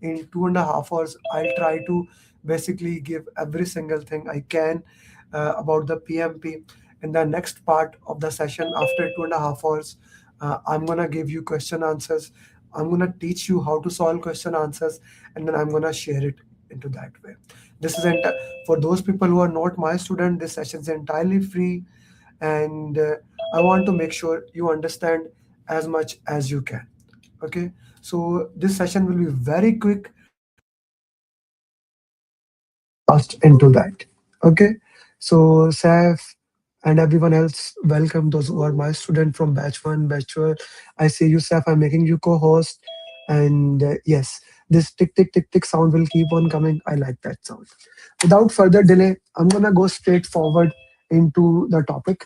in 2.5 hours. I'll try to basically give every single thing I can about the PMP. In the next part of the session, after 2.5 hours, I'm gonna give you question answers. I'm gonna teach you how to solve question answers, and then I'm gonna share it into that way. This is for those people who are not my student. This session is entirely free, and I want to make sure you understand as much as you can. Okay, so this session will be very quick. Fast into that. Okay, so Saf and everyone else, welcome those who are my student from batch 1, batch 2. I see you, Saf. I'm making you co-host, and yes, this tick tick tick tick sound will keep on coming. I like that sound. Without further delay, I'm gonna go straight forward into the topic.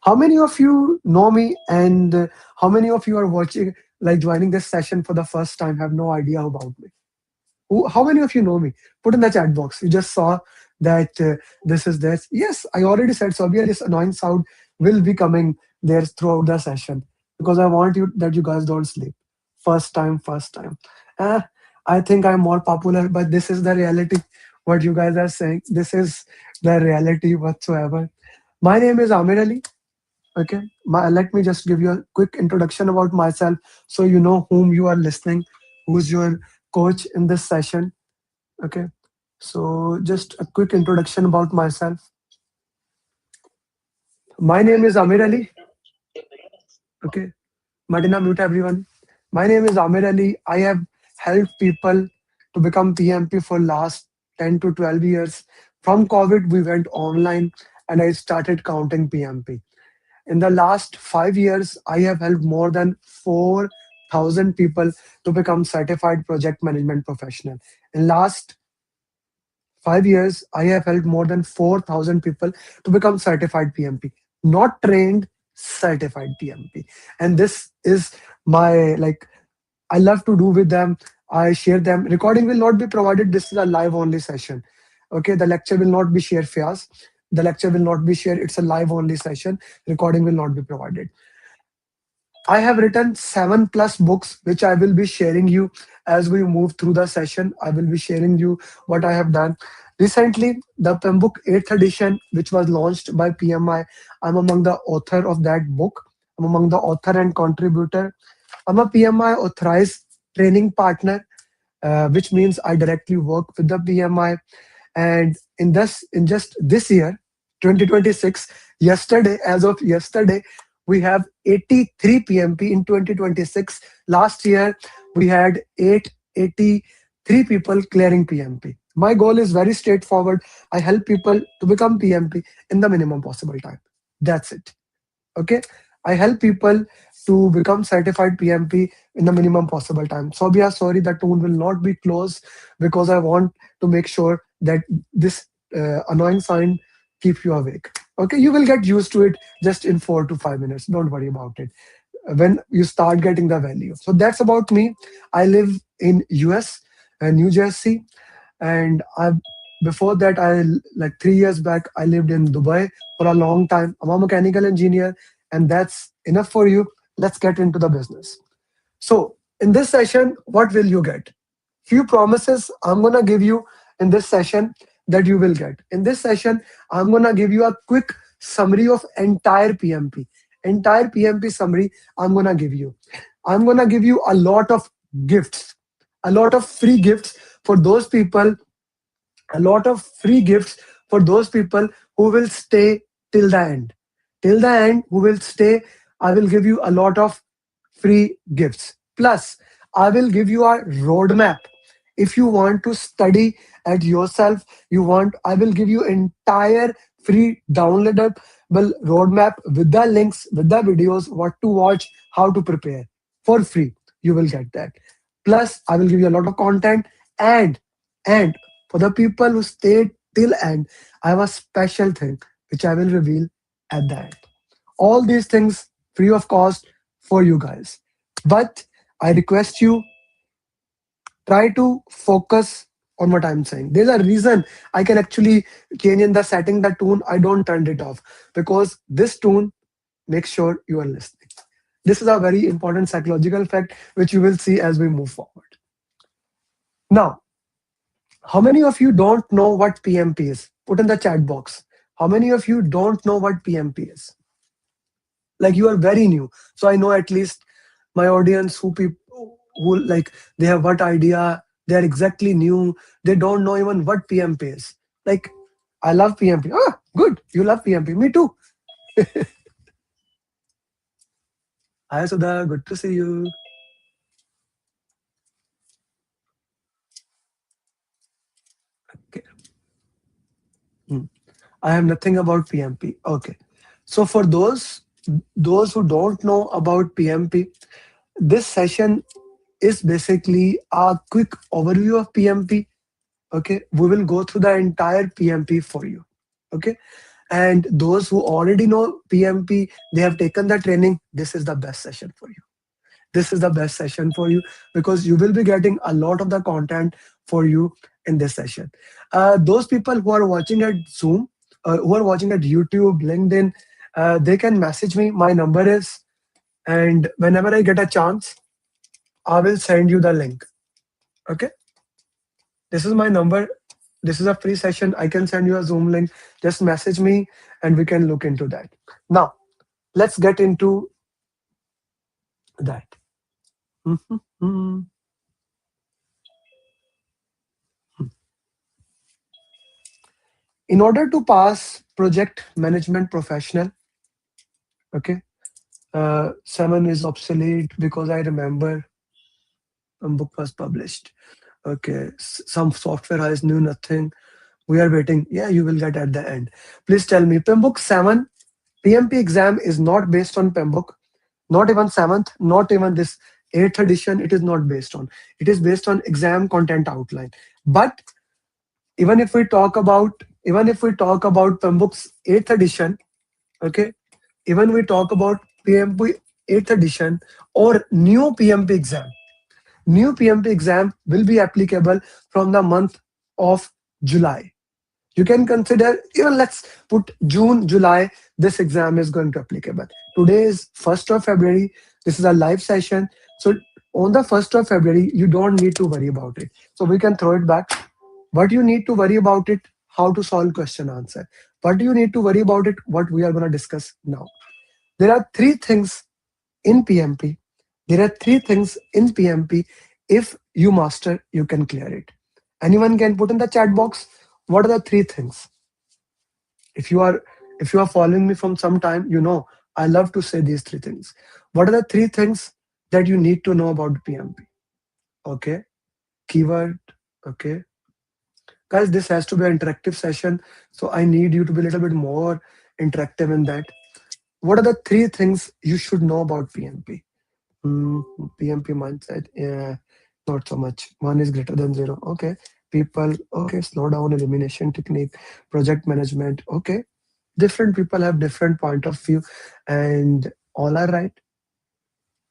How many of you know me, and how many of you are watching, like joining this session for the first time, have no idea about me? How many of you know me? Put in the chat box. You just saw that this is this. Yes, I already said Sobia, this annoying sound will be coming there throughout the session because I want you that you guys don't sleep. First time, first time. Eh, I think I'm more popular, but this is the reality. What you guys are saying, this is the reality whatsoever. My name is Amir Ali. Okay, let me just give you a quick introduction about myself so you know whom you are listening, who's your coach in this session. Okay, so just a quick introduction about myself. My name is Amir Ali. Okay, Martina, mute everyone. My name is Amir Ali. I have helped people to become PMP for last 10 to 12 years. From COVID, we went online and I started counting PMP. In the last 5 years, I have helped more than 4,000 people to become certified project management professional. In last 5 years, I have helped more than 4,000 people to become certified PMP, not trained, certified PMP. And this is my like I love to do with them. I share them. Recording will not be provided. This is a live only session. Okay, the lecture will not be shared fast. The lecture will not be shared. It's a live only session. Recording will not be provided. I have written 7+ books, which I will be sharing you as we move through the session. I will be sharing you what I have done. Recently, the PEM book 8th edition, which was launched by PMI, I'm among the author of that book. I'm among the author and contributor. I'm a PMI authorized training partner, which means I directly work with the PMI. And in just this year, 2026, yesterday, as of yesterday, we have 83 PMP in 2026. Last year, we had 883 people clearing PMP. My goal is very straightforward. I help people to become PMP in the minimum possible time. That's it. Okay, I help people to become certified PMP in the minimum possible time. So yeah, sorry, the tone will not be close because I want to make sure that this annoying sound keeps you awake. Okay, you will get used to it just in 4 to 5 minutes. Don't worry about it when you start getting the value. So that's about me. I live in US, New Jersey, and I before that I like 3 years back I lived in Dubai for a long time. I'm a mechanical engineer, and that's enough for you. Let's get into the business. So in this session, what will you get? Few promises I'm gonna give you in this session that you will get. In this session, I'm gonna give you a quick summary of entire PMP. Entire PMP summary I'm gonna give you. I'm gonna give you a lot of gifts, a lot of free gifts for those people, a lot of free gifts for those people who will stay till the end. Till the end, who will stay, I will give you a lot of free gifts. Plus, I will give you a roadmap. If you want to study at yourself, I will give you entire free downloadable roadmap with the links, with the videos, what to watch, how to prepare for free. You will get that. Plus, I will give you a lot of content, and for the people who stayed till end, I have a special thing which I will reveal at the end. All these things free of cost for you guys. But I request you, try to focus on what I'm saying. There's a reason I can actually change in the setting, the tune. I don't turn it off because this tune makes sure you are listening. This is a very important psychological fact which you will see as we move forward. Now, how many of you don't know what PMP is? Put in the chat box. How many of you don't know what PMP is? Like you are very new. So I know at least my audience who people who like they have what idea, they are exactly new, they don't know even what PMP is. Like I love PMP. Ah, good. You love PMP. Me too. Hi Sudha, good to see you. Okay. Hmm. I have nothing about PMP. Okay. So for those who don't know about PMP, this session is basically a quick overview of PMP. Okay, we will go through the entire PMP for you. Okay, and those who already know PMP, they have taken the training. This is the best session for you. This is the best session for you because you will be getting a lot of the content for you in this session. Those people who are watching at Zoom, who are watching at YouTube, LinkedIn, they can message me. My number is, and whenever I get a chance, I will send you the link. Okay, this is my number. This is a free session. I can send you a Zoom link. Just message me and we can look into that. Now, let's get into that. In order to pass project management professional, okay, 7 is obsolete because I remember a book was published. Okay, some software has knew nothing. We are waiting. Yeah, you will get at the end. Please tell me, PMBOK 7 PMP exam is not based on PMBOK, not even 7th, not even this 8th edition. It is not based on. It is based on exam content outline. But even if we talk about PMBOK's 8th edition, okay, even we talk about PMP 8th edition or new PMP exam will be applicable from the month of July. You can consider, even let's put June, July, this exam is going to applicable. Today is 1st of February. This is a live session. So on the 1st of February, you don't need to worry about it. So we can throw it back. What you need to worry about it, how to solve question answer. What do you need to worry about it, what we are going to discuss now. There are three things in PMP. There are three things in PMP. If you master, you can clear it. Anyone can put in the chat box, what are the three things? If you are following me from some time, you know I love to say these three things. What are the three things that you need to know about PMP? Okay, keyword. Okay, guys, this has to be an interactive session, so I need you to be a little bit more interactive in that. What are the three things you should know about PMP? PMP mindset, yeah, not so much. One is greater than zero. Okay, people. Okay, slow down, elimination technique, project management. Okay, different people have different point of view, and all are right.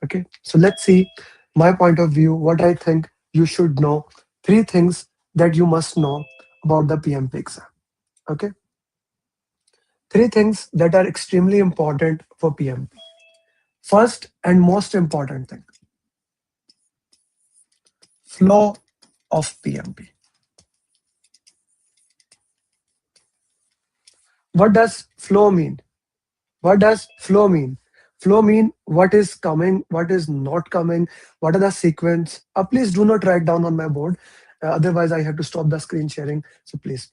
Okay, so let's see my point of view. What I think you should know. Three things that you must know about the PMP exam. Okay, three things that are extremely important for PMP. First and most important thing, flow of PMP. What does flow mean? What does flow mean? Flow mean what is coming, what is not coming, what are the sequence. Please do not write down on my board. Otherwise, I have to stop the screen sharing. So please,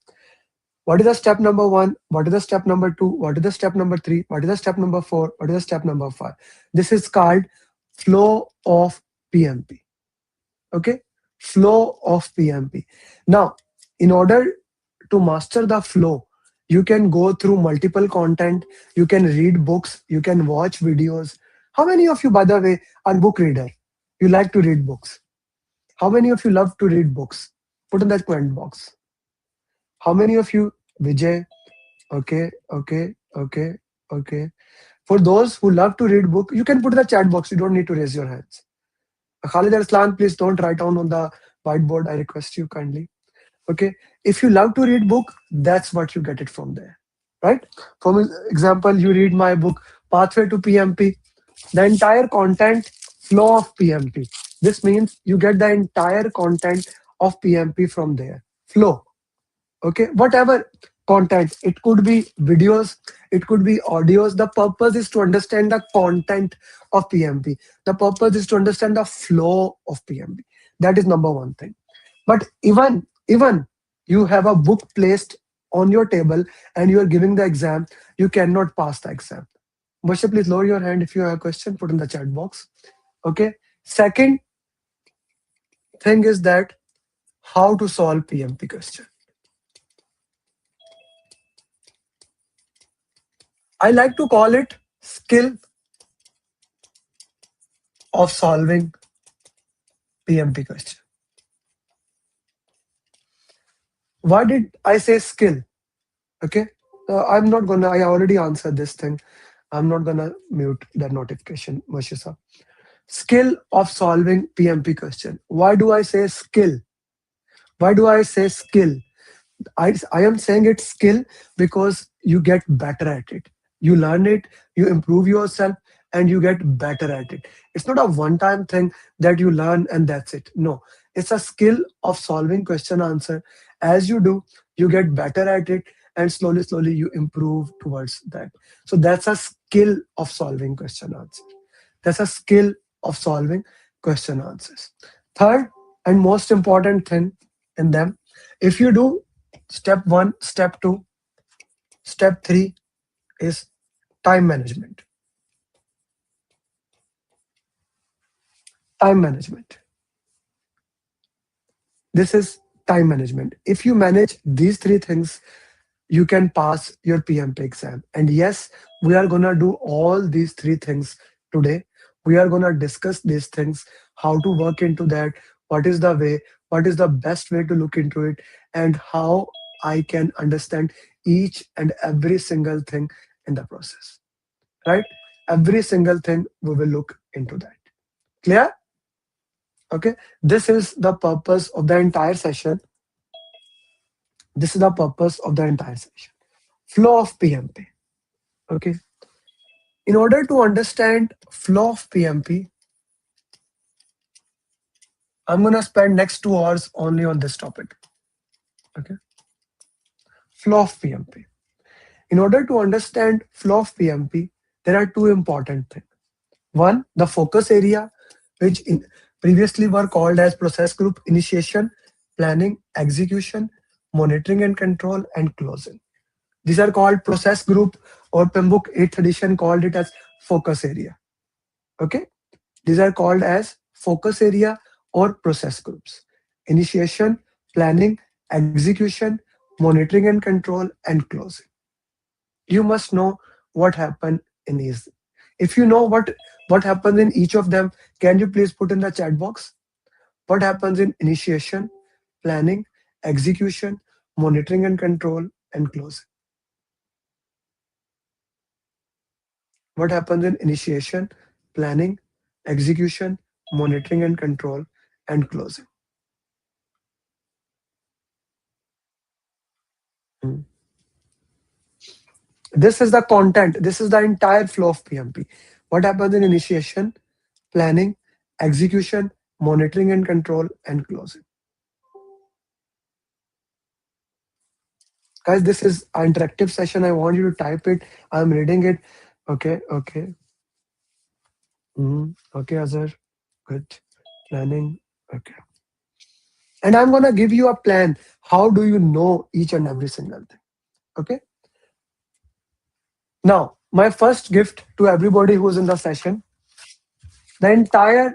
what is the step number one? What is the step number two? What is the step number three? What is the step number four? What is the step number five? This is called flow of PMP. Okay, flow of PMP. Now, in order to master the flow, you can go through multiple content, you can read books, you can watch videos. How many of you, by the way, are book reader? You like to read books? How many of you love to read books? Put in that comment box. How many of you, Vijay? Okay, okay, okay, okay. For those who love to read book, you can put in the chat box. You don't need to raise your hands. Khalid Arslan, please don't write down on the whiteboard. I request you kindly. Okay, if you love to read book, that's what you get it from there, right? For example, you read my book Pathway to PMP, the entire content flow of PMP. This means you get the entire content of PMP from there. Flow. Okay, whatever content, it could be videos, it could be audios. The purpose is to understand the content of PMP. The purpose is to understand the flow of PMP. That is number one thing. But even you have a book placed on your table and you are giving the exam, you cannot pass the exam. Basha, please lower your hand if you have a question, put in the chat box. Okay, second thing is that how to solve PMP question. I like to call it skill of solving PMP question. Why did I say skill? Okay, I'm not gonna. I already answered this thing. I'm not gonna mute that notification, Mashisa. Skill of solving PMP question. Why do I say skill? Why do I say skill? I am saying it's skill because you get better at it. You learn it, you improve yourself, and you get better at it. It's not a one-time thing that you learn and that's it. No, it's a skill of solving question answer. As you do, you get better at it, and slowly you improve towards that. So that's a skill of solving question answer. That's a skill of solving question answers. Third and most important thing in them, if you do step one, step two, step three is time management. Time management. This is time management. If you manage these three things, you can pass your PMP exam. And yes, we are going to do all these three things today. We are going to discuss these things, how to work into that, what is the way, what is the best way to look into it, and how I can understand each and every single thing in the process. Right? Every single thing we will look into that. Clear? Okay. This is the purpose of the entire session. This is the purpose of the entire session. Flow of PMP. Okay. In order to understand flow of PMP, I'm gonna spend next 2 hours only on this topic. Okay. Flow of PMP. In order to understand flow of PMP, there are two important things. One, the focus area, which previously were called as process group initiation, planning, execution, monitoring and control, and closing. These are called process group, or PMBOK 8th edition called it as focus area. Okay. These are called as focus area or process groups. Initiation, planning, execution, monitoring and control, and closing. You must know what happened in these. If you know what happens in each of them, can you please put in the chat box? What happens in initiation, planning, execution, monitoring and control, and closing? What happens in initiation, planning, execution, monitoring and control, and closing? Hmm. This is the content. This is the entire flow of PMP. What happens in initiation, planning, execution, monitoring and control, and closing? Guys, this is an interactive session. I want you to type it. I'm reading it. Okay, okay. Okay, Azhar. Good. Planning. Okay. And I'm gonna give you a plan. How do you know each and every single thing? Okay. Now, my first gift to everybody who's in the session, the entire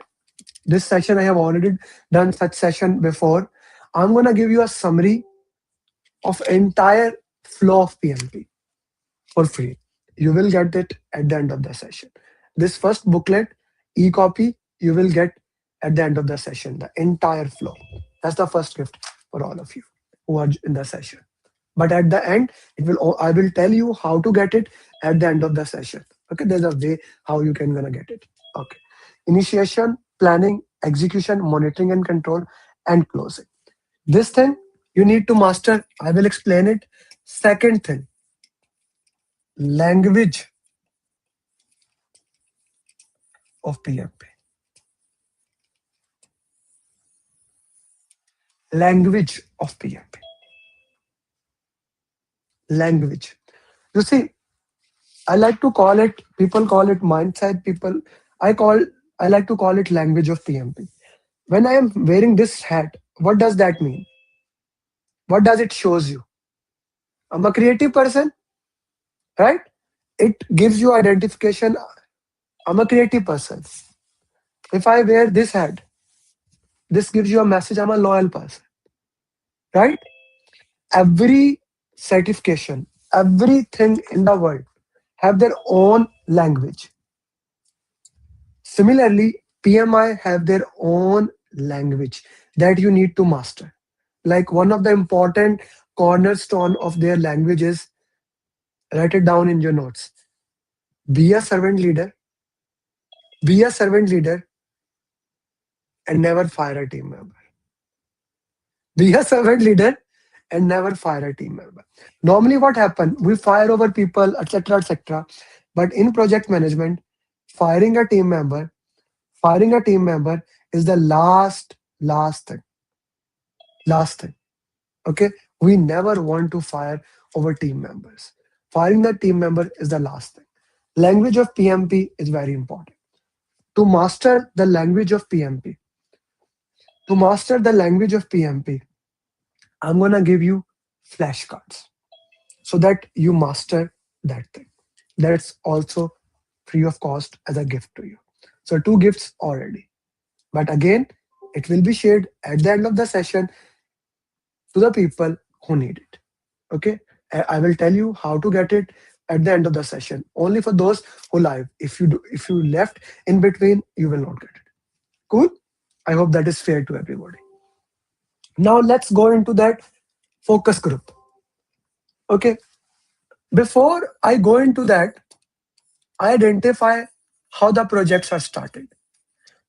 this session, I have already done such session before. I'm gonna give you a summary of entire flow of PMP for free. You will get it at the end of the session. This first booklet, e-copy, you will get at the end of the session, the entire flow. That's the first gift for all of you who are in the session. But at the end, I will tell you how to get it at the end of the session. Okay, there's a way how you can gonna get it. Okay. Initiation, planning, execution, monitoring and control, and closing. This thing you need to master. I will explain it. Second thing, language of PMP. Language of PMP. Language. You see, I like to call it, people call it mindset, people, I call, I like to call it language of PMP. When I am wearing this hat, what does that mean? What does it shows you? I'm a creative person, right? It gives you identification. I'm a creative person. If I wear this hat, this gives you a message. I'm a loyal person, right? Every certification, everything in the world have their own language. Similarly, PMI have their own language that you need to master. Like one of the important cornerstone of their language is, write it down in your notes. Be a servant leader, be a servant leader, and never fire a team member. Be a servant leader and never fire a team member. Normally, what happen? We fire over people, etc., etc. But in project management, firing a team member, firing a team member is the last thing. Last thing. Okay, we never want to fire over team members. Firing the team member is the last thing. Language of PMP is very important. To master the language of PMP, to master the language of PMP, I'm gonna give you flashcards so that you master that thing. That's also free of cost as a gift to you. So two gifts already. But again, it will be shared at the end of the session to the people who need it. Okay. I will tell you how to get it at the end of the session. Only for those who live. If you left in between, you will not get it. Cool. I hope that is fair to everybody. Now let's go into that focus group. Okay. Before I go into that, I identify how the projects are started.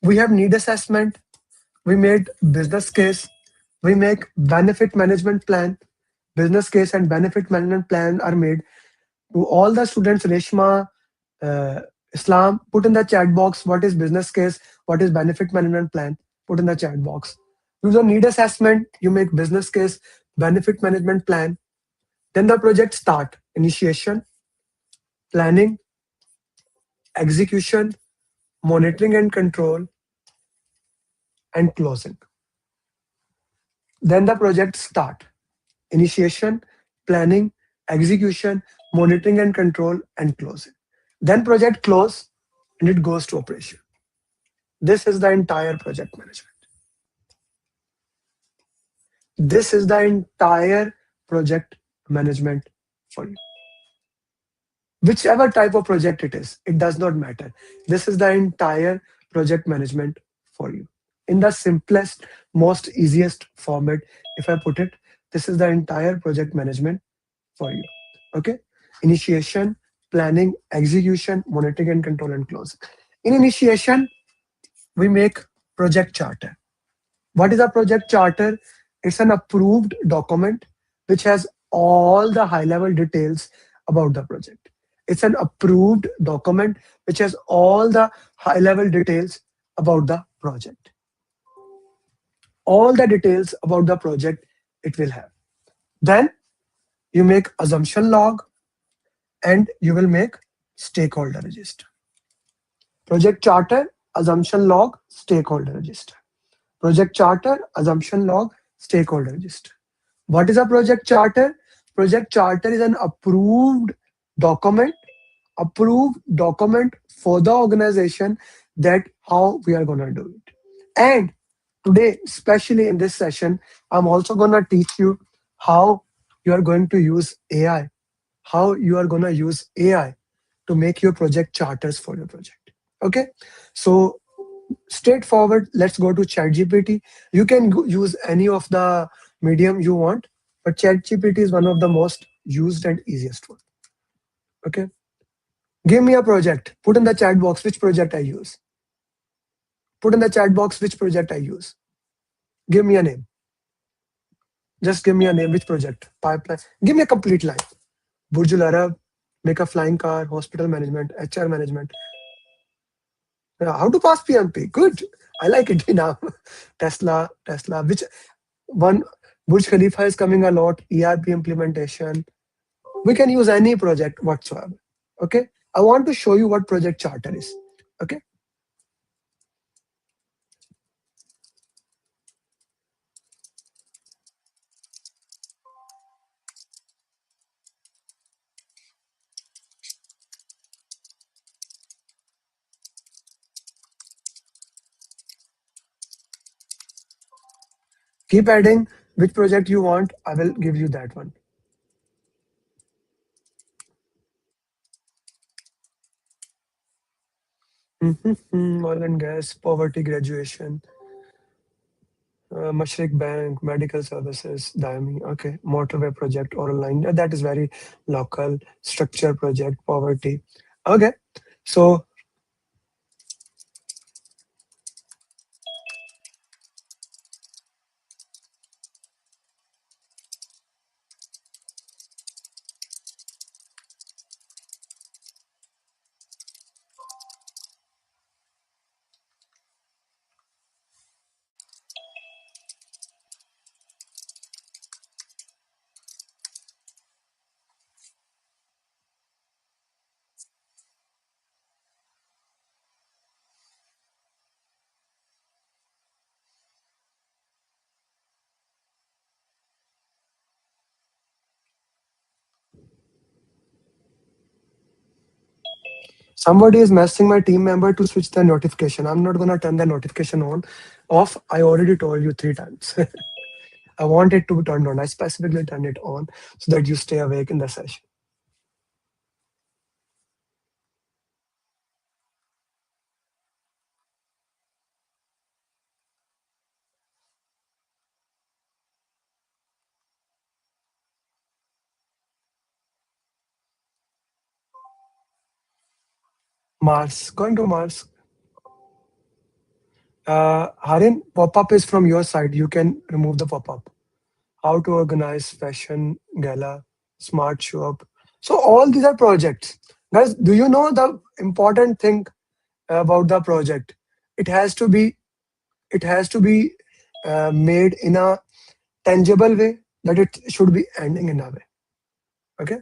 We have need assessment, we made business case, we make benefit management plan. Business case and benefit management plan are made to all the students. Reshma, uh, Islam, put in the chat box what is business case, what is benefit management plan. Put in the chat box. You do need assessment, you make business case, benefit management plan. Then the project start. Initiation, planning, execution, monitoring and control, and closing. Then the project start. Initiation, planning, execution, monitoring and control, and closing. Then project close and it goes to operation. This is the entire project management. This is the entire project management for you. Whichever type of project it is, it does not matter. This is the entire project management for you. In the simplest, most easiest format, if I put it, this is the entire project management for you. Okay. Initiation, planning, execution, monitoring and control, and closing. In initiation, we make project charter. What is a project charter? It's an approved document which has all the high level details about the project. It's an approved document which has all the high level details about the project. All the details about the project it will have. Then you make assumption log and you will make stakeholder register. Project charter, assumption log, stakeholder register. Project charter, assumption log, stakeholder register. What is a project charter? Project charter is an document, approved document for the organization that how we are going to do it. And today, especially in this session, I'm also going to teach you how you are going to use AI, how you are going to use AI to make your project charters for your project. Okay, so straightforward, let's go to ChatGPT. You can use any of the medium you want, but ChatGPT is one of the most used and easiest one. Okay, give me a project. Put in the chat box which project I use. Put in the chat box which project I use. Give me a name. Just give me a name. Which project? Pipeline. Give me a complete line. Burj Al Arab, make a flying car, hospital management, HR management. How to pass PMP? Good. I like it now. Tesla. Which? one Burj Khalifa is coming a lot, ERP implementation. We can use any project whatsoever. Okay. I want to show you what project charter is. Okay. Keep adding which project you want. I will give you that one. Oil and gas, poverty graduation, Mashrik Bank, medical services, Daimi. Okay, motorway project, oral line. That is very local. Structure project, poverty. Okay, so somebody is messaging my team member to switch the notification. I'm not gonna turn the notification on, off. I already told you 3 times. I want it to be turned on. I specifically turn it on so that you stay awake in the session. Mars, going to Mars. Harin, pop-up is from your side. You can remove the pop-up. How to organize fashion gala, smart show up. So all these are projects. Guys, do you know the important thing about the project? It has to be it has to be made in a tangible way that it should be ending in a way. Okay?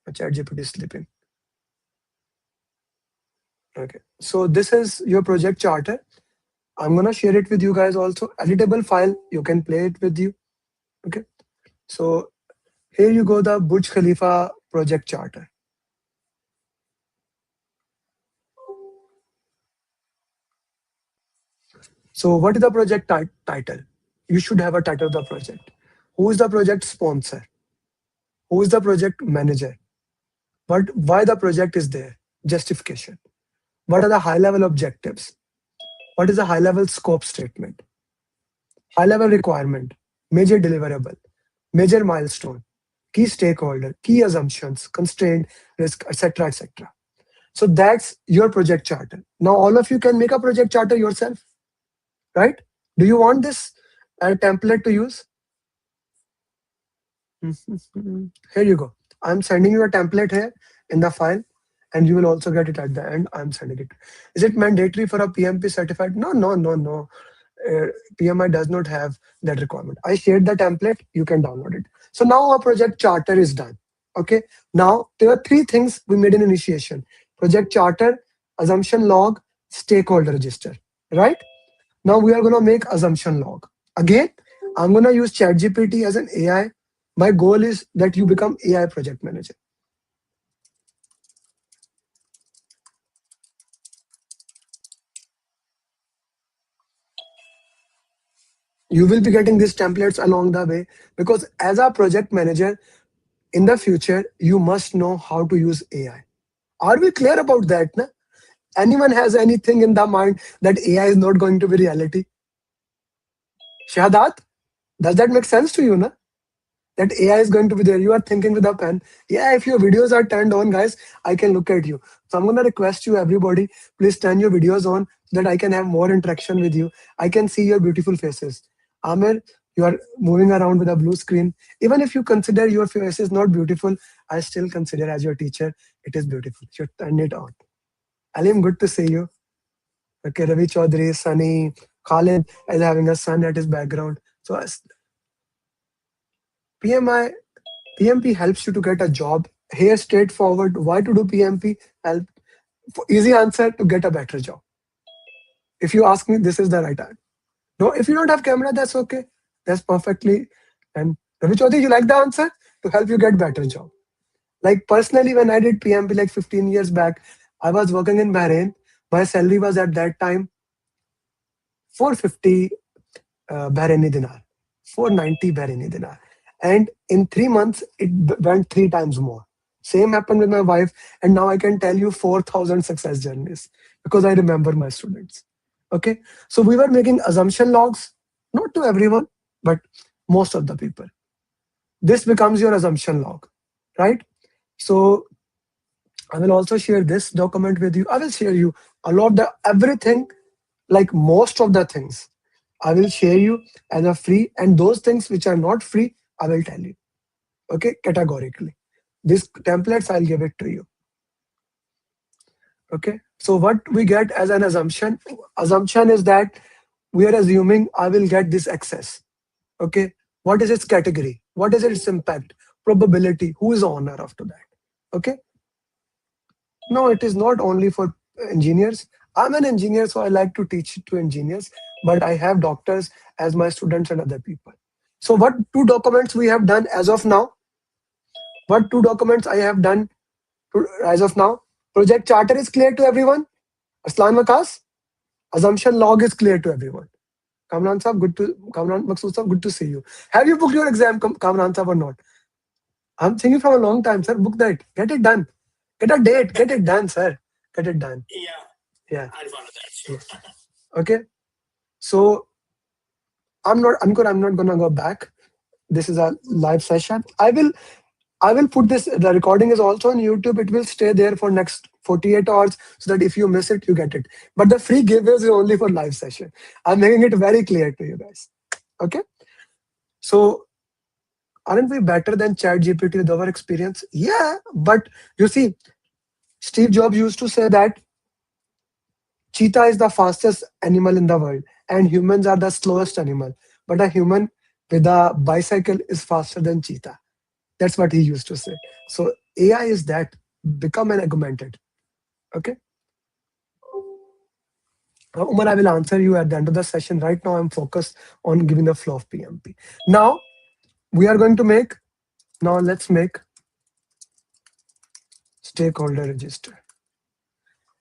ChatGPT is sleeping. Okay. So this is your project charter. I'm gonna share it with you guys also. Editable file. You can play it with you. Okay. So here you go, the Burj Khalifa project charter. So what is the project title? You should have a title of the project. Who is the project sponsor? Who is the project manager? Why the project is there? Justification. What are the high level objectives? What is the high level scope statement? High level requirement, major deliverable, major milestone, key stakeholder, key assumptions, constraint, risk, etc. etc. So that's your project charter. Now all of you can make a project charter yourself, right? Do you want this template to use? Here you go. I'm sending you a template here in the file, and you will also get it at the end. I'm sending it. Is it mandatory for a PMP certified? No, no, no, no. PMI does not have that requirement. I shared the template. You can download it. So now our project charter is done. Okay. Now there are 3 things we made in initiation: project charter, assumption log, stakeholder register. Right. Now we are gonna make assumption log. Again, I'm gonna use ChatGPT as an AI. My goal is that you become AI project manager. You will be getting these templates along the way, because as a project manager in the future, you must know how to use AI. Are we clear about that? Na? Anyone has anything in the mind that AI is not going to be reality? Shahadat, does that make sense to you? Na? That AI is going to be there. You are thinking with a pen. Yeah, if your videos are turned on, guys, I can look at you. So I'm going to request you, everybody, please turn your videos on so that I can have more interaction with you. I can see your beautiful faces. Amir, you are moving around with a blue screen. Even if you consider your face is not beautiful, I still consider as your teacher, it is beautiful. You turn it on. Alim, good to see you. Okay, Ravi Chaudhary, Sunny, Khalid is having a sun at his background. So PMI PMP helps you to get a job. Here, straightforward. Why to do PMP? Help. Easy answer, to get a better job. If you ask me, this is the right answer. No, if you don't have camera, that's okay. That's perfectly. And Ravi Chaudhary, you like the answer? To help you get better job. Like personally, when I did PMP like 15 years back, I was working in Bahrain. My salary was at that time 450 Bahraini dinar, 490 Bahraini dinar. And in 3 months, it went three times more. Same happened with my wife. And now I can tell you 4,000 success journeys because I remember my students. Okay. So we were making assumption logs, not to everyone, but most of the people. This becomes your assumption log, right? So I will also share this document with you. I will share you a lot the everything, like most of the things. I will share you as a free, and those things which are not free, I will tell you. Okay, categorically. These templates, I'll give it to you. Okay. So what we get as an assumption is that we are assuming I will get this access. Okay. What is its category? What is its impact? Probability? Who is the owner after that? Okay. No, it is not only for engineers. I'm an engineer, so I like to teach to engineers, but I have doctors as my students and other people. So what two documents we have done as of now? What two documents I have done as of now? Project charter is clear to everyone. Aslan Wakas, assumption log is clear to everyone. Kamran Saab, Kamran Maqsood Saab, good to see you. Have you booked your exam, Kamran Saab, or not? I'm thinking from a long time, sir. Book that. Get it done. Get a date. Get it done, sir. Get it done. Yeah. I'll follow that. Sure. Okay. So I'm not gonna go back. This is a live session. I will put this. The recording is also on YouTube. It will stay there for next 48 hours so that if you miss it, you get it. But the free giveaways is only for live session. I'm making it very clear to you guys. Okay. So aren't we better than ChatGPT with our experience? Yeah, but you see, Steve Jobs used to say that cheetah is the fastest animal in the world and humans are the slowest animal. But a human with a bicycle is faster than cheetah. That's what he used to say. So AI is that, become an augmented. Okay. Umar, I will answer you at the end of the session. Right now, I'm focused on giving the flow of PMP. Now, we are going to make, now let's make stakeholder register.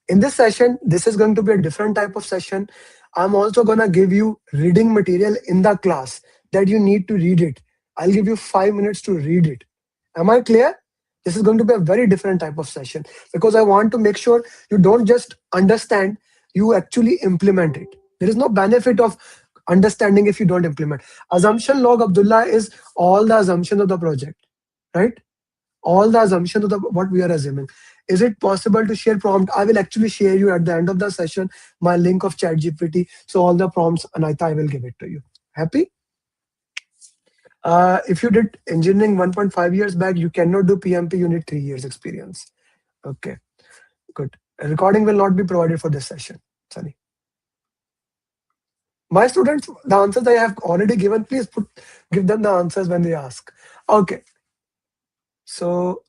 In this session, this is going to be a different type of session. I'm also going to give you reading material in the class that you need to read it. I'll give you 5 minutes to read it. Am I clear? This is going to be a very different type of session because I want to make sure you don't just understand, you actually implement it. There is no benefit of understanding if you don't implement. Assumption log, Abdullah, is all the assumptions of the project, right? All the assumptions of what we are assuming. Is it possible to share prompt? I will actually share you at the end of the session my link of ChatGPT. So all the prompts, Anita, I will give it to you. Happy? If you did engineering 1.5 years back, you cannot do PMP. You need 3 years experience. Okay, good. A recording will not be provided for this session. Sorry. My students, the answers I have already given, please give them the answers when they ask. Okay. So,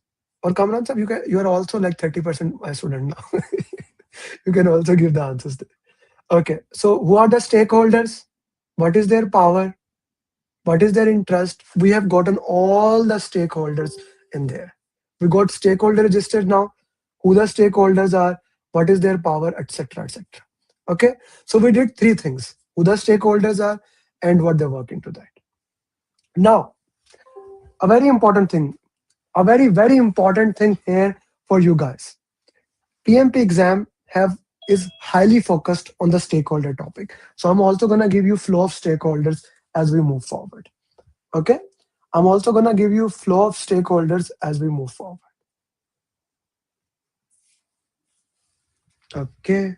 or Kamran sir, you are also like 30% my student now. You can also give the answers there. Okay. So who are the stakeholders? What is their power? What is their interest? We have gotten all the stakeholders in there. We got stakeholder registered now. Who the stakeholders are? What is their power, etc., etc. Okay. So we did three things: who the stakeholders are and what they work into that. Now, a very important thing, a very important thing here for you guys. PMP exam is highly focused on the stakeholder topic. So I'm also going to give you flow of stakeholders as we move forward. Okay. I'm also going to give you flow of stakeholders as we move forward. Okay.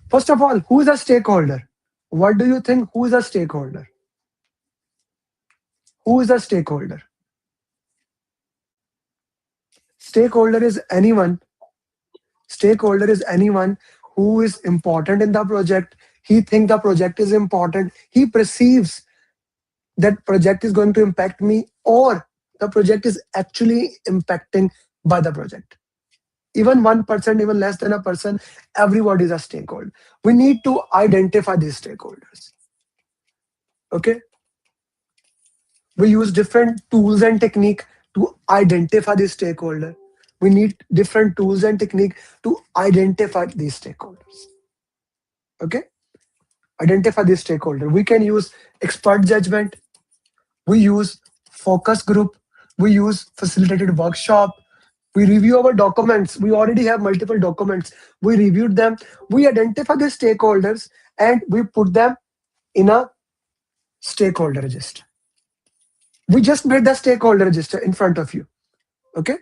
First of all, who is a stakeholder? What do you think? Who is a stakeholder? Who is a stakeholder? Stakeholder is anyone. Stakeholder is anyone who is important in the project. He thinks the project is important. He perceives that project is going to impact me, or the project is actually impacting by the project. Even 1%, even less than a person, everybody is a stakeholder. We need to identify these stakeholders. Okay, we use different tools and technique to identify the stakeholder. We need different tools and technique to identify these stakeholders. Okay, identify the stakeholder. We can use expert judgment. We use focus group. We use facilitated workshop. We review our documents. We already have multiple documents. We reviewed them. We identify the stakeholders and we put them in a stakeholder register. We just made the stakeholder register in front of you. Okay,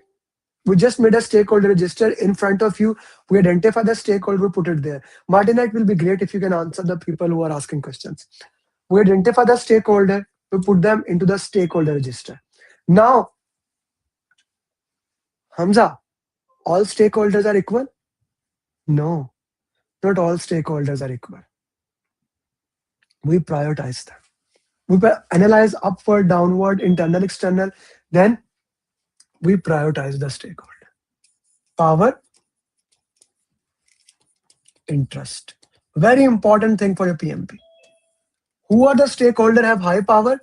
we just made a stakeholder register in front of you. We identify the stakeholder, we put it there. Martina, it will be great if you can answer the people who are asking questions. We identify the stakeholder, we put them into the stakeholder register. Now, Hamza, all stakeholders are equal? No, not all stakeholders are equal. We prioritize them. We analyze upward, downward, internal, external. Then we prioritize the stakeholder. Power, interest. Very important thing for your PMP. Who are the stakeholder have high power,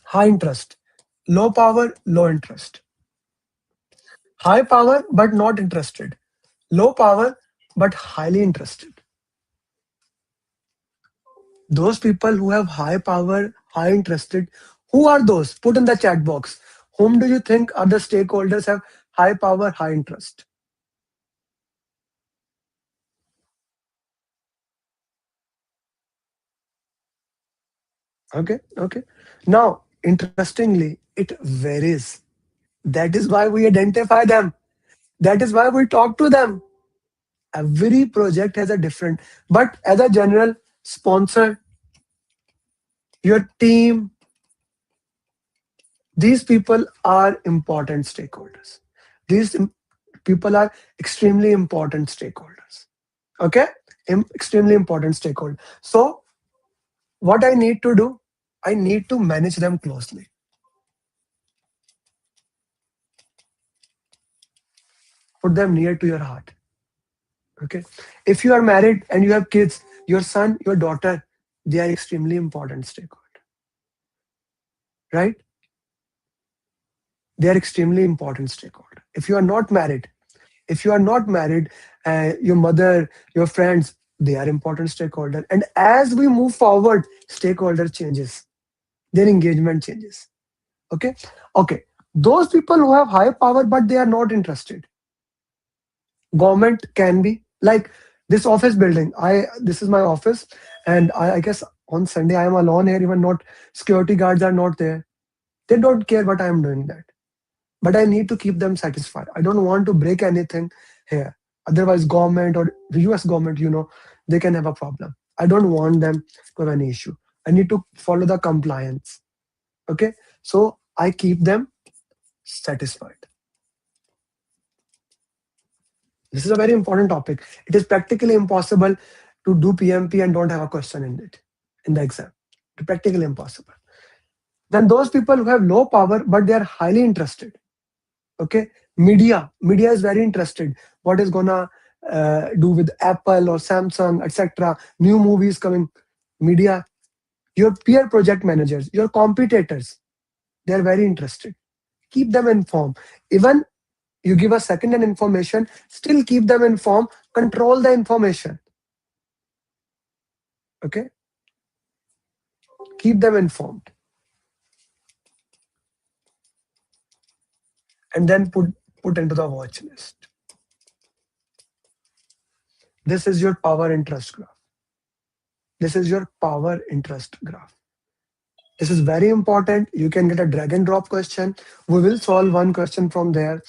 high interest? Low power, low interest. High power but not interested. Low power but highly interested. Those people who have high power, high interested, who are those? Put in the chat box. Whom do you think are the stakeholders have high power, high interest? Okay, okay. Now, interestingly, it varies. That is why we identify them. That is why we talk to them. Every project has a different, but as a general sponsor, your team, these people are important stakeholders. These people are extremely important stakeholders. Okay, extremely important stakeholder. So what I need to do, I need to manage them closely. Put them near to your heart. Okay, if you are married and you have kids, your son, your daughter, they are extremely important stakeholder, right? They are extremely important stakeholder. If you are not married, if you are not married, your mother, your friends, they are important stakeholder. And as we move forward, stakeholder changes, their engagement changes. Okay, okay. Those people who have high power but they are not interested. Government can be like this office building. This is my office, and I guess on Sunday I am alone here. Even not security guards are not there. They don't care what I am doing that. But I need to keep them satisfied. I don't want to break anything here. Otherwise, government or the US government, they can have a problem. I don't want them to have any issue. I need to follow the compliance. Okay. So I keep them satisfied. This is a very important topic. It is practically impossible to do PMP and don't have a question in it in the exam. It's practically impossible. Then those people who have low power but they are highly interested. Okay, media is very interested what is gonna do with Apple or Samsung, etc. New movies coming. Media, your peer project managers, your competitors, they are very interested. Keep them informed. Even you give a second-hand information, still keep them informed. Control the information. Okay, keep them informed, and then put into the watch list. This is your power interest graph. This is your power interest graph. This is very important. You can get a drag and drop question. We will solve one question from there.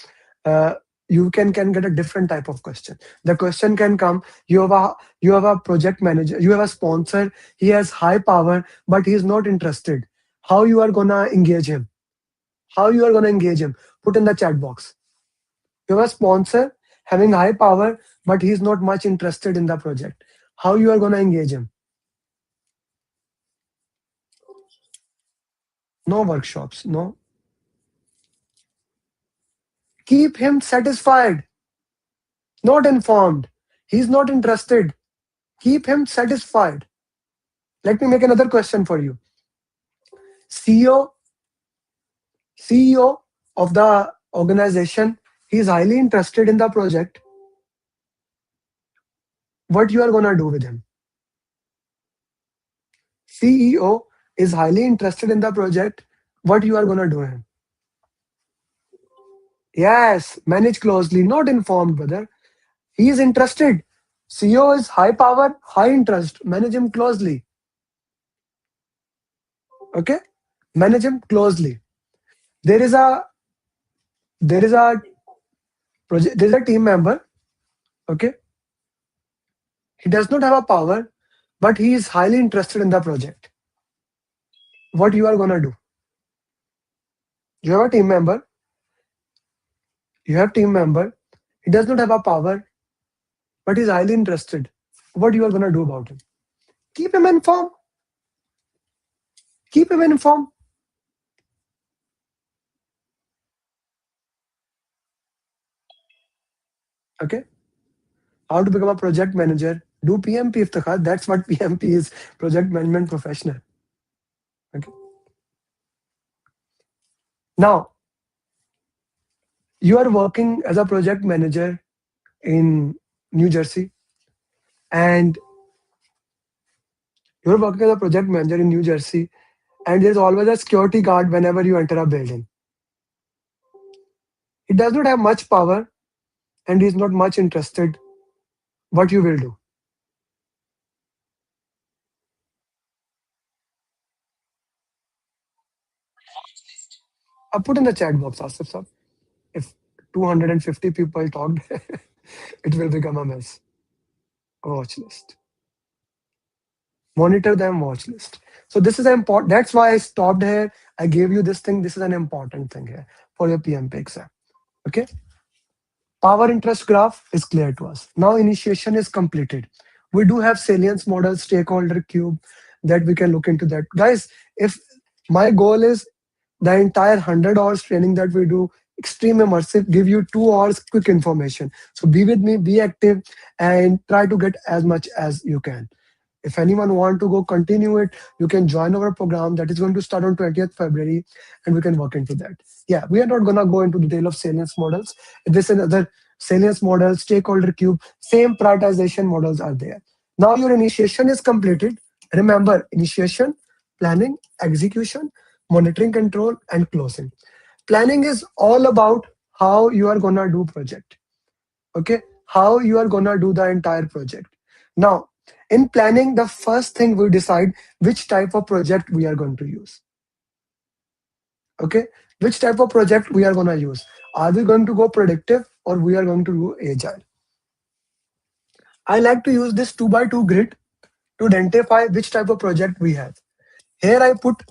You can get a different type of question. The question can come, you have a project manager, you have a sponsor, he has high power, but he is not interested. How you are gonna engage him? How you are gonna engage him? Put in the chat box. You have a sponsor having high power, but he is not much interested in the project. How you are gonna engage him? No workshops. No. Keep him satisfied, not informed. He's not interested. Keep him satisfied. Let me make another question for you. CEO, CEO of the organization, he is highly interested in the project. What you are gonna do with him? CEO is highly interested in the project. What you are gonna do him? Yes, manage closely, not informed, brother. He is interested. CEO is high power, high interest. Manage him closely. Okay, manage him closely. There is a there is a project. There is a team member. Okay, he does not have a power, but he is highly interested in the project. What you are gonna do? You have a team member. You have team member. He does not have a power, but he's highly interested. What you are gonna do about him? Keep him informed. Keep him informed. Okay. How to become a project manager? Do PMP Iftikhar. That's what PMP is. Project management professional. Okay. Now you are working as a project manager in New Jersey, and you're working as a project manager in New Jersey, and there's always a security guard whenever you enter a building. He does not have much power, and he's not much interested. What you will do? I put in the chat box, Asif sir. If 250 people talked, it will become a mess. Watch list. Monitor them, watch list. So this is important. That's why I stopped here. I gave you this thing. This is an important thing here for your PMP exam. Okay. Power interest graph is clear to us. Now initiation is completed. We do have salience model, stakeholder cube that we can look into that. Guys, if my goal is the entire 100 hours training that we do, extreme immersive, give you 2 hours quick information. So be with me, be active, and try to get as much as you can. If anyone want to go continue it, you can join our program that is going to start on 20th February, and we can work into that. Yeah, we are not gonna go into detail of salience models. This is another salience model, stakeholder cube, same prioritization models are there. Now your initiation is completed. Remember, initiation, planning, execution, monitoring, control, and closing. Planning is all about how you are gonna do project. Okay, how you are gonna do the entire project. Now in planning, the first thing we decide which type of project we are going to use. Okay, which type of project we are going to use. Are we going to go predictive or we are going to do agile? I like to use this 2 by 2 grid to identify which type of project we have. Here I put,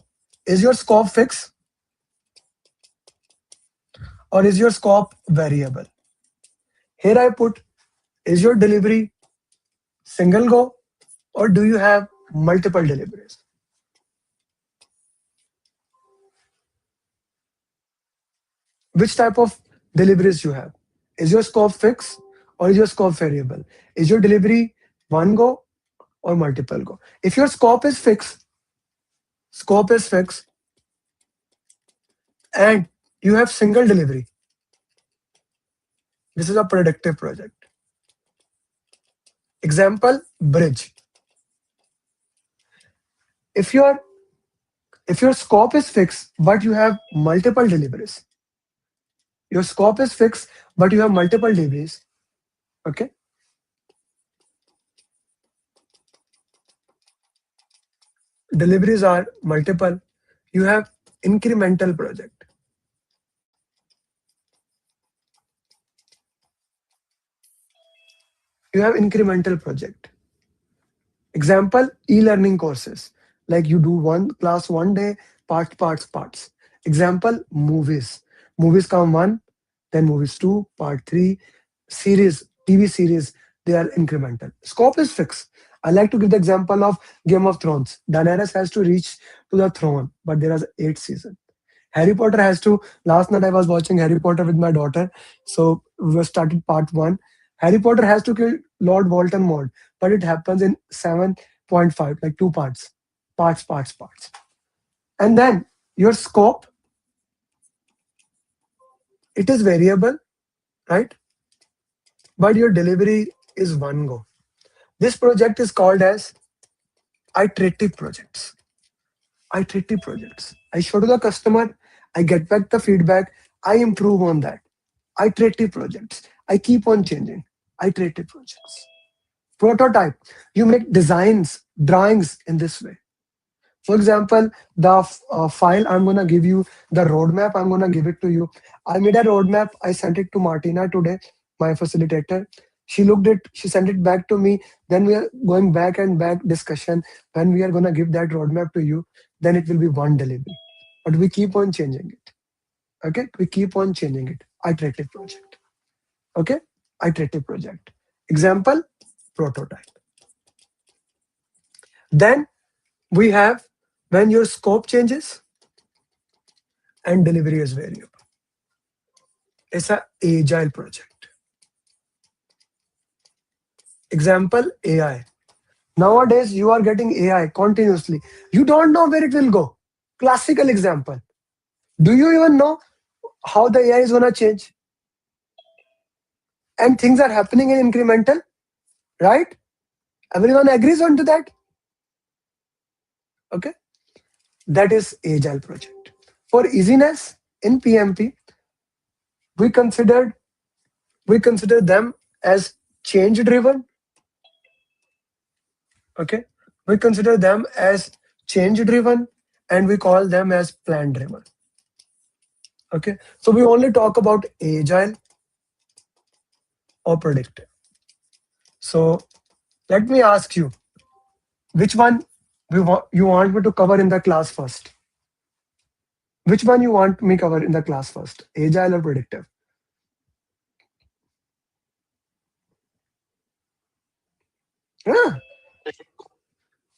is your scope fixed or is your scope variable? Here I put, is your delivery single go or do you have multiple deliveries? Which type of deliveries you have? Is your scope fixed or is your scope variable? Is your delivery one go or multiple go? If your scope is fixed and you have single delivery, this is a predictive project. Example, bridge. If your scope is fixed but you have multiple deliveries, your scope is fixed but you have multiple deliveries, okay? Deliveries are multiple, you have incremental project. You have incremental project. Example, e-learning courses. Like you do one class one day, parts. Example, movies. Movies come one, then movies two, part three, series, TV series, they are incremental. Scope is fixed. I like to give the example of Game of Thrones. Daenerys has to reach to the throne, but there is 8 seasons. Harry Potter has to. Last night I was watching Harry Potter with my daughter, so we started part 1. Harry Potter has to kill Lord Voldemort, but it happens in 7.5, like 2 parts, parts. And then your scope, it is variable, right? But your delivery is one go. This project is called as iterative projects. Iterative projects. I show to the customer, I get back the feedback, I improve on that. Iterative projects. I keep on changing. Iterative projects. Prototype. You make designs, drawings in this way. For example, the file I'm gonna give you, the roadmap I'm gonna give it to you. I made a roadmap. I sent it to Martina today, my facilitator. She looked it. She sent it back to me. Then we are going back and back discussion. When we are gonna give that roadmap to you, then it will be one delivery. But we keep on changing it. Okay, we keep on changing it. Iterative project. Okay, iterative project. Example, prototype. Then we have when your scope changes and delivery is variable. It's an agile project. Example, AI. Nowadays, you are getting AI continuously. You don't know where it will go. Classical example. Do you even know how the AI is going to change? And things are happening in incremental, right? Everyone agrees on to that. Okay. That is agile project. For easiness in PMP, we considered we consider them as change driven. Okay, we consider them as change driven, and we call them as plan driven. Okay, so we only talk about agile or predictive. So let me ask you, which one you want me to cover in the class first? Which one you want me cover in the class first, agile or predictive? Yeah,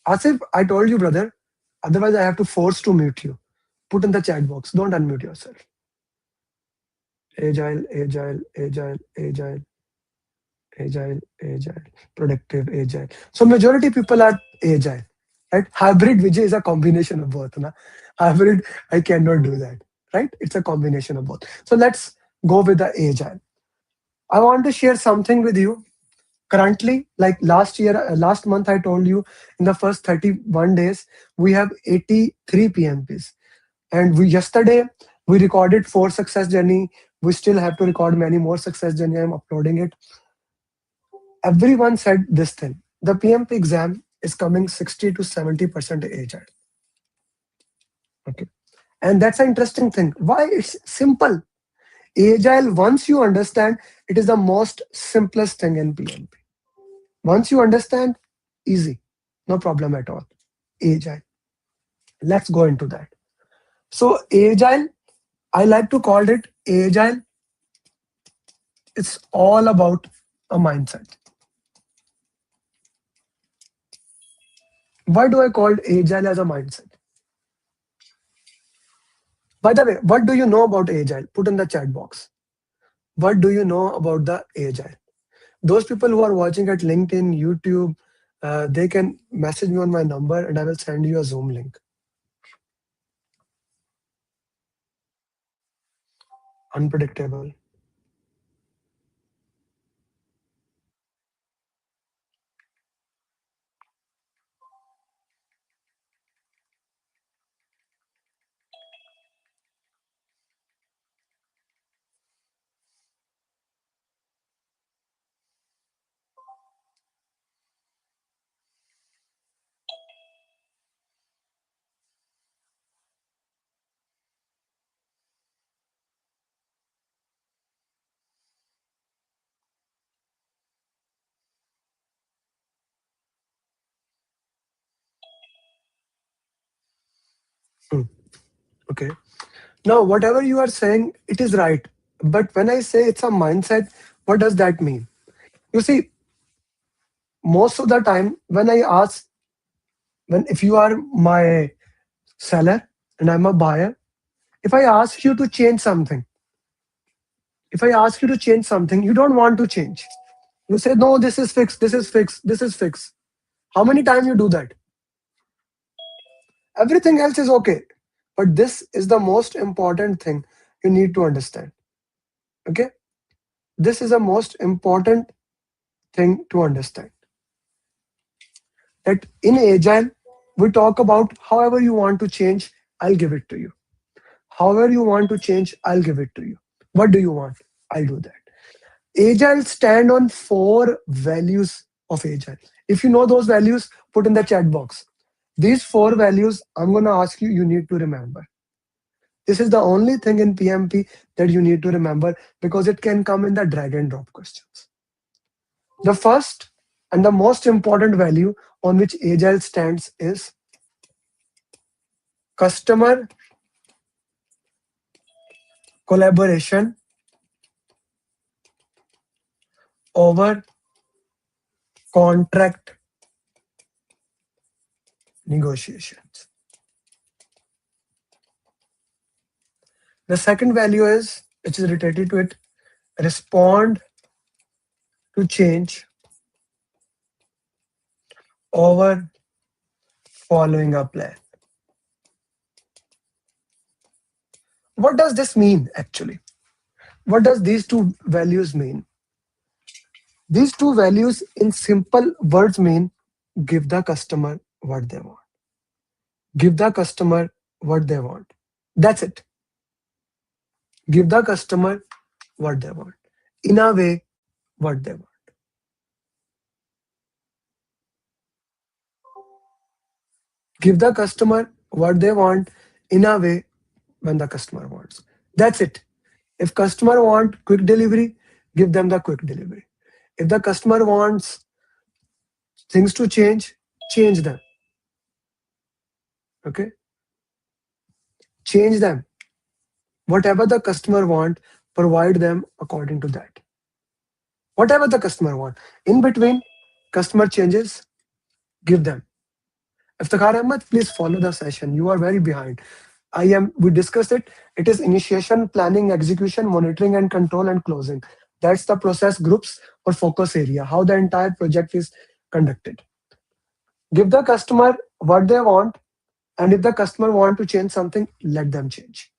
Asif, I told you, brother. Otherwise, I have to force to mute you. Put in the chat box. Don't unmute yourself. Agile, agile, agile, agile, agile, productive, agile. So majority people are agile, right? Hybrid, Vijay, is a combination of both. Na? Hybrid, I cannot do that, right? It's a combination of both. So let's go with the agile. I want to share something with you. Currently, like last month, I told you in the first 31 days, we have 83 PMPs. And yesterday, we recorded 4 success journey. We still have to record many more success journey. I'm uploading it. Everyone said this thing. The PMP exam is coming 60 to 70% agile. Okay. And that's an interesting thing. Why? It's simple. Agile, once you understand, it is the most simplest thing in PMP. Once you understand, easy. No problem at all. Agile. Let's go into that. So agile, I like to call it agile. It's all about a mindset. Why do I call agile as a mindset? By the way, what do you know about agile? Put in the chat box. What do you know about the agile? Those people who are watching at LinkedIn, YouTube, they can message me on my number and I will send you a Zoom link. Unpredictable. Hmm. Okay. Now, whatever you are saying, it is right. But when I say it's a mindset, what does that mean? You see, most of the time when I ask, when if you are my seller and I'm a buyer, if I ask you to change something, if I ask you to change something, you don't want to change. You say, no, this is fixed, this is fixed, this is fixed. How many times you do that? Everything else is okay. But this is the most important thing you need to understand. Okay? This is the most important thing to understand. That in Agile, we talk about however you want to change, I'll give it to you. However you want to change, I'll give it to you. What do you want? I'll do that. Agile stand on 4 values of Agile. If you know those values, put in the chat box. These 4 values, I'm going to ask you, you need to remember. This is the only thing in PMP that you need to remember because it can come in the drag and drop questions. The first and the most important value on which Agile stands is customer collaboration over contract negotiations. The second value is, which is related to it, respond to change over following a plan. What does this mean actually? What does these 2 values mean? These 2 values in simple words mean give the customer what they want. Give the customer what they want. That's it. Give the customer what they want. In a way, what they want. Give the customer what they want in a way when the customer wants. That's it. If customer want quick delivery, give them the quick delivery. If the customer wants things to change, change them. Okay? Change them. Whatever the customer want, provide them according to that. Whatever the customer want. In between, customer changes, give them. Iftikhar Ahmed, please follow the session. You are very behind. We discussed it. It is initiation, planning, execution, monitoring and control and closing. That's the process groups or focus area, how the entire project is conducted. Give the customer what they want, and if the customer want to change something, let them change.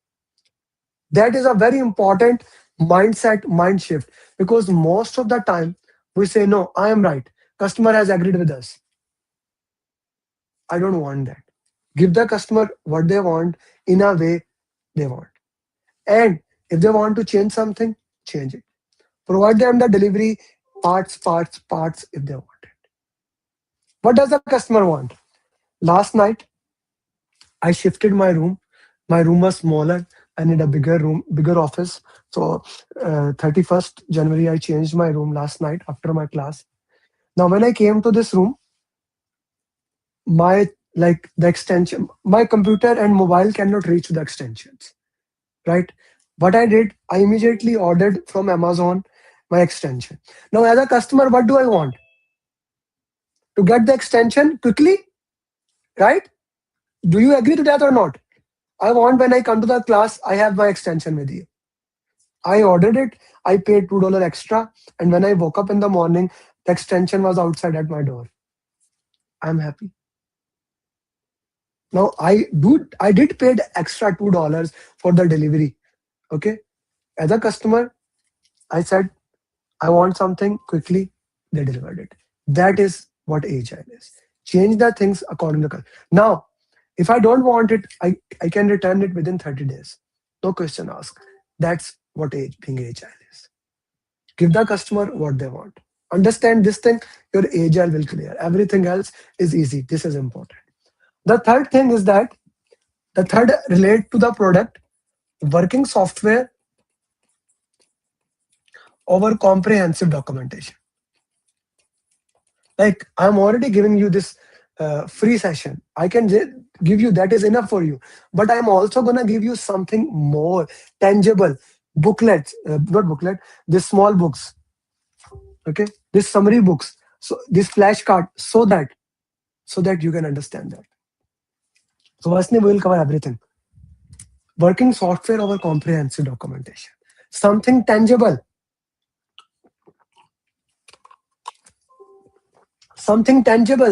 That is a very important mindset, mind shift, because most of the time we say, no, I am right. Customer has agreed with us. I don't want that. Give the customer what they want in a way they want. And if they want to change something, change it. Provide them the delivery parts if they want it. What does the customer want? Last night, I shifted my room. My room was smaller. I need a bigger room, bigger office. So 31st January, I changed my room last night after my class. Now, when I came to this room, my the extension, my computer and mobile cannot reach the extensions, right? What I did, I immediately ordered from Amazon my extension. Now, as a customer, what do I want? To get the extension quickly, right? Do you agree to that or not? I want when I come to the class, I have my extension with you. I ordered it, I paid $2 extra, and when I woke up in the morning, the extension was outside at my door. I'm happy. Now I did pay the extra $2 for the delivery. Okay. As a customer, I said, I want something quickly, they delivered it. That is what Agile is. Change the things according to the. Now, if I don't want it, I can return it within 30 days. No question asked. That's what being Agile is. Give the customer what they want. Understand this thing, your Agile will clear. Everything else is easy. This is important. The third thing is that the third relate to the product, working software over comprehensive documentation. Like I'm already giving you this free session. I can give you that is enough for you. But I'm also going to give you something more tangible. Booklets, not booklet, these small books. Okay, these summary books. So this flashcard, so that you can understand that. So firstly, we will cover everything. Working software over comprehensive documentation. Something tangible,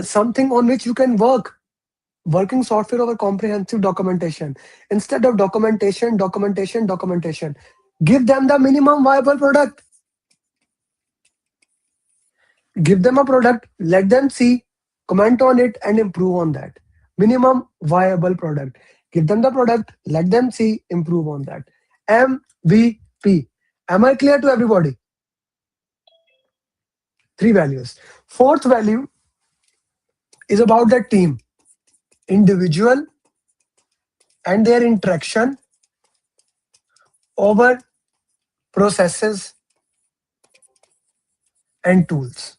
something on which you can work. Working software over comprehensive documentation. Instead of documentation. Give them the minimum viable product. Give them a product, let them see, comment on it, and improve on that. Minimum viable product. Give them the product, let them see, improve on that. MVP. Am I clear to everybody? Three values. Fourth value is about the team, individual, and their interaction over processes and tools.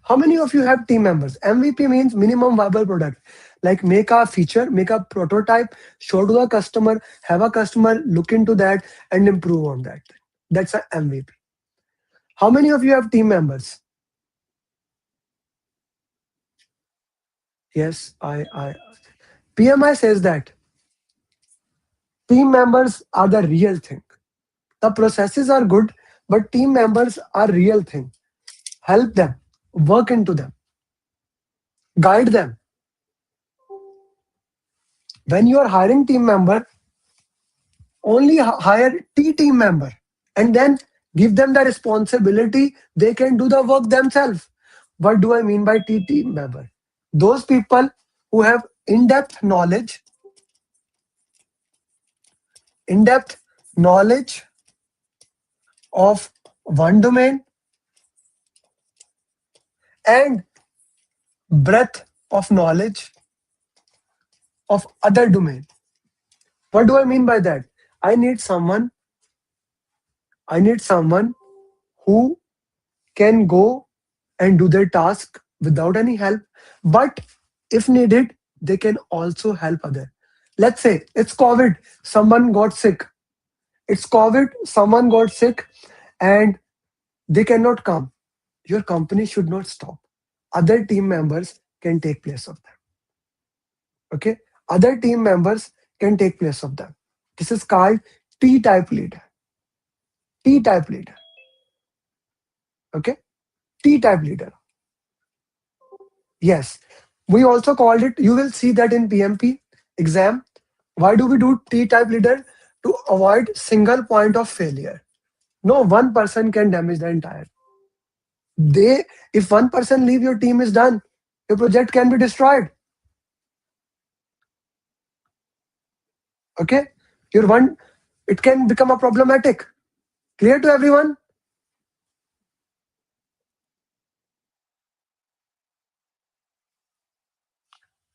How many of you have team members? MVP means minimum viable product. Like make a feature, make a prototype, show to the customer, have a customer look into that and improve on that. That's a MVP. How many of you have team members? Yes, I. PMI says that team members are the real thing. The processes are good, but team members are real thing. Help them, work into them, guide them. When you are hiring team member, only hire T team member and then give them the responsibility. They can do the work themselves. What do I mean by T team member? Those people who have in-depth knowledge of one domain and breadth of knowledge of other domain. What do I mean by that? I need someone, I need someone who can go and do their task without any help, but if needed, they can also help other. Let's say it's COVID, someone got sick. It's COVID, someone got sick and they cannot come. Your company should not stop. Other team members can take place of them. Okay? Other team members can take place of them. This is called T-type leader. T-type leader. Okay? T-type leader. Yes. We also called it, you will see that in PMP exam. Why do we do T-type leader? To avoid single point of failure. No one person can damage the entire. If one person leave, your team is done. Your project can be destroyed. Okay? It can become a problematic. Clear to everyone?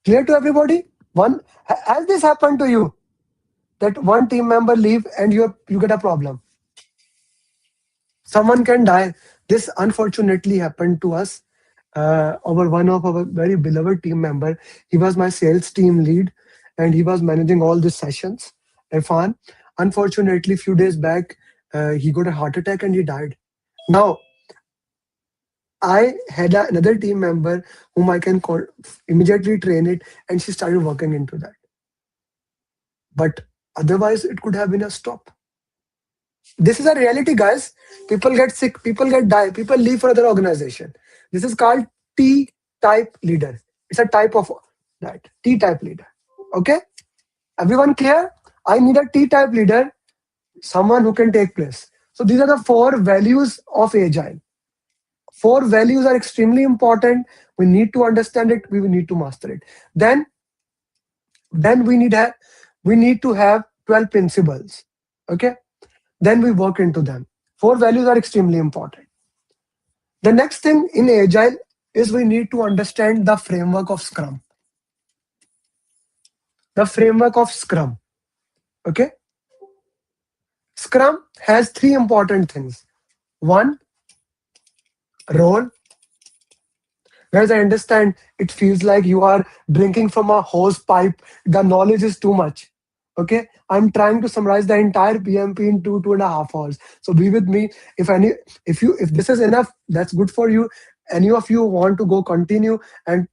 Clear to everybody? Has this happened to you? That one team member leave and you get a problem. Someone can die. This unfortunately happened to us. One of our very beloved team member. He was my sales team lead, and he was managing all these sessions. Irfan. Unfortunately, few days back, he got a heart attack and he died. Now, I had another team member whom I can call, immediately train it, and she started working into that. But otherwise, it could have been a stop. This is a reality, guys. People get sick, people get die, people leave for other organization. This is called T-type leader. It's a type of that T-type leader. Okay, everyone clear? I need a T-type leader, someone who can take place. So these are the four values of Agile. Four values are extremely important. We need to understand it. We need to master it. Then we need to have 12 principles. Okay. Then we work into them. Four values are extremely important. The next thing in Agile is we need to understand the framework of Scrum. The framework of Scrum. Okay. Scrum has three important things. One, role. Guys, I understand it feels like you are drinking from a hose pipe. The knowledge is too much. Okay, I'm trying to summarize the entire PMP in 2.5 hours. So be with me. If this is enough, that's good for you. Any of you want to go continue and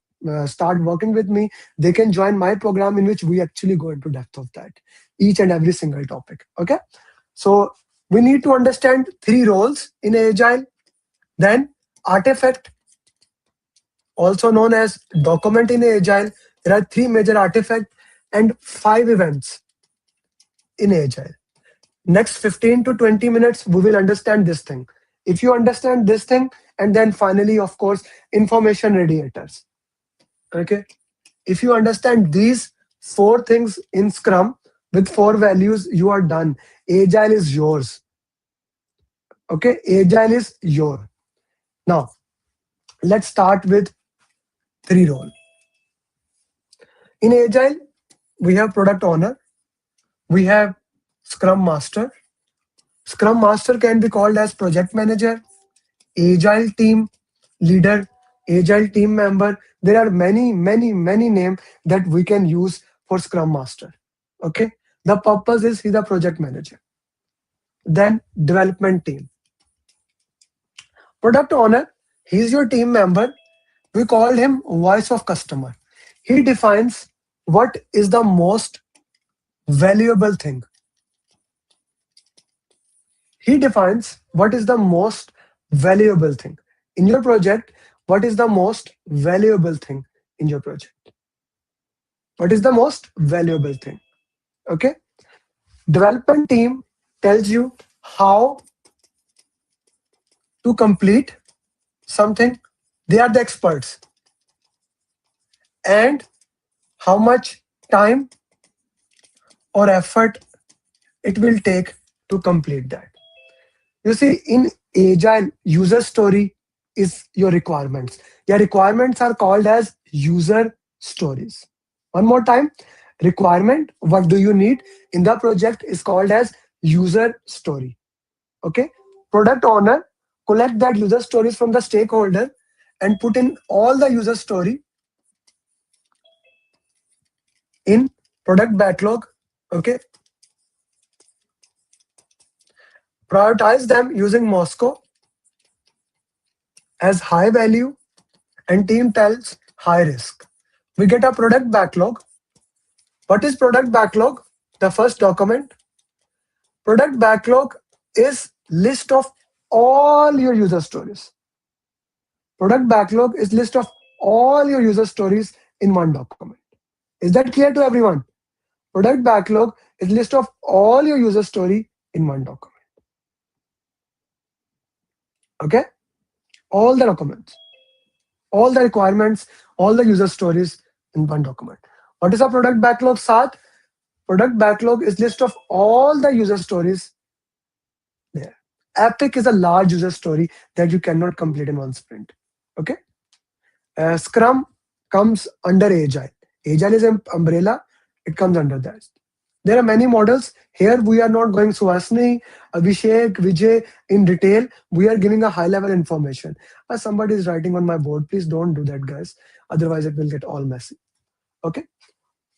start working with me, they can join my program in which we actually go into depth of that, each and every single topic. Okay, so we need to understand three roles in Agile. Then artifact, also known as document in Agile. There are three major artifacts and five events in Agile. Next 15 to 20 minutes, we will understand this thing. If you understand this thing, and then finally, of course, information radiators. Okay. If you understand these four things in Scrum with four values, you are done. Agile is yours. Okay. Agile is your. Now, let's start with three role. In Agile, we have product owner, we have Scrum master. Scrum master can be called as project manager, agile team leader, agile team member. There are many names that we can use for Scrum master. Okay, the purpose is he's a project manager. Then development team, product owner, he's your team member. We call him voice of customer. He defines what is the most valuable thing. He defines what is the most valuable thing in your project. What is the most valuable thing in your project? What is the most valuable thing? Okay. Development team tells you how to complete something. They are the experts. And how much time or effort it will take to complete that. You see, in Agile, user story is your requirements. Your requirements are called as user stories. One more time, requirement, what do you need in the project is called as user story. Okay, product owner collect that user stories from the stakeholder and put in all the user story in product backlog. Okay, prioritize them using Moscow as high value and team tells high risk. We get a product backlog. What is product backlog? The first document. Product backlog is list of all your user stories. Product backlog is list of all your user stories in one document. Is that clear to everyone? Product backlog is list of all your user story in one document. Okay? All the documents, all the requirements, all the user stories in one document. What is a product backlog, Saad? Product backlog is list of all the user stories there. Epic is a large user story that you cannot complete in one sprint. Okay. Scrum comes under Agile. Agile is an umbrella. It comes under that. There are many models. Here we are not going Suhasini, Abhishek, Vijay in detail. We are giving a high level information. Somebody is writing on my board. Please don't do that, guys. Otherwise, it will get all messy. Okay.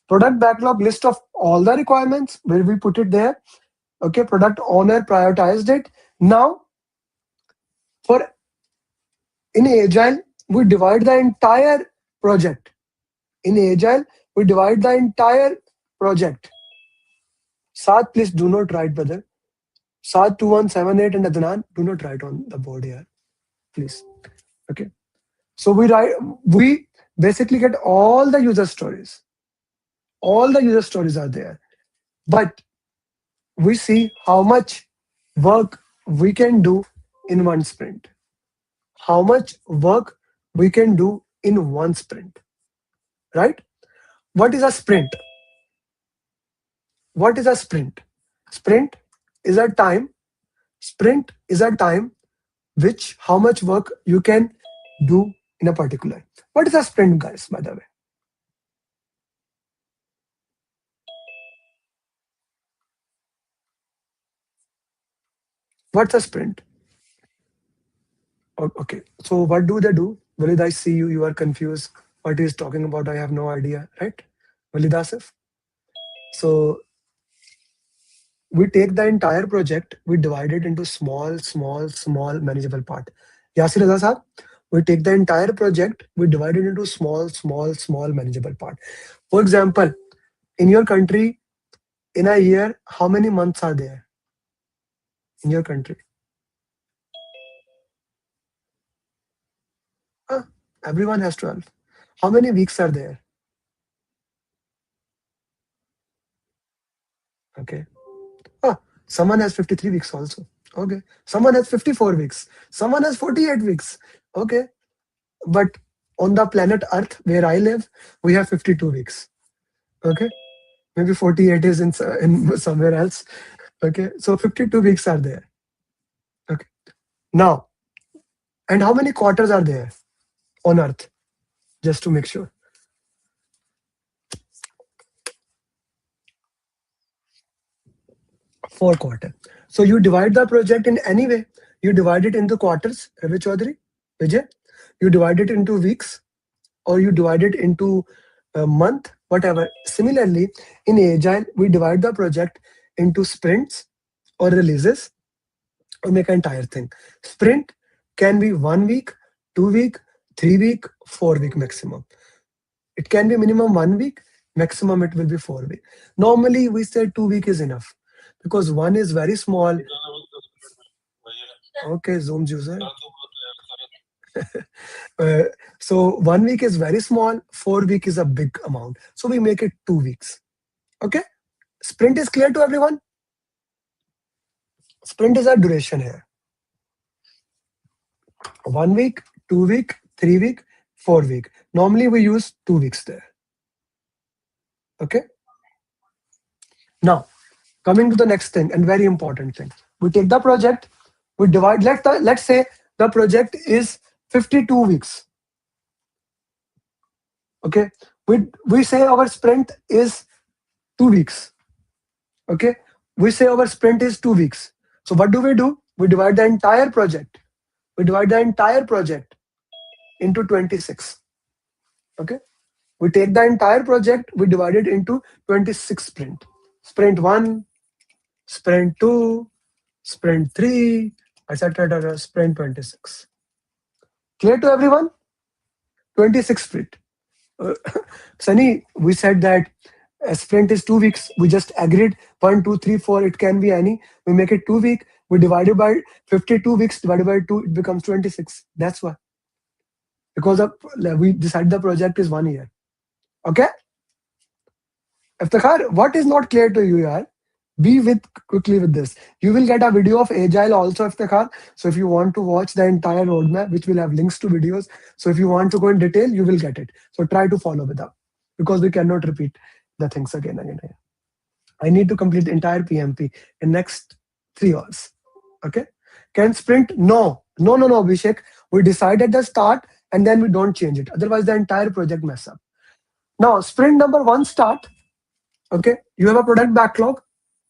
Product backlog list of all the requirements. Where we put it there. Okay. Product owner prioritized it. Now, for in Agile, we divide the entire project. In Agile, we divide the entire project. Saad, please do not write, brother. Saad 2178 and Adnan, do not write on the board here, please. Okay. So we basically get all the user stories. All the user stories are there. But we see how much work we can do in one sprint. How much work we can do in one sprint. Right? What is a sprint? What is a sprint? Sprint is a time. Sprint is a time which how much work you can do in a particular. What is a sprint, guys, by the way? What's a sprint? Okay, so what do they do? Walid, I see you. You are confused. What he is talking about, I have no idea, right? Walid Asif. So we take the entire project, we divide it into small manageable part. Yasir Raza sir, we take the entire project, we divide it into small manageable part. For example, in your country, in a year, how many months are there in your country? Huh? Everyone has 12. How many weeks are there? Okay. Ah, someone has 53 weeks also. Okay. Someone has 54 weeks. Someone has 48 weeks. Okay. But on the planet Earth, where I live, we have 52 weeks. Okay. Maybe 48 is in somewhere else. Okay. So 52 weeks are there. Okay. Now, and how many quarters are there on Earth? Just to make sure. 4 quarters. So you divide the project in any way. You divide it into quarters, Ravi Chaudhary, Vijay. You divide it into weeks, or you divide it into a month, whatever. Similarly, in Agile, we divide the project into sprints or releases or make an entire thing. Sprint can be 1 week, 2 week, 3 week, 4 week maximum. It can be minimum 1 week, maximum it will be 4 week. Normally, we say 2 week is enough because one is very small. Okay, Zoom user. Uh, so 1 week is very small, 4 week is a big amount. So we make it 2 weeks. Okay. Sprint is clear to everyone? Sprint is our duration here. 1 week, 2 week, 3 week, 4 week. Normally we use 2 weeks there. Okay. Now, coming to the next thing and very important thing. We take the project, we divide, let's say the project is 52 weeks. Okay. We say our sprint is 2 weeks. Okay. We say our sprint is 2 weeks. So what do? We divide the entire project. We divide the entire project into 26. Okay. We take the entire project, we divide it into 26 sprint. Sprint 1, sprint 2, sprint 3, etc. Sprint 26. Clear to everyone? 26 sprint. Sunny, we said that a sprint is 2 weeks. We just agreed 1, 2, 3, 4. It can be any. We make it 2 week. We divide it by 52 weeks divided by 2. It becomes 26. That's why. Because we decide the project is 1 year. Okay. Iftikhar, what is not clear to you, yaar? Be with quickly with this. You will get a video of Agile also, Iftikhar. So if you want to watch the entire roadmap, which will have links to videos. So if you want to go in detail, you will get it. So try to follow with up because we cannot repeat the things again and again. I need to complete the entire PMP in next 3 hours. Okay. Can sprint? No, Abhishek. We decide at the start and then we don't change it. Otherwise, the entire project mess up. Now, sprint number 1 start. Okay. You have a product backlog.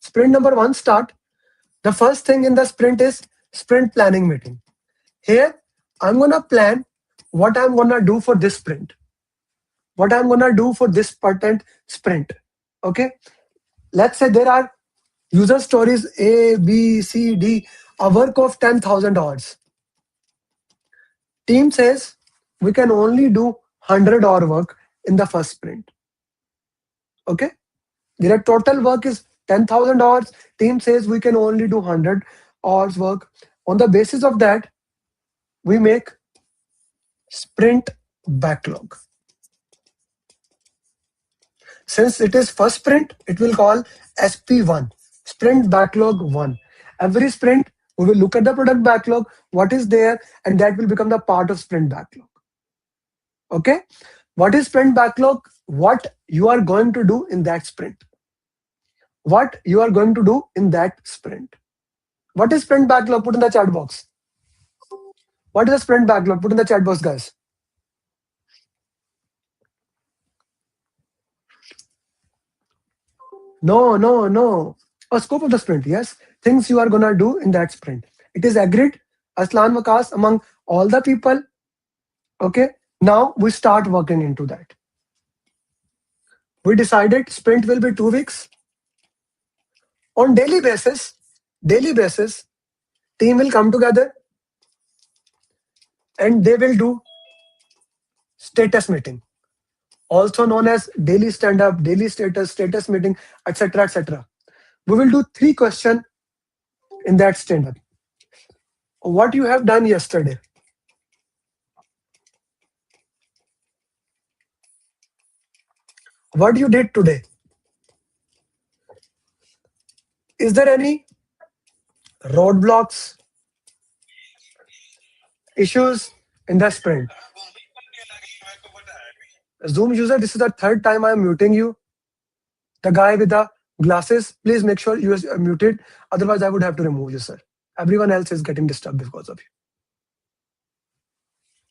Sprint number 1 start. The first thing in the sprint is sprint planning meeting. Here, I'm going to plan what I'm going to do for this sprint. What I'm going to do for this patent sprint. Okay. Let's say there are user stories A, B, C, D, a work of 10,000 hours. Team says we can only do 100-hour work in the first sprint. Okay. Their total work is 10,000 hours. Team says we can only do 100 hours work. On the basis of that, we make sprint backlog. Since it is first sprint, it will call SP1, sprint backlog 1. Every sprint, we will look at the product backlog, what is there, and that will become the part of sprint backlog. Okay. What is sprint backlog? What you are going to do in that sprint. What you are going to do in that sprint. What is sprint backlog? Put in the chat box. What is a sprint backlog? Put in the chat box, guys. No. A scope of the sprint, yes. Things you are going to do in that sprint. It is agreed, Aslan Wakas, among all the people. Okay. Now we start working into that. We decided sprint will be 2 weeks. On daily basis, team will come together and they will do status meeting, also known as daily stand up, daily status meeting, etc. etc. We will do 3 questions in that stand up. What you have done yesterday? What you did today? Is there any roadblocks, issues in the sprint? Zoom user, this is the third time I'm muting you. The guy with the glasses, please make sure you are muted. Otherwise, I would have to remove you, sir. Everyone else is getting disturbed because of you.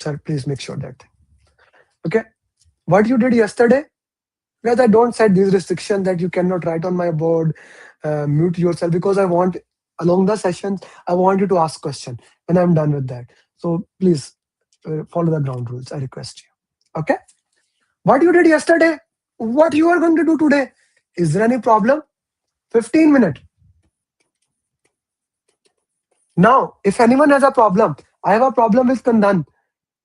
Sir, please make sure that. Okay. What you did yesterday? Guys, I don't set these restrictions that you cannot write on my board, mute yourself, because I want, along the sessions, I want you to ask question when I'm done with that. So please follow the ground rules. I request you. Okay. What you did yesterday? What you are going to do today? Is there any problem? 15 minutes. Now, if anyone has a problem, I have a problem with Kandan,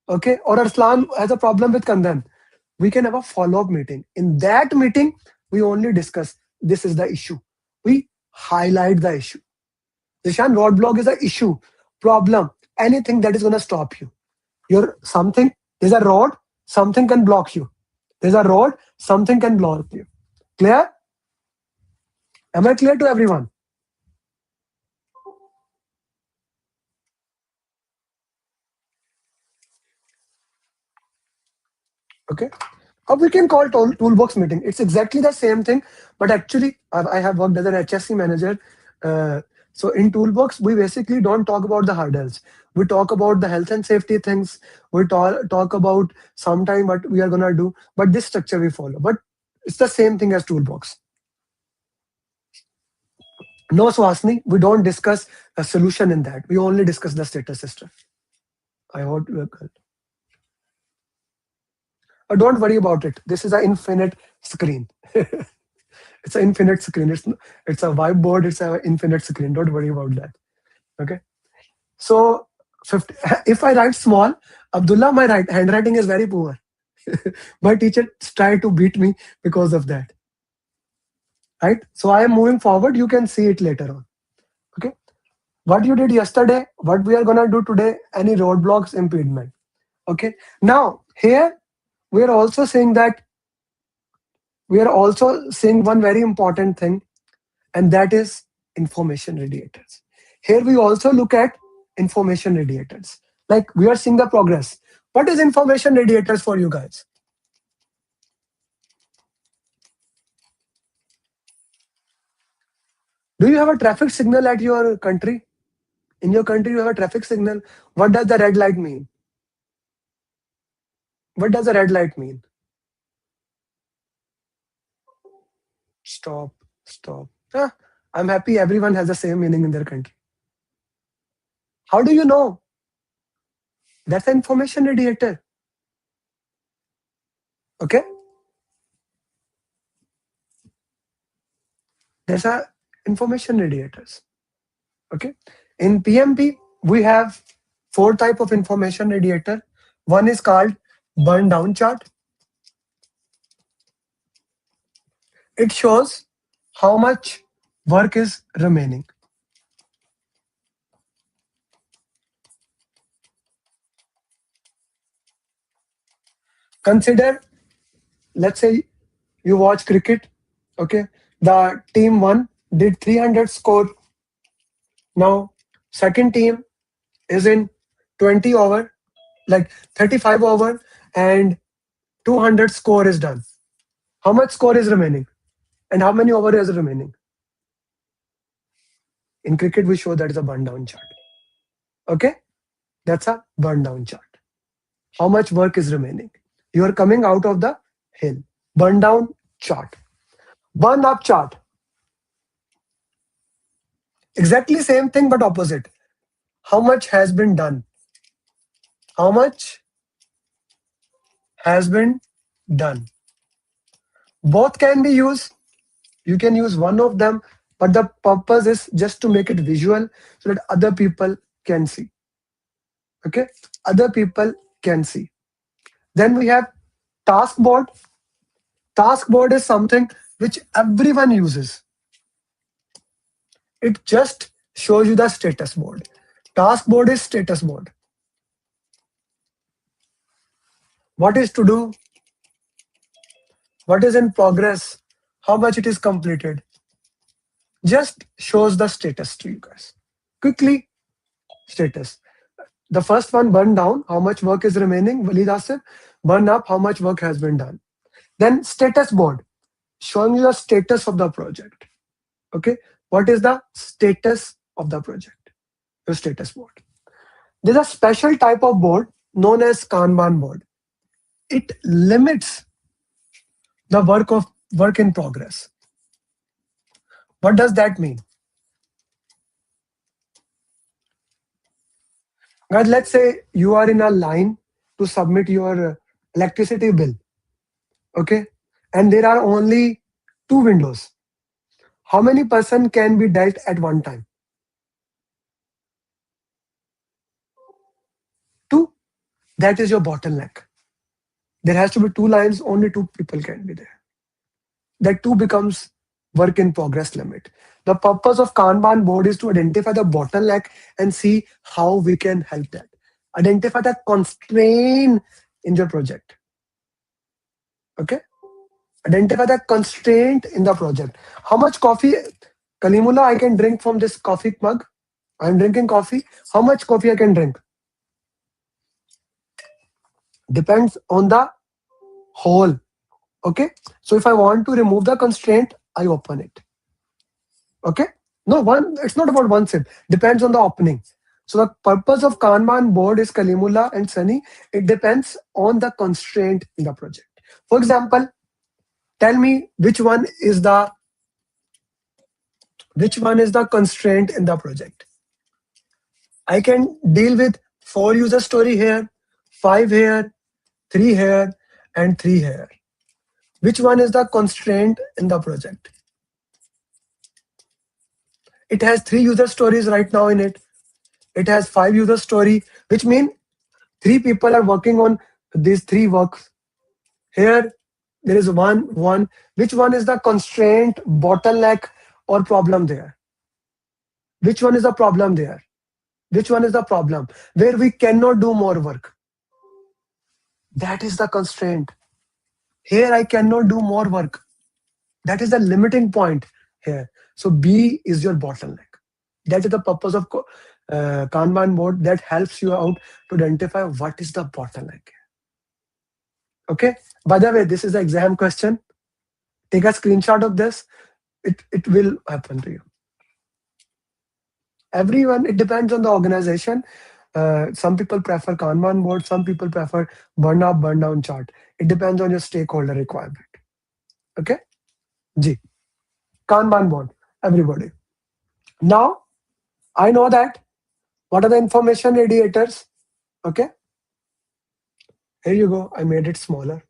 okay, or Arslan has a problem with Kandan, we can have a follow-up meeting. In that meeting, we only discuss this is the issue. We highlight the issue. Zishan, roadblock is an issue, problem, anything that is going to stop you. There's a road, something can block you. There's a road, something can block you. Clear? Am I clear to everyone? Okay. Or we can call toolbox meeting. It's exactly the same thing, but actually, I have worked as an HSC manager. So in toolbox, we basically don't talk about the hurdles. We talk about the health and safety things. We talk about sometime what we are gonna do, but this structure we follow. But it's the same thing as toolbox. No, Swasni, we don't discuss a solution in that. We only discuss the status system. I hope you are good. Don't worry about it. This is an infinite screen. It's an infinite screen. It's a whiteboard. It's an infinite screen. Don't worry about that. Okay. So 50, if I write small, Abdullah, my handwriting is very poor. My teacher tried to beat me because of that. Right. So I am moving forward. You can see it later on. Okay. What you did yesterday, what we are gonna do today, any roadblocks, impediment. Okay. Now here we are also saying one very important thing, and that is information radiators. Here we also look at information radiators. Like we are seeing the progress. What is information radiators for you guys? Do you have a traffic signal at your country? In your country, you have a traffic signal. What does the red light mean? What does the red light mean? Stop, stop. Ah, I'm happy everyone has the same meaning in their country. How do you know? That's an information radiator. Okay? There's a information radiators. Okay? In PMP, we have 4 type of information radiator. One is called burn down chart. It shows how much work is remaining. Consider, let's say you watch cricket. Okay, the team 1 did 300 score. Now second team is in 20 over, like 35 over, and 200 score is done. How much score is remaining? And how many over is remaining? In cricket, we show that is a burn down chart. Okay, that's a burn down chart. How much work is remaining? You are coming out of the hill. Burn down chart. Burn up chart. Exactly same thing, but opposite. How much has been done? How much has been done? Both can be used. You can use one of them. but the purpose is just to make it visual so that other people can see. Okay, other people can see. Then we have task board. Task board is something which everyone uses. It just shows you the status board. Task board is status board. What is to do, what is in progress, how much it is completed. Just shows the status to you guys. Quickly, status. The first one, burn down, how much work is remaining. Walid Asif, burn up, how much work has been done. Then status board, showing you the status of the project. Okay, what is the status of the project? Your status board. There's a special type of board known as Kanban board. It limits the work in progress. What does that mean? Guys, let's say you are in a line to submit your electricity bill. Okay, and there are only 2 windows. How many person can be dealt at one time? 2. That is your bottleneck. There has to be 2 lines, only 2 people can be there. That 2 becomes work in progress limit. The purpose of Kanban board is to identify the bottleneck and see how we can help that. Identify the constraint in your project. Okay? Identify the constraint in the project. How much coffee, Kalimullah, I can drink from this coffee mug? I'm drinking coffee. How much coffee I can drink? Depends on the whole. Okay, so if I want to remove the constraint, I open it. Okay, no one, it's not about one sip, depends on the opening. So the purpose of Kanban board is, Kalimullah and Sunny, it depends on the constraint in the project. For example, tell me which one is the constraint in the project. I can deal with 4 user story here, 5 here, 3 here, and 3 here. Which one is the constraint in the project? It has 3 user stories right now in it. It has 5 user story, which means 3 people are working on these 3 works. Here, there is one. Which one is the constraint, bottleneck, or problem there? Which one is the problem there? Which one is the problem? Where we cannot do more work. That is the constraint. Here I cannot do more work. That is the limiting point here. So B is your bottleneck. That is the purpose of Kanban board, that helps you out to identify what is the bottleneck. Okay. By the way, this is the exam question. Take a screenshot of this. It will happen to you. Everyone, it depends on the organization. Some people prefer Kanban board, some people prefer burn up, burn down chart. It depends on your stakeholder requirement. Okay? G. Kanban board, everybody. Now, I know that what are the information radiators? Okay? Here you go. I made it smaller.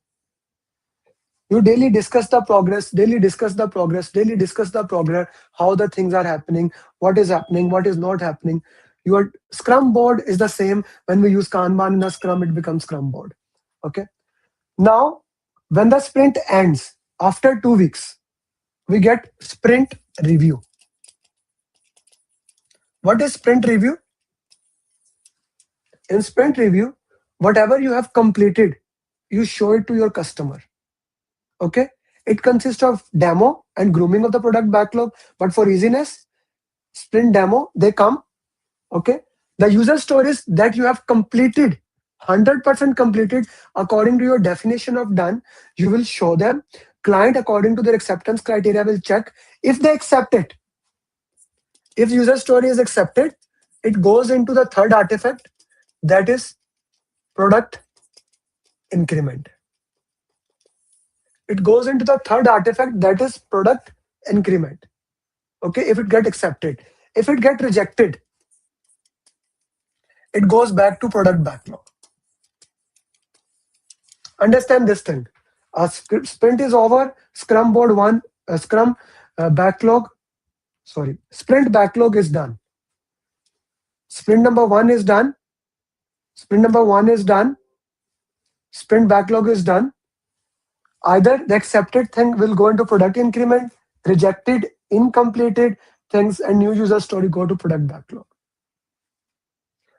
You daily discuss the progress, how the things are happening, what is not happening. Your Scrum board is the same. When we use Kanban in a Scrum, it becomes Scrum board. Okay. Now, when the sprint ends, after 2 weeks, we get sprint review. What is sprint review? In sprint review, whatever you have completed, you show it to your customer. Okay. It consists of demo and grooming of the product backlog, but for easiness, sprint demo, they come. Okay. The user stories that you have completed, 100% completed according to your definition of done, you will show them. Client, according to their acceptance criteria, will check if they accept it. If user story is accepted, it goes into the third artifact, that is product increment. It goes into the third artifact, that is product increment. Okay, if it get accepted. If it get rejected, it goes back to product backlog. Understand this thing. A sprint is over, Scrum board 1, Scrum backlog, Sprint backlog is done. Sprint number one is done. Sprint number one is done. Sprint backlog is done. Either the accepted thing will go into product increment, rejected, incompleted things, and new user story go to product backlog.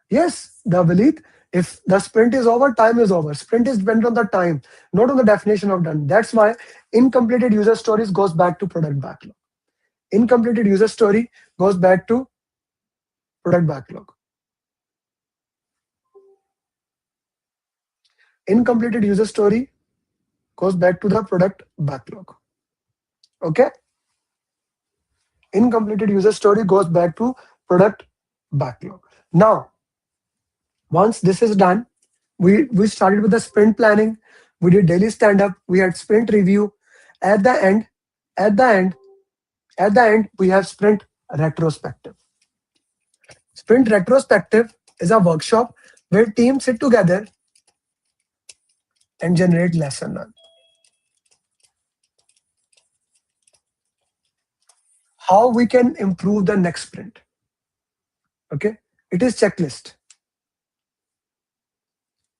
Yes, the Valit, if the sprint is over, time is over. Sprint is dependent on the time, not on the definition of done. That's why incompleted user stories goes back to product backlog. Incompleted user story goes back to product backlog. Incompleted user story goes back to the product backlog. Okay? Incompleted user story goes back to product backlog. Now, once this is done, we started with the sprint planning. We did daily stand-up. We had sprint review. At the end, we have sprint retrospective. Sprint retrospective is a workshop where teams sit together and generate lesson learned. How we can improve the next sprint. Okay, it is checklist.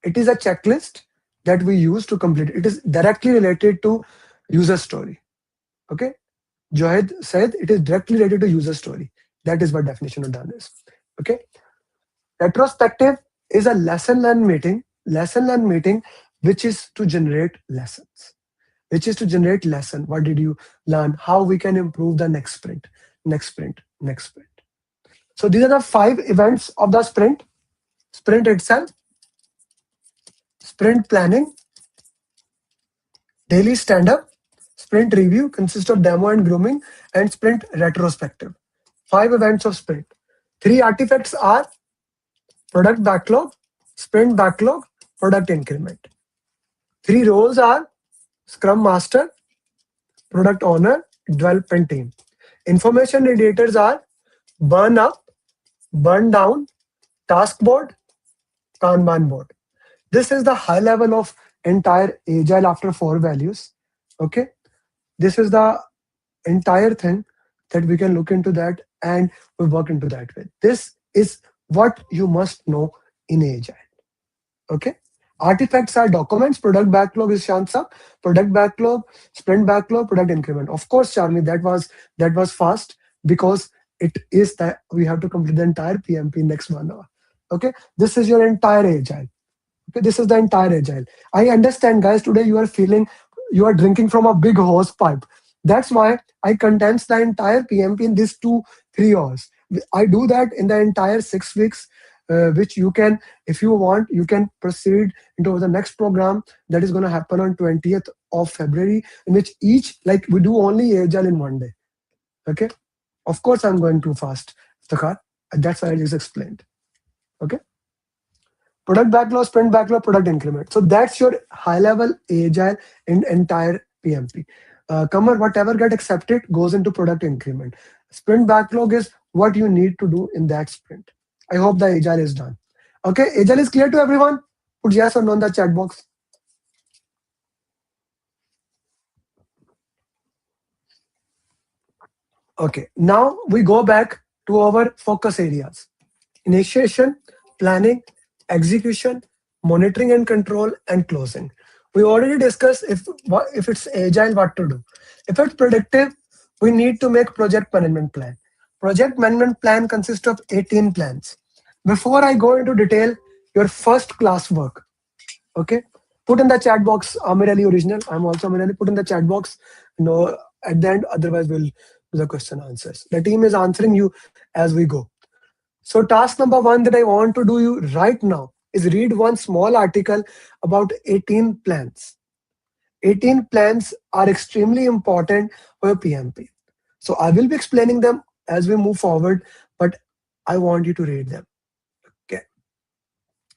It is a checklist that we use to complete. It is directly related to user story. Okay, Johed said it is directly related to user story. That is what definition of done is. Okay, retrospective is a lesson learned meeting. Lesson learned meeting, which is to generate lessons. Which is to generate lesson. What did you learn? How we can improve the next sprint, next sprint, next sprint. So these are the 5 events of the sprint. Sprint itself, sprint planning, daily stand-up, sprint review consists of demo and grooming, and sprint retrospective. 5 events of sprint. 3 artifacts are product backlog, sprint backlog, product increment. 3 roles are Scrum Master, Product Owner, Development Team. Information indicators are burn up, burn down, task board, Kanban board. This is the high level of entire Agile after 4 values. Okay, this is the entire thing that we can look into that and we work into that way. This is what you must know in Agile. Okay. Artifacts are documents, product backlog is Shansa, product backlog, sprint backlog, product increment. Of course, Charmi, that was fast because it is that we have to complete the entire PMP next 1 hour. Okay, this is your entire Agile. Okay, this is the entire Agile. I understand, guys, today you are feeling you are drinking from a big hose pipe. That's why I condense the entire PMP in these 2-3 hours. I do that in the entire 6 weeks. Which you can, if you want, you can proceed into the next program that is going to happen on 20th of February, in which like we do only Agile in 1 day. Okay. Of course, I'm going too fast, Iftikhar. That's why I just explained. Okay. Product backlog, sprint backlog, product increment. So that's your high level Agile in entire PMP. Kamar, whatever get accepted goes into product increment. Sprint backlog is what you need to do in that sprint. I hope the Agile is done. Okay, Agile is clear to everyone? Put yes or no in the chat box. Okay, now we go back to our focus areas. Initiation, planning, execution, monitoring and control, and closing. We already discussed if it's Agile, what to do. If it's predictive, we need to make project management plan. Project management plan consists of 18 plans. Before I go into detail, your first class work, okay? Put in the chat box, Amir Ali original. I'm also Amir Ali. Put in the chat box, at the end, otherwise we'll do the question answers. The team is answering you as we go. So task number 1 that I want to do you right now is read one small article about 18 plans. 18 plans are extremely important for PMP. So I will be explaining them as we move forward, but I want you to read them. Okay.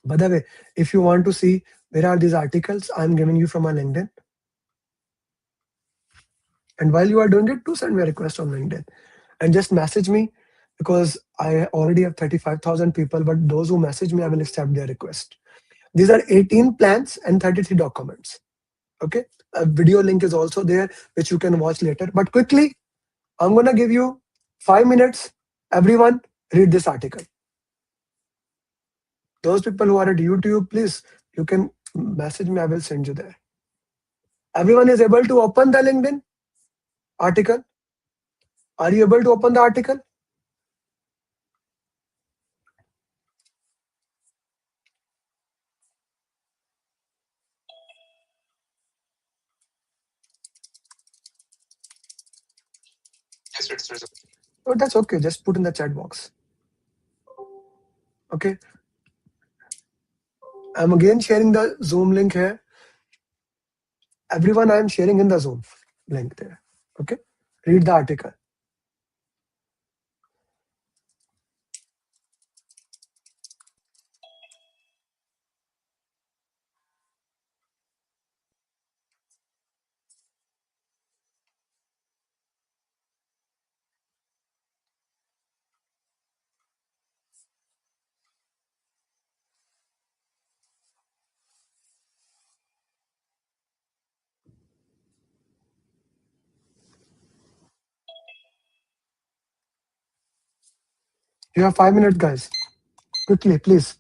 By the way, if you want to see where are these articles, I'm giving you from my LinkedIn. And while you are doing it, do send me a request on LinkedIn and just message me, because I already have 35,000 people, but those who message me, I will accept their request. These are 18 plans and 33 documents. Okay. A video link is also there, which you can watch later. But quickly, I'm going to give you 5 minutes. Everyone, read this article. Those people who are at YouTube, please, you can message me. I will send you there. Everyone is able to open the LinkedIn article. Are you able to open the article? Oh, that's okay. Just put in the chat box. Okay. I'm again sharing the Zoom link here. Everyone, I am sharing in the Zoom link there. Okay. Read the article. You have 5 minutes, guys. Quickly, please.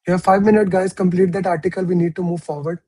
You have 5 minutes, guys. Complete that article. We need to move forward.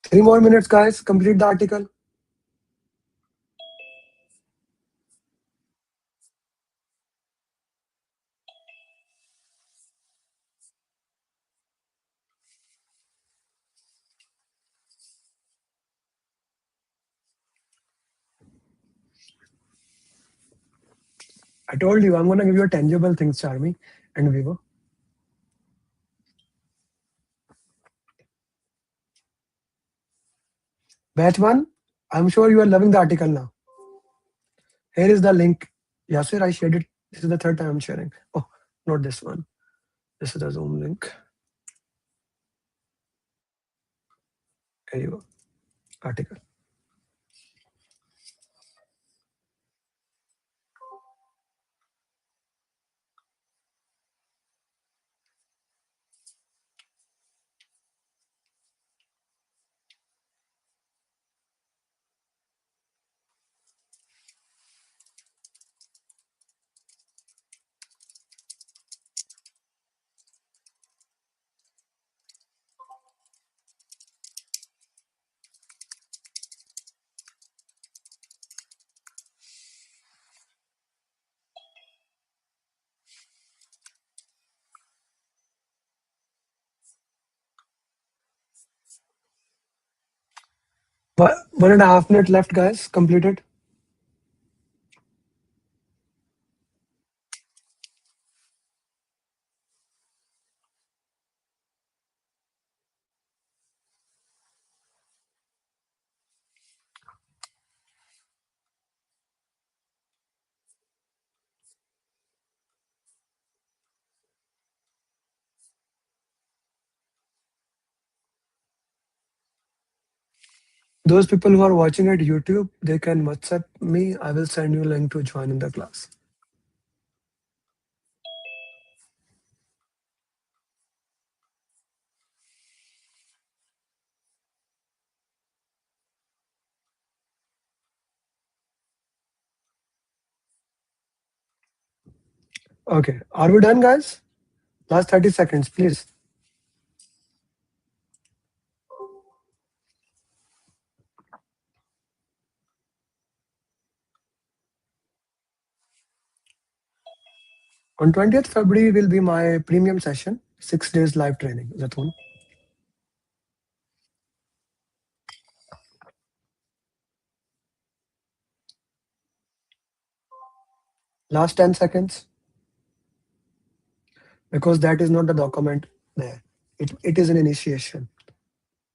Three more minutes, guys. Complete the article. I told you, I'm going to give you a tangible things, Charmy and Vivo. Batch 1, I'm sure you are loving the article now. Here is the link. Yasir, I shared it. This is the third time I'm sharing. Oh, not this one. This is the Zoom link. Here you go. Article. But 1.5 minutes left, guys. Completed. Those people who are watching at YouTube, they can WhatsApp me. I will send you a link to join in the class. Okay, are we done, guys? Last 30 seconds, please. On 20th February will be my premium session, 6 days live training. Zatun. Last 10 seconds, because that is not the document there. It is an initiation.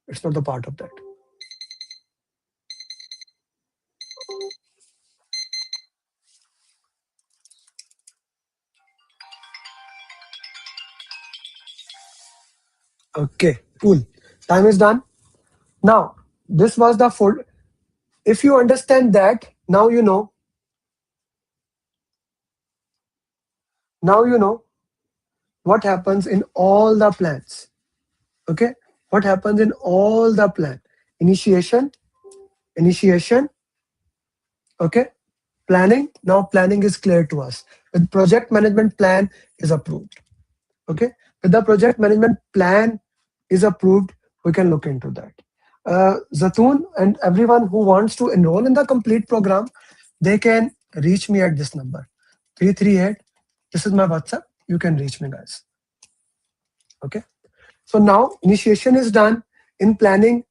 It's not the part of that. Okay, cool. Time is done. Now, this was the full. If you understand that, now you know. Now you know what happens in all the plans. Okay, what happens in all the plan? Initiation, initiation. Okay, planning. Now planning is clear to us. With project management plan is approved. Okay, with the project management plan is approved, we can look into that. Zatoon and everyone who wants to enroll in the complete program, they can reach me at this number 338. This is my WhatsApp. You can reach me, guys. Okay. So now initiation is done. In planning,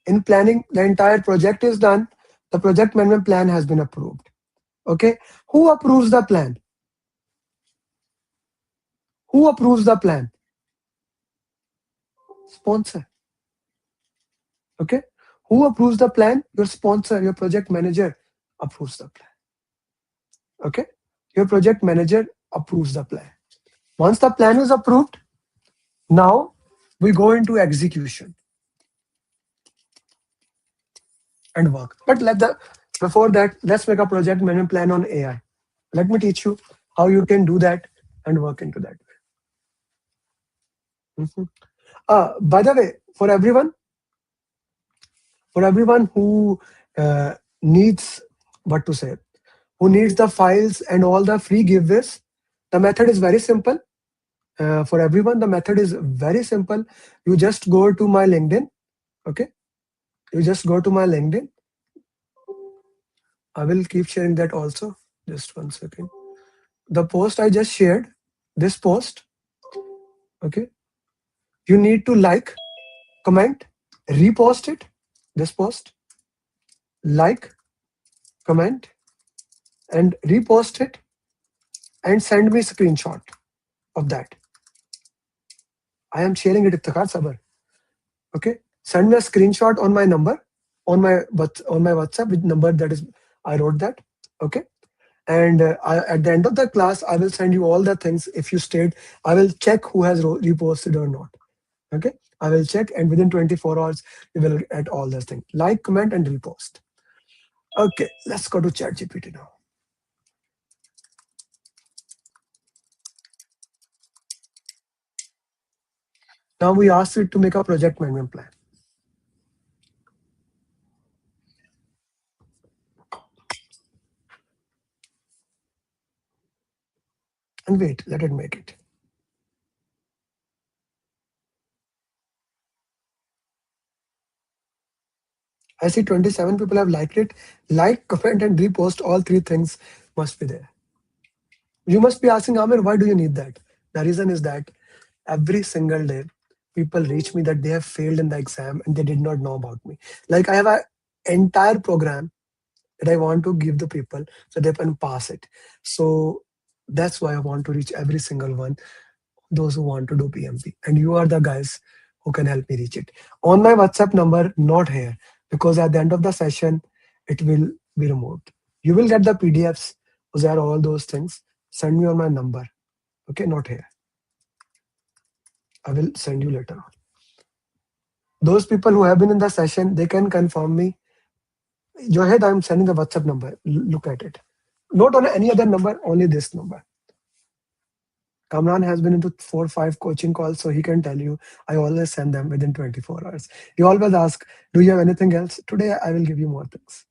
the entire project is done. The project management plan has been approved. Okay. Who approves the plan? Who approves the plan? Sponsor. Okay. Who approves the plan? Your sponsor, your project manager approves the plan. Okay. Your project manager approves the plan. Once the plan is approved, now we go into execution and work. But before that, let's make a project management plan on AI. Let me teach you how you can do that and work into that. Mhm. By the way, for everyone who needs what to say, who needs the files and all the free giveaways, the method is very simple. For everyone, the method is very simple. You just go to my LinkedIn. Okay, you just go to my LinkedIn. I will keep sharing that also. Just 1 second. The post I just shared, this post. Okay, you need to like, comment, repost it. This post, like, comment, and repost it, and send me a screenshot of that. I am sharing it, Iftikhar Sabar. Okay, send me a screenshot on my number, on my WhatsApp, with number that is I wrote that. Okay, and at the end of the class, I will send you all the things. If you stayed, I will check who has reposted or not. Okay, I will check, and within 24 hours, you will get all those things. Like, comment, and repost. Okay, let's go to ChatGPT now. Now we ask it to make a project management plan. And wait, let it make it. I see 27 people have liked it. Like, comment, and repost, all three things must be there. You must be asking, Amir, why do you need that? The reason is that every single day, people reach me that they have failed in the exam and they did not know about me. Like, I have an entire program that I want to give the people so they can pass it. So that's why I want to reach every single one, those who want to do PMP. And you are the guys who can help me reach it. On my WhatsApp number, not here, because at the end of the session, it will be removed. You will get the PDFs, those are all those things. Send me on my number. Okay, not here. I will send you later on. Those people who have been in the session, they can confirm me. Johed, I'm sending the WhatsApp number. Look at it. Not on any other number, only this number. Kamran has been into 4 or 5 coaching calls, so he can tell you I always send them within 24 hours. He always asks, do you have anything else? Today, I will give you more things.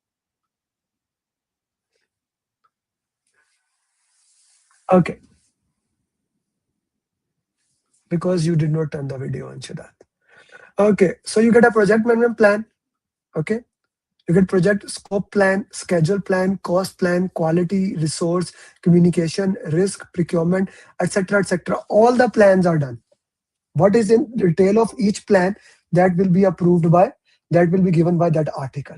Okay. Because you did not turn the video on, Shidat. Okay. So you get a project management plan. Okay. You get project scope plan, schedule plan, cost plan, quality, resource, communication, risk, procurement, etc., etc. All the plans are done. What is in detail of each plan that will be approved by, that will be given by that article.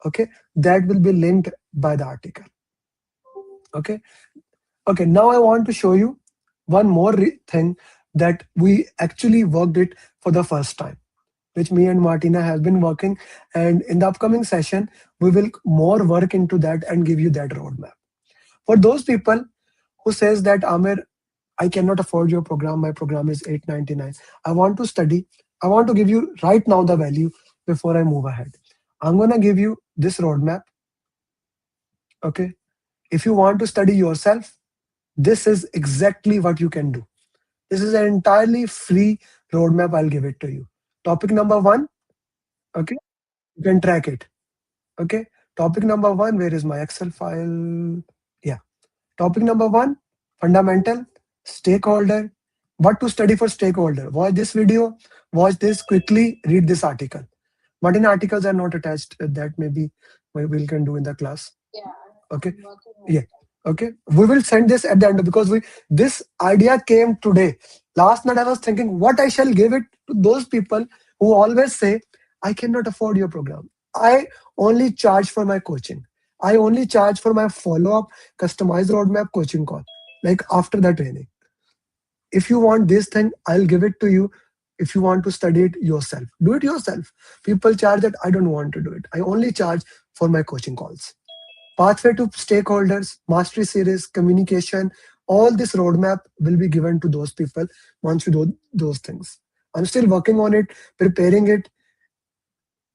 Okay, that will be linked by the article. Okay, okay. Now I want to show you one more thing that we actually worked it for the first time, which me and Martina has been working. And in the upcoming session, we will more work into that and give you that roadmap. For those people who says that Amir, I cannot afford your program. My program is 899. I want to study. I want to give you right now the value before I move ahead. I'm gonna give you this roadmap. Okay. If you want to study yourself, this is exactly what you can do. This is an entirely free roadmap. I'll give it to you. Topic number 1. Okay. You can track it. Okay. Topic number 1. Where is my Excel file? Yeah. Topic number 1, fundamental, stakeholder, what to study for stakeholder. Watch this video, watch this quickly, read this article. What in articles are not attached, that maybe we can do in the class. Okay. Yeah. Okay. We will send this at the end because this idea came today. Last night I was thinking what I shall give it to those people who always say, I cannot afford your program. I only charge for my coaching. I only charge for my follow-up, customized roadmap coaching call, like after the training. If you want this thing, I'll give it to you. If you want to study it yourself, do it yourself. People charge that. I don't want to do it. I only charge for my coaching calls. Pathway to stakeholders, mastery series, communication, all this roadmap will be given to those people once you do those things. I'm still working on it, preparing it,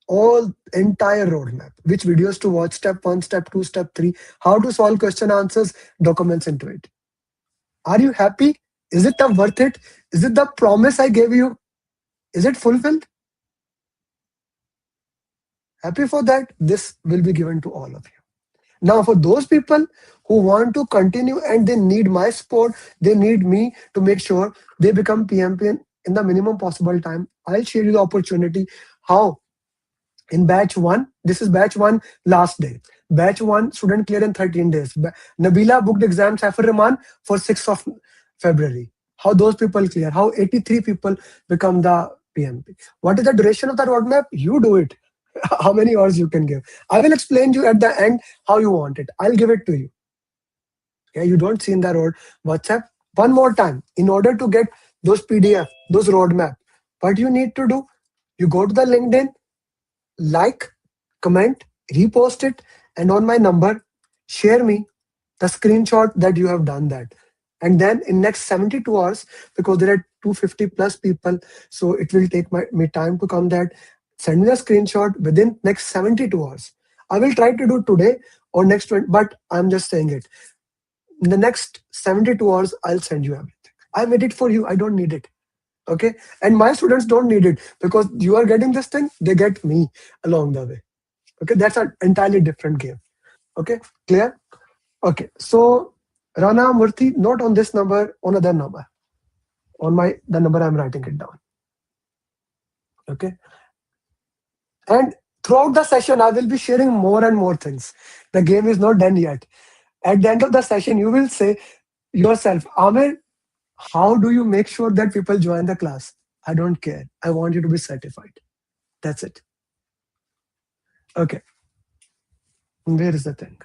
all entire roadmap, which videos to watch, step 1, step 2, step 3, how to solve question answers, documents into it. Are you happy? Is it worth it? Is it the promise I gave you? Is it fulfilled? Happy for that? This will be given to all of you. Now, for those people who want to continue and they need my support, they need me to make sure they become PMP in the minimum possible time, I'll share you the opportunity how in batch 1, this is batch 1 last day. Batch 1 student clear in 13 days. Nabila booked exam Saifur Rahman for 6th of February. How those people clear, how 83 people become the PMP. What is the duration of the roadmap? You do it. How many hours you can give. I will explain you at the end how you want it. I'll give it to you. Okay, you don't see in the road WhatsApp. One more time, in order to get those PDF, those roadmap, what you need to do, you go to the LinkedIn, like, comment, repost it, and on my number, share me the screenshot that you have done that. And then in next 72 hours, because there are 250 plus people, so it will take me time to come that. Send me a screenshot within next 72 hours. I will try to do today or next 20, but I'm just saying it. In the next 72 hours, I'll send you everything. I made it for you. I don't need it. Okay. And my students don't need it because you are getting this thing. They get me along the way. Okay. That's an entirely different game. Okay. Clear? Okay. So Rana Murthy, not on this number, on other number. On the number I'm writing it down. Okay. And throughout the session, I will be sharing more and more things. The game is not done yet. At the end of the session, you will say yourself, Amir, how do you make sure that people join the class? I don't care. I want you to be certified. That's it. Okay. Where is the thing?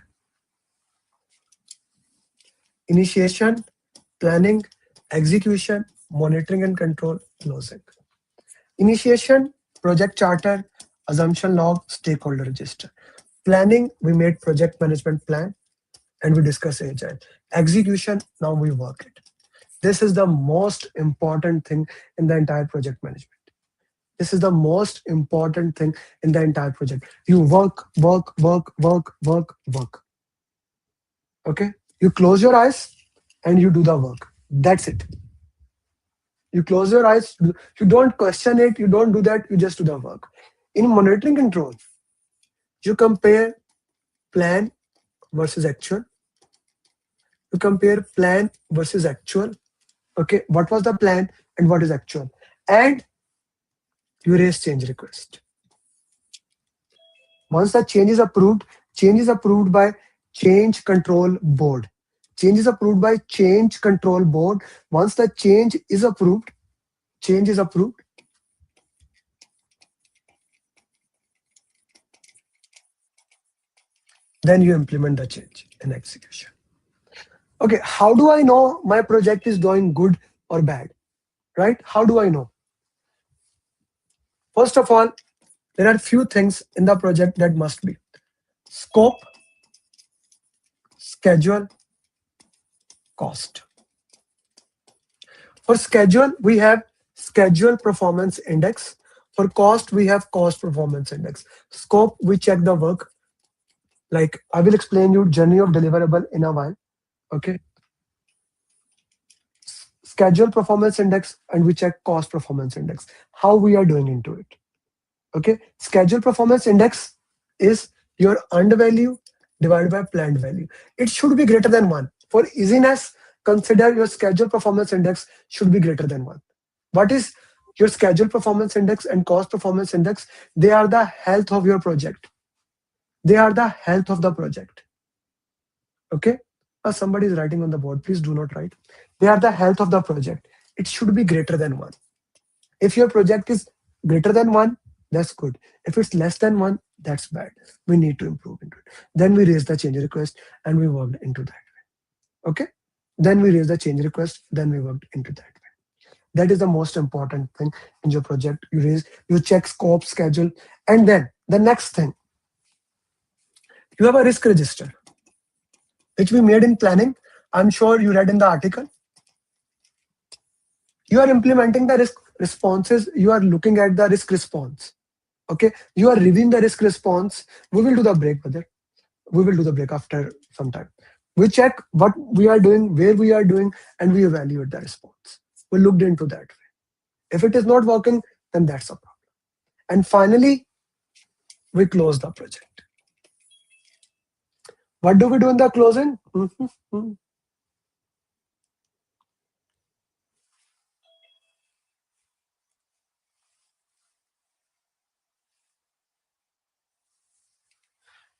Initiation, planning, execution, monitoring and control, closing. Initiation, project charter, assumption log, stakeholder register. Planning, we made project management plan and we discuss agile. Execution, now we work it. This is the most important thing in the entire project management. This is the most important thing in the entire project. You work, work, work, work, work, work. Okay? You close your eyes and you do the work. That's it. You close your eyes, you don't question it, you don't do that, you just do the work. In monitoring control, you compare plan versus actual. You compare plan versus actual. Okay, what was the plan and what is actual? And you raise change request. Once the change is approved by change control board. Change is approved by change control board. Once the change is approved, then you implement the change in execution. Okay, how do I know my project is doing good or bad? Right? How do I know? First of all, there are few things in the project that must be: scope, schedule, cost. For schedule, we have schedule performance index. For cost, we have cost performance index. Scope, we check the work. Like I will explain you journey of deliverable in a while. Okay. Schedule performance index, and we check cost performance index. How we are doing into it. Okay. Schedule performance index is your earned value divided by planned value. It should be greater than 1. For easiness, consider your schedule performance index should be greater than 1. What is your schedule performance index and cost performance index? They are the health of your project. They are the health of the project. Okay. Somebody is writing on the board. Please do not write. They are the health of the project. It should be greater than 1. If your project is greater than 1, that's good. If it's less than 1, that's bad. We need to improve into it. Then we raise the change request and we worked into that way. Okay. Then we raise the change request. Then we worked into that way. That is the most important thing in your project. You check scope, schedule, and then the next thing, you have a risk register, which we made in planning. I'm sure you read in the article. You are implementing the risk responses. You are looking at the risk response. Okay, you are reviewing the risk response. We will do the break, brother. We will do the break after some time. We check what we are doing, where we are doing, and we evaluate the response. We looked into that way. If it is not working, then that's a problem. And finally, we close the project. What do we do in the closing?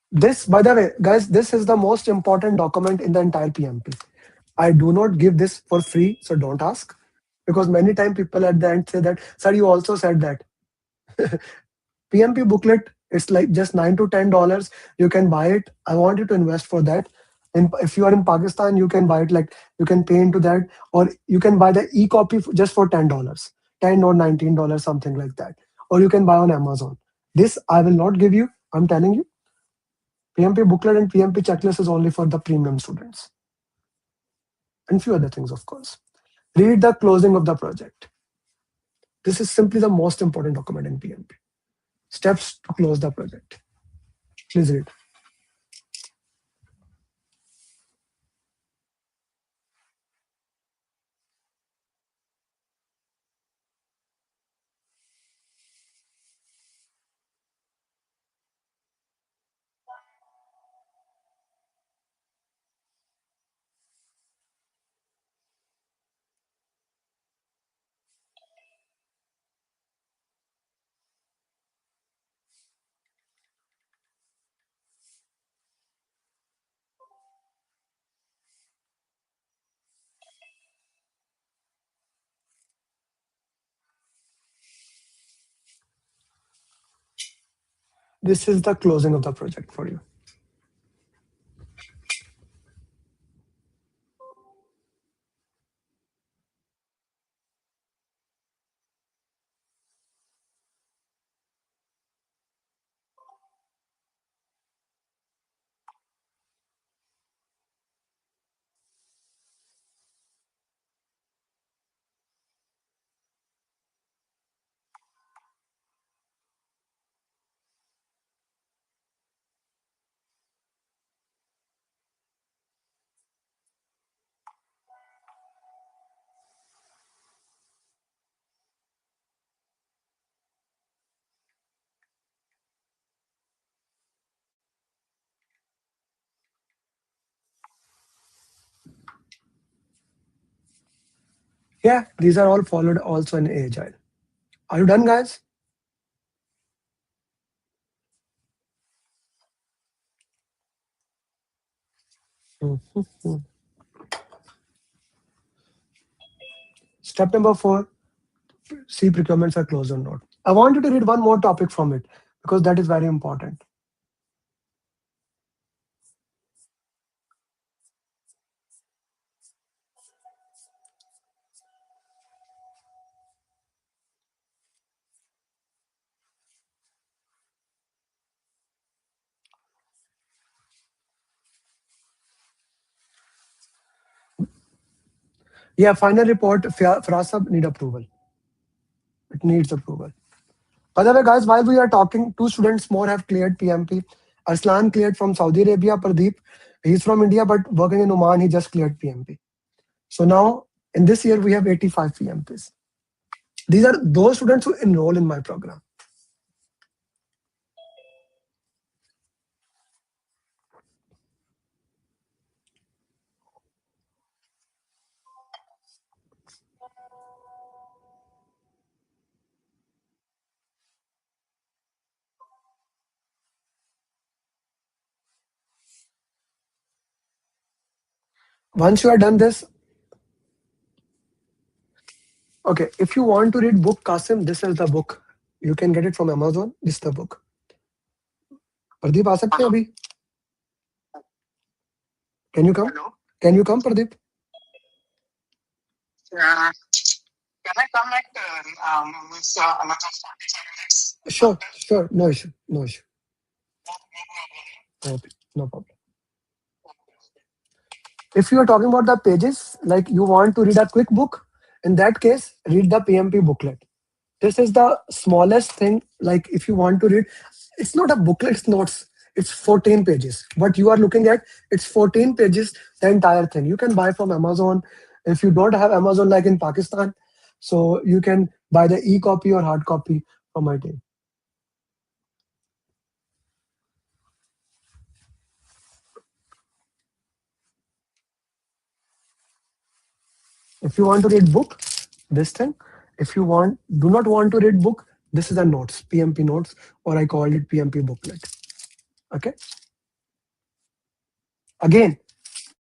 This, by the way, guys, this is the most important document in the entire PMP. I do not give this for free, so don't ask. Because many times people at the end say that, sir, you also said that. PMP booklet, it's like just $9 to $10. You can buy it. I want you to invest for that. And if you are in Pakistan, you can buy it, like you can pay into that, or you can buy the e-copy just for $10, 10 or $19, something like that. Or you can buy on Amazon. This I will not give you. I'm telling you, PMP booklet and PMP checklist is only for the premium students. And few other things, of course. Read the closing of the project. This is simply the most important document in PMP. Steps to close the project. Please read. This is the closing of the project for you. Yeah, these are all followed also in Agile. Are you done, guys? Mhm. Step number 4, see procurements are closed or not. I want you to read one more topic from it because that is very important. Yeah, final report, Firasab need approval. It needs approval. By the way, guys, while we are talking, two students more have cleared PMP. Arslan cleared from Saudi Arabia. Pradeep, he's from India but working in Oman. He just cleared PMP. So now in this year we have 85 PMPs. These are those students who enroll in my program. Once you are done this, okay, if you want to read book Qasim, this is the book. You can get it from Amazon. This is the book. Pradeep, आ सकते हैं अभी? Can you come? Hello? Can you come, Pradeep? Yeah. Can I come at another 45 minutes? Sure, sure. No issue. No issue. Okay, no problem. If you are talking about the pages, like you want to read a quick book, in that case, read the PMP booklet. This is the smallest thing. Like if you want to read, it's not a booklet, it's notes. It's 14 pages. What you are looking at, it's 14 pages, the entire thing. You can buy from Amazon. If you don't have Amazon like in Pakistan, so you can buy the e-copy or hard copy from my team. If you want to read book, this thing. If you do not want to read book, this is a notes, PMP notes, or I called it PMP booklet. Okay. Again,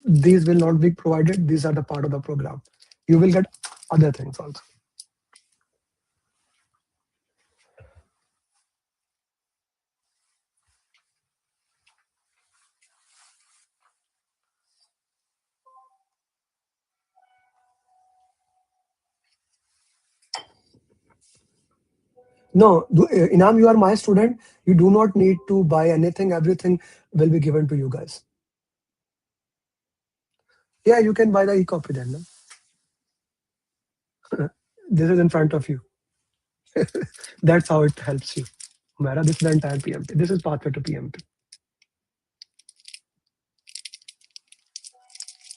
these will not be provided. These are the part of the program. You will get other things also. No, Inam, you are my student. You do not need to buy anything. Everything will be given to you guys. Yeah, you can buy the e-copy then. No? This is in front of you. That's how it helps you. Mera, this is the entire PMP. This is pathway to PMP.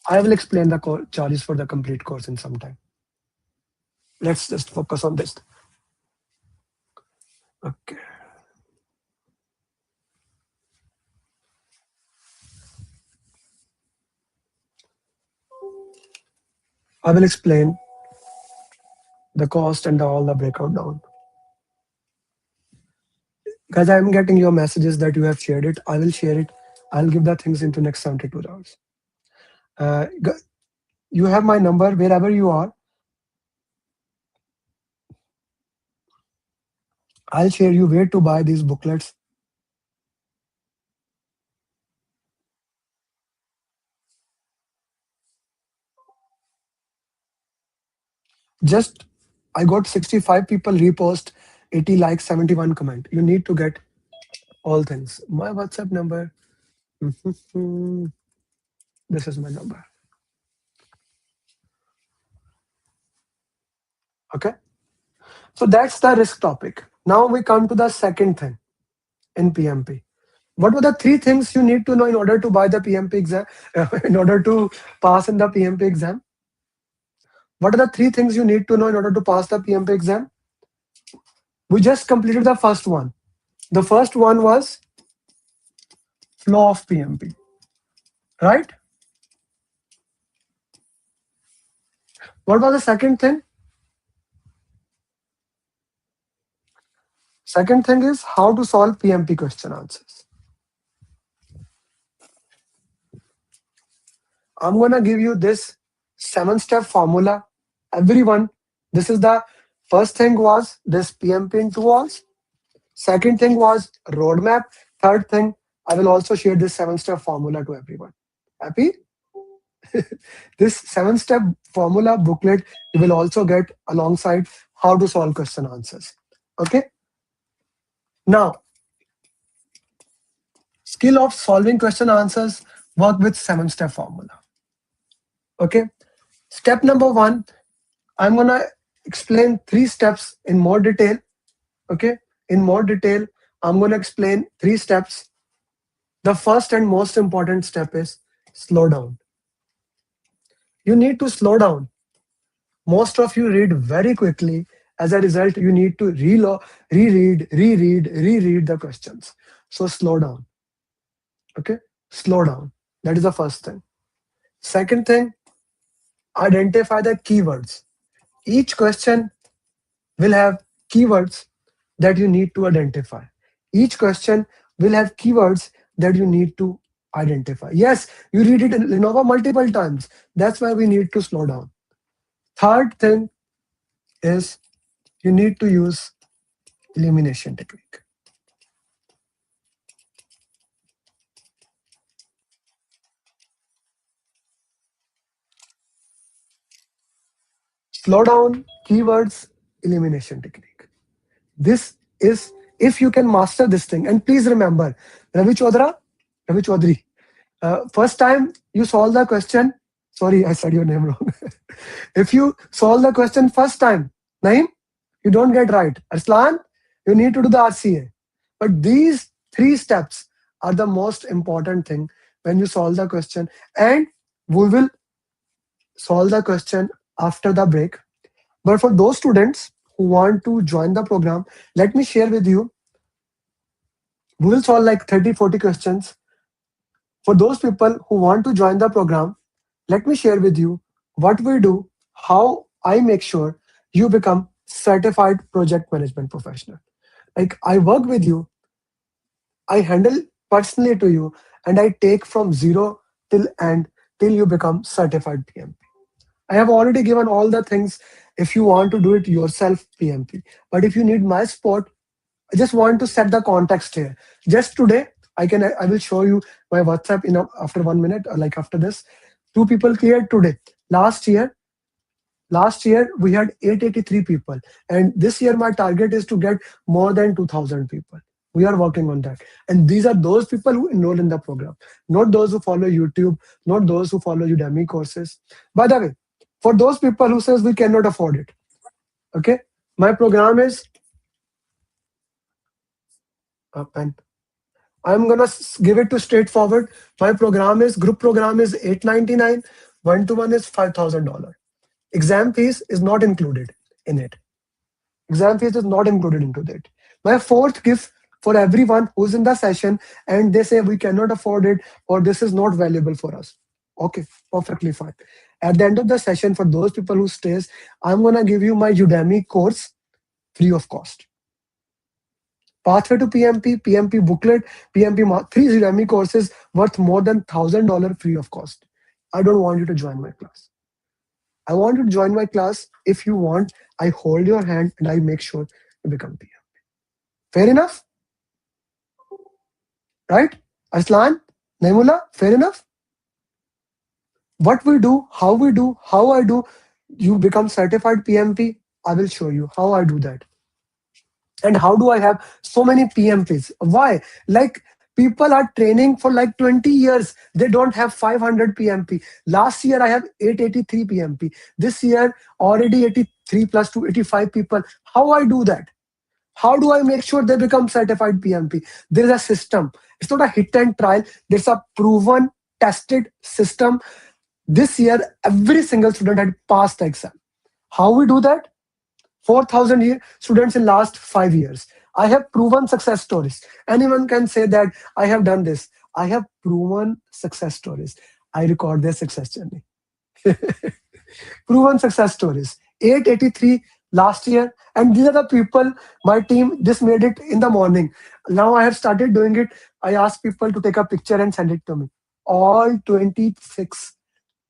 I will explain the charges for the complete course in some time. Let's just focus on this. Okay. I will explain the cost and all the breakout down. Guys, I'm getting your messages that you have shared it. I will share it. I'll give the things into next 72 hours. You have my number wherever you are. I'll share you where to buy these booklets. Just, I got 65 people repost, 80 likes, 71 comment. You need to get all things. My WhatsApp number. This is my number. Okay. So that's the risk topic. Now we come to the second thing in PMP. What were the three things you need to know in order to buy the PMP exam, in order to pass in the PMP exam? What are the three things you need to know in order to pass the PMP exam? We just completed the first one. The first one was flow of PMP, right? What was the second thing? Second thing is how to solve PMP question answers. I'm going to give you this 7-step formula. Everyone, this is the first thing was this PMP in 2 walls. Second thing was roadmap. Third thing, I will also share this 7-step formula to everyone. Happy? This 7-step formula booklet you will also get alongside how to solve question answers. Okay. Now, skill of solving question answers work with 7-step formula. Okay. Step number 1, I'm gonna explain 3 steps in more detail. Okay. In more detail, I'm gonna explain 3 steps. The first and most important step is slow down. You need to slow down. Most of you read very quickly. As a result, you need to reread the questions. So slow down. Okay, slow down. That is the first thing. Second thing, identify the keywords. Each question will have keywords that you need to identify. Each question will have keywords that you need to identify. Yes, you read it in Lenovo multiple times. That's why we need to slow down. Third thing is you need to use elimination technique. Slow down, keywords, elimination technique. This is, if you can master this thing, and please remember, Ravi Chaudhary, first time you solve the question, sorry, I said your name wrong. If you solve the question first time, Naeem, you don't get right. Arslan, you need to do the RCA. But these 3 steps are the most important thing when you solve the question. And we will solve the question after the break. But for those students who want to join the program, let me share with you. We will solve like 30, 40 questions. For those people who want to join the program, let me share with you what we do, how I make sure you become certified project management professional. Like I work with you, I handle personally to you, and I take from zero till end till you become certified PMP. I have already given all the things if you want to do it yourself, PMP. But if you need my support, I just want to set the context here. Just today, I will show you my WhatsApp after 1 minute, or like after this. 2 people cleared today. Last year we had 883 people, and this year my target is to get more than 2,000 people. We are working on that, and these are those people who enroll in the program, not those who follow YouTube, not those who follow Udemy courses. By the way, for those people who says we cannot afford it, okay, my program is up, and I'm gonna give it to straightforward. My program is group program is $899, 1-to-1 is $5,000. Exam fees is not included in it. Exam fees is not included into that. My fourth gift for everyone who's in the session and they say we cannot afford it or this is not valuable for us. Okay, perfectly fine. At the end of the session, for those people who stays, I'm gonna give you my Udemy course free of cost. Pathway to PMP, PMP booklet, PMP 3 Udemy courses worth more than $1,000 free of cost. I don't want you to join my class. I want you to join my class. If you want, I hold your hand and I make sure you become PMP. Fair enough? Right? Arslan, Naimullah, fair enough? What we do, how I do, you become certified PMP, I will show you how I do that. And how do I have so many PMPs? Why? Like people are training for like 20 years. They don't have 500 PMP. Last year, I have 883 PMP. This year, already 83 plus 285 people. How I do that? How do I make sure they become certified PMP? There is a system. It's not a hit and trial. There's a proven, tested system. This year, every single student had passed the exam. How we do that? 4,000 students in last 5 years. I have proven success stories. Anyone can say that I have done this. I have proven success stories. I record their success journey. Proven success stories. 883 last year. And these are the people, my team just made it in the morning. Now I have started doing it. I ask people to take a picture and send it to me. All 26.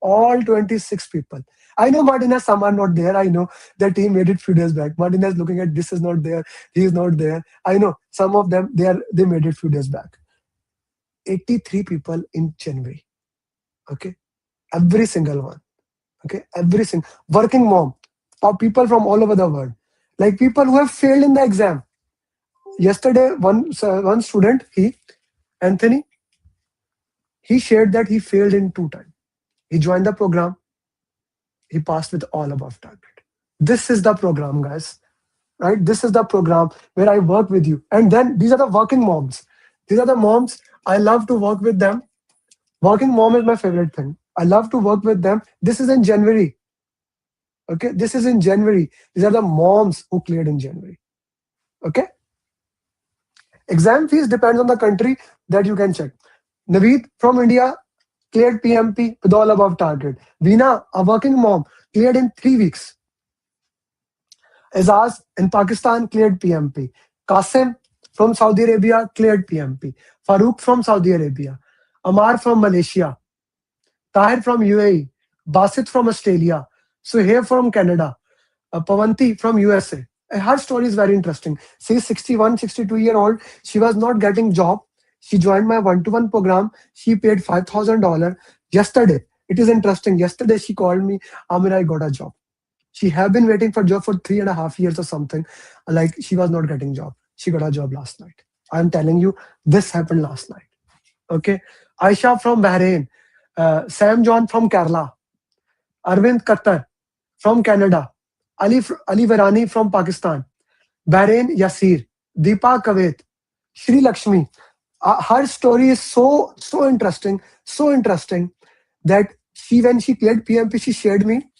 All 26 people. I know Martinez, some are not there. I know their team made it few days back. Martinez looking at this is not there. He is not there. I know some of them, they made it few days back. 83 people in January. Okay. Every single one. Okay, every single working mom, or people from all over the world, like people who have failed in the exam. Yesterday, one student, he Anthony, he shared that he failed in 2 times. He joined the program, he passed with all above target. This is the program, guys. Right? This is the program where I work with you. And then these are the working moms. These are the moms I love to work with them. Working mom is my favorite thing. I love to work with them. This is in January. Okay, this is in January. These are the moms who cleared in January. Okay. Exam fees depends on the country that you can check. Naveed from India cleared PMP with all above target. Veena, a working mom, cleared in 3 weeks. Azaz in Pakistan cleared PMP. Qasim from Saudi Arabia cleared PMP. Farooq from Saudi Arabia. Amar from Malaysia. Tahir from UAE. Basit from Australia. Suhaib from Canada. Pavanti from USA. Her story is very interesting. She's 61, 62-year-old. She was not getting job. She joined my one-to-one program. She paid $5,000 yesterday. It is interesting. Yesterday she called me, Amir, I got a job. She had been waiting for job for 3.5 years or something. Like she was not getting job. She got a job last night. I'm telling you, this happened last night. Okay. Aisha from Bahrain. Sam John from Kerala. Arvind Qatar from Canada. Ali Virani from Pakistan. Bahrain Yasir. Deepa Kavit. Shri Lakshmi. Her story is so interesting, that when she cleared PMP, she shared me.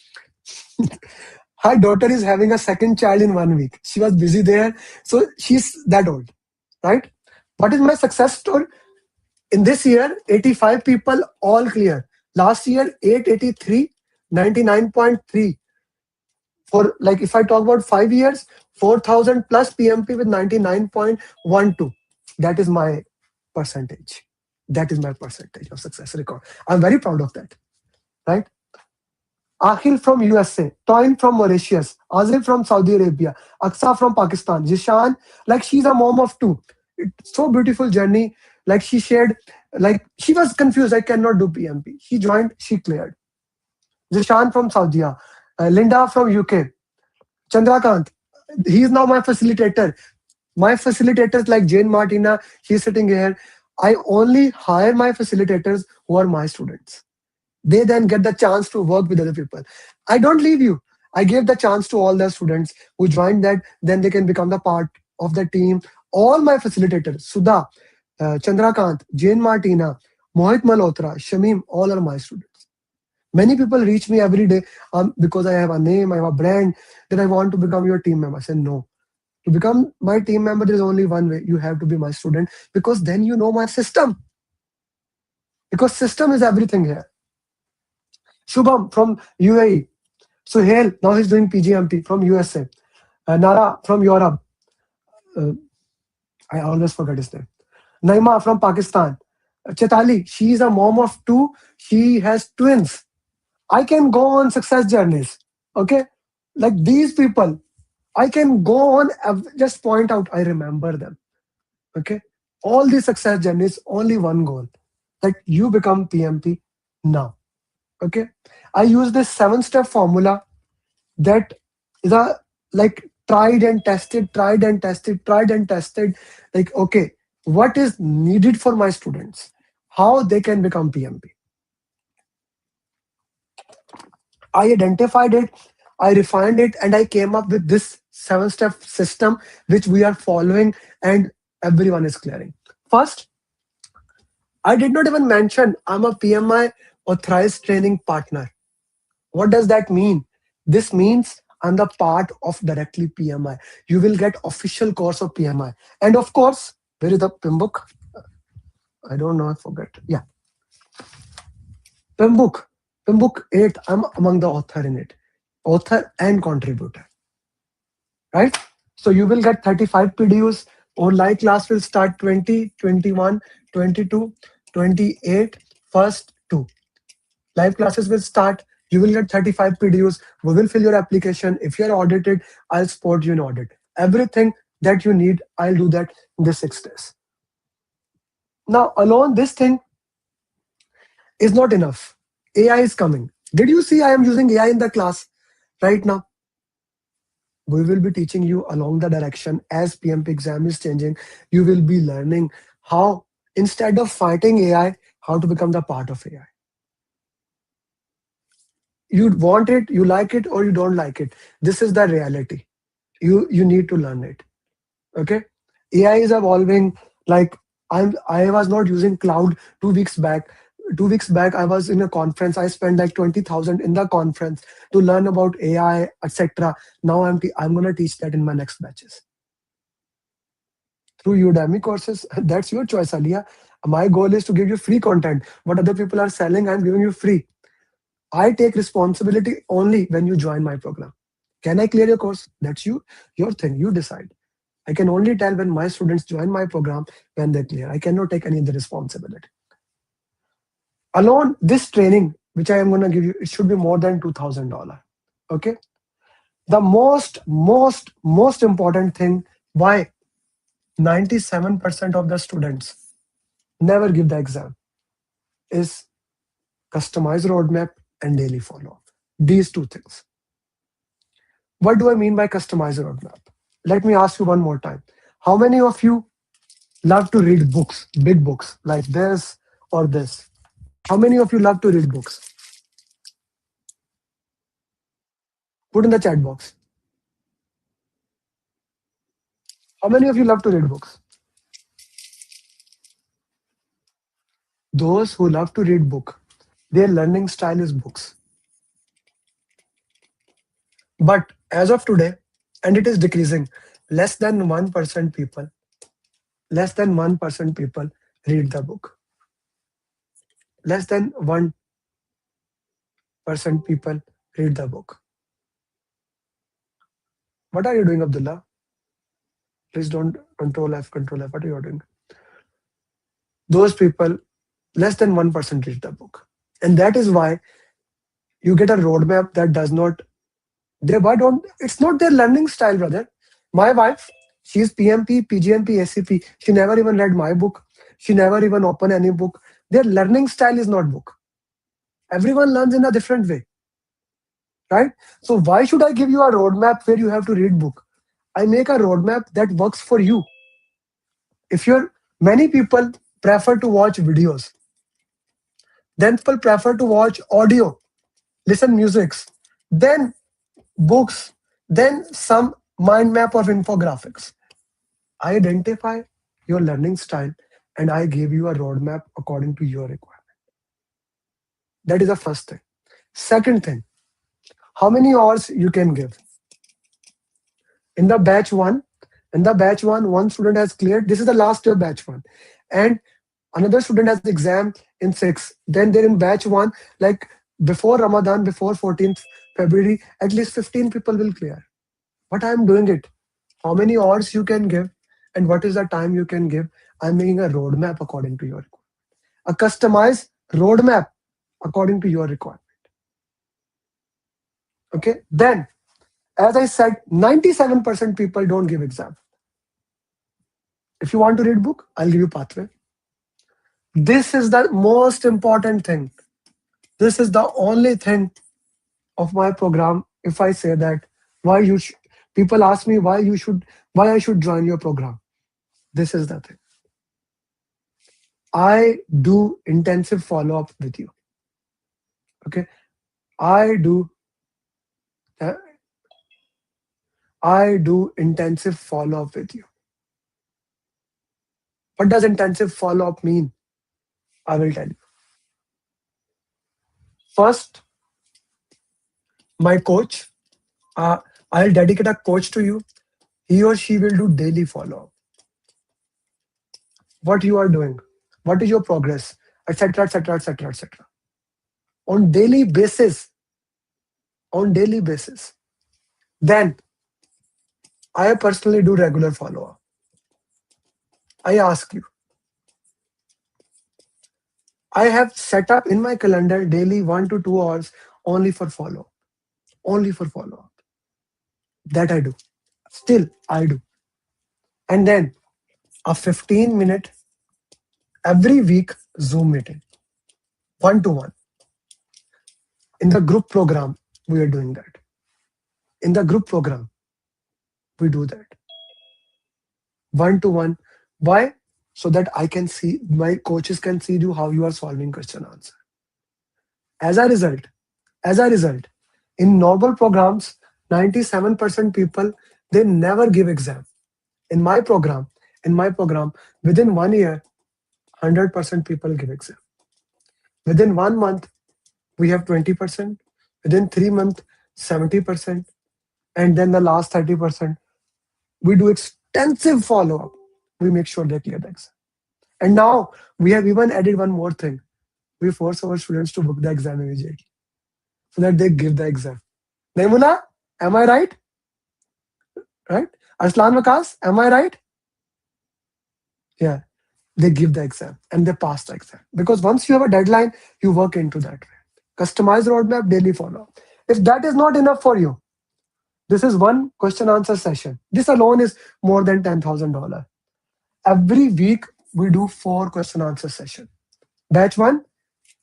Her daughter is having a second child in 1 week. She was busy there. So she's that old, right? What is my success story? In this year, 85 people all clear. Last year, 883, 99.3. For like, if I talk about 5 years, 4,000 plus PMP with 99.12. That is my percentage. That is my percentage of success record. I'm very proud of that, right? Akhil from USA, Toin from Mauritius, Azim from Saudi Arabia, Aksa from Pakistan, Jishan, like she's a mom of two. It's so beautiful journey. Like she shared, like she was confused. I cannot do PMP. She joined, she cleared. Jishan from Saudi, Linda from UK, Chandrakant, he is now my facilitator. My facilitators like Jane Martina, she's sitting here. I only hire my facilitators who are my students. They then get the chance to work with other people. I don't leave you. I gave the chance to all the students who joined that. Then they can become the part of the team. All my facilitators, Sudha, Chandrakant, Jane Martina, Mohit Malhotra, Shamim, all are my students. Many people reach me every day because I have a name, I have a brand, that I want to become your team member. I say, no. To become my team member, there is only one way. You have to be my student, because then you know my system. Because system is everything here. Shubham from UAE. Suhail, now he's doing PGMP from USA. Nara from Europe. I always forget his name. Naima from Pakistan. Chetali, she is a mom of two. She has twins. I can go on success journeys. Okay. Like these people, I can go on, just point out, I remember them. Okay. All these success journeys, only one goal, that you become PMP now. Okay. I use this 7-step formula that is a like tried and tested. Like, okay, what is needed for my students? How they can become PMP? I identified it, I refined it, and I came up with this 7-step system which we are following, and everyone is clearing. First, I did not even mention I'm a PMI authorized training partner. What does that mean? This means I'm the part of directly PMI. You will get official course of PMI. And of course, where is the PMBOK? I don't know, I forget. Yeah. PMBOK. In book 8, I'm among the author in it, author and contributor, right? So you will get 35 PDUs. Online class will start 20, 21, 22, 28, first 2. Live classes will start. You will get 35 PDUs. We will fill your application. If you're audited, I'll support you in audit. Everything that you need, I'll do that in the 6 days. Now, alone, this thing is not enough. AI is coming. Did you see I am using AI in the class right now? We will be teaching you along the direction as PMP exam is changing. You will be learning how, instead of fighting AI, how to become the part of AI. You want it, you like it, or you don't like it. This is the reality. You need to learn it. Okay. AI is evolving. Like I was not using cloud 2 weeks back. 2 weeks back, I was in a conference. I spent like 20,000 in the conference to learn about AI, etc. Now I'm gonna teach that in my next batches through Udemy courses. That's your choice, Alia. My goal is to give you free content. What other people are selling, I'm giving you free. I take responsibility only when you join my program. Can I clear your course? That's your thing. You decide. I can only tell when my students join my program when they clear. I cannot take any other responsibility. Alone, this training, which I am going to give you, it should be more than $2,000. Okay. The most important thing why 97% of the students never give the exam is customized roadmap and daily follow up. These two things. What do I mean by customized roadmap? Let me ask you one more time. How many of you love to read books, big books like this or this? How many of you love to read books? Put in the chat box. How many of you love to read books? Those who love to read book, their learning style is books. But as of today, and it is decreasing, less than 1% people, less than 1% people read the book. Less than 1% people read the book. What are you doing, Abdullah? Please don't control F, control F. What are you doing? Those people, less than 1% read the book. And that is why you get a roadmap that does not, it's not their learning style, brother. My wife, she's PMP, PGMP, SCP. She never even read my book. She never even opened any book. Their learning style is not book. Everyone learns in a different way, right? So why should I give you a roadmap where you have to read book? I make a roadmap that works for you. Many people prefer to watch videos. Then people prefer to watch audio, listen musics, then books, then some mind map of infographics. I identify your learning style and I give you a roadmap according to your requirement. That is the first thing. Second thing, how many hours you can give? In the batch one, one student has cleared. This is the last year batch one. And another student has exam in 6. Then they're in batch one, like before Ramadan, before 14th February, at least 15 people will clear. But I'm doing it. How many hours you can give and what is the time you can give? I'm making a roadmap according to your requirement. A customized roadmap according to your requirement. Okay. Then, as I said, 97% people don't give exam. If you want to read book, I'll give you pathway. This is the most important thing. This is the only thing of my program. If I say that, people ask me why I should join your program. This is the thing. I do intensive follow-up with you. Okay. I do intensive follow-up with you. What does intensive follow-up mean? I will tell you. First, my coach, I'll dedicate a coach to you. He or she will do daily follow-up. What you are doing, what is your progress, etc., etc., etc., etc. on daily basis, on daily basis. Then I personally do regular follow-up. I ask you, I have set up in my calendar daily 1 to 2 hours only for follow, only for follow-up. That I do. Still, I do. And then a 15-minute every week Zoom meeting, 1 to 1. In the group program, we are doing that. In the group program, we do that. 1 to 1. Why? So that I can see, my coaches can see you how you are solving question answer. As a result, as a result, in normal programs, 97% people, they never give exam. In my program, in my program, within 1 year, 100% people give exam. Within 1 month, we have 20%. Within 3 months, 70%. And then the last 30%, we do extensive follow-up. We make sure they clear the exam. And now we have even added one more thing. We force our students to book the exam immediately so that they give the exam. Naimuna, am I right? Right? Aslan Vakas, am I right? Yeah. They give the exam and they pass the exam. Because once you have a deadline, you work into that. Customized roadmap, daily follow. If that is not enough for you, this is one question answer session. This alone is more than $10,000. Every week, we do 4 question answer session. Batch 1,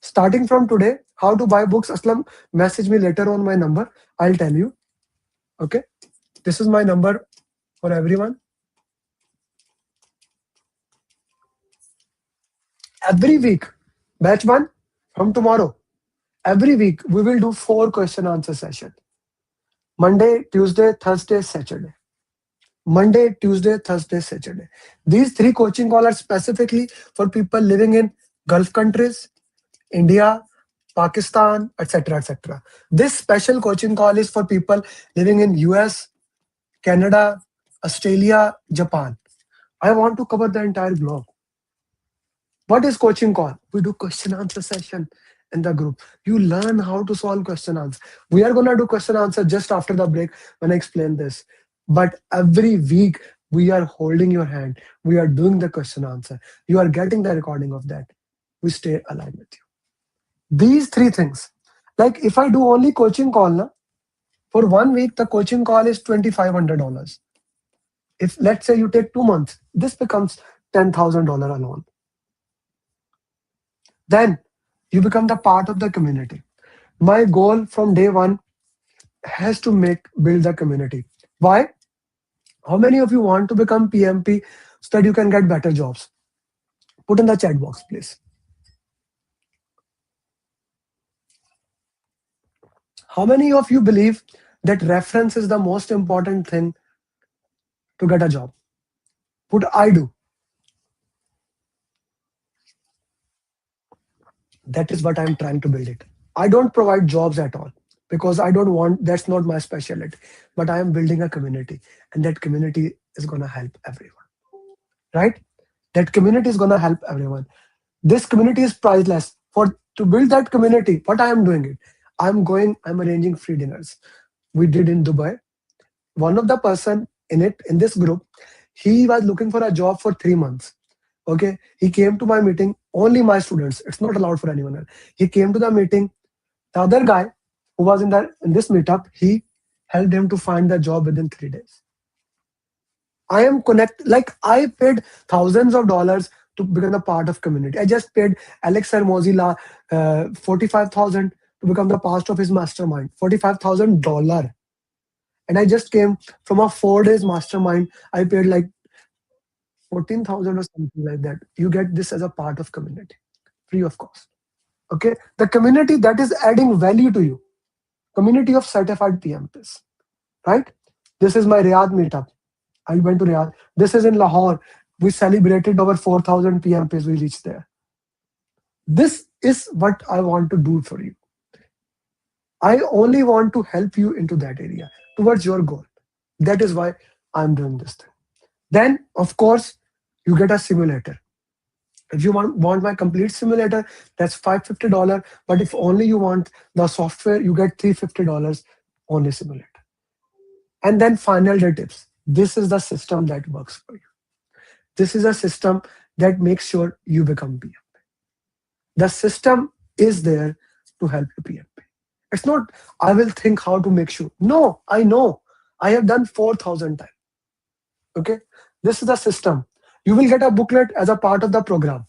starting from today, how to buy books. Aslam, message me later on my number. I'll tell you. Okay. This is my number for everyone. Every week, batch 1 from tomorrow. Every week, we will do 4 question answer session. Monday, Tuesday, Thursday, Saturday. Monday, Tuesday, Thursday, Saturday. These 3 coaching calls are specifically for people living in Gulf countries, India, Pakistan, etc., etc. This special coaching call is for people living in US, Canada, Australia, Japan. I want to cover the entire globe. What is coaching call? We do question answer session in the group. You learn how to solve question answer. We are going to do question answer just after the break when I explain this. But every week we are holding your hand. We are doing the question answer. You are getting the recording of that. We stay aligned with you. These 3 things. Like if I do only coaching call, na, for 1 week, the coaching call is $2,500. If let's say you take 2 months, this becomes $10,000 alone. Then you become the part of the community. My goal from day 1 has to build the community. Why? How many of you want to become PMP so that you can get better jobs? Put in the chat box, please. How many of you believe that reference is the most important thing to get a job? Put I do. That is what I'm trying to build it. I don't provide jobs at all because I don't want, that's not my specialty. But I am building a community and that community is going to help everyone. Right? That community is going to help everyone. This community is priceless. To build that community, what I am doing it, I'm arranging free dinners. We did in Dubai. One of the person in this group, he was looking for a job for 3 months. Okay, he came to my meeting, only my students. It's not allowed for anyone else. He came to the meeting. The other guy who was in this meetup, he helped him to find the job within 3 days. I am like I paid thousands of dollars to become a part of community. I just paid Alex Hermozilla $45,000 to become the part of his mastermind. $45,000. And I just came from a 4 days mastermind. I paid like 14,000 or something like that. You get this as a part of community, free of cost. Okay, the community that is adding value to you, community of certified PMPs, right? This is my Riyadh meetup. I went to Riyadh. This is in Lahore. We celebrated over 4,000 PMPs. We reached there. This is what I want to do for you. I only want to help you into that area towards your goal. That is why I'm doing this thing. Then, of course, you get a simulator. If you want my complete simulator, that's $550. But if only you want the software, you get $350 only simulator. And then final day tips. This is the system that works for you. This is a system that makes sure you become PM. The system is there to help you PMP. It's not, I will think how to make sure. No, I know. I have done 4,000 times. Okay. This is the system. You will get a booklet as a part of the program.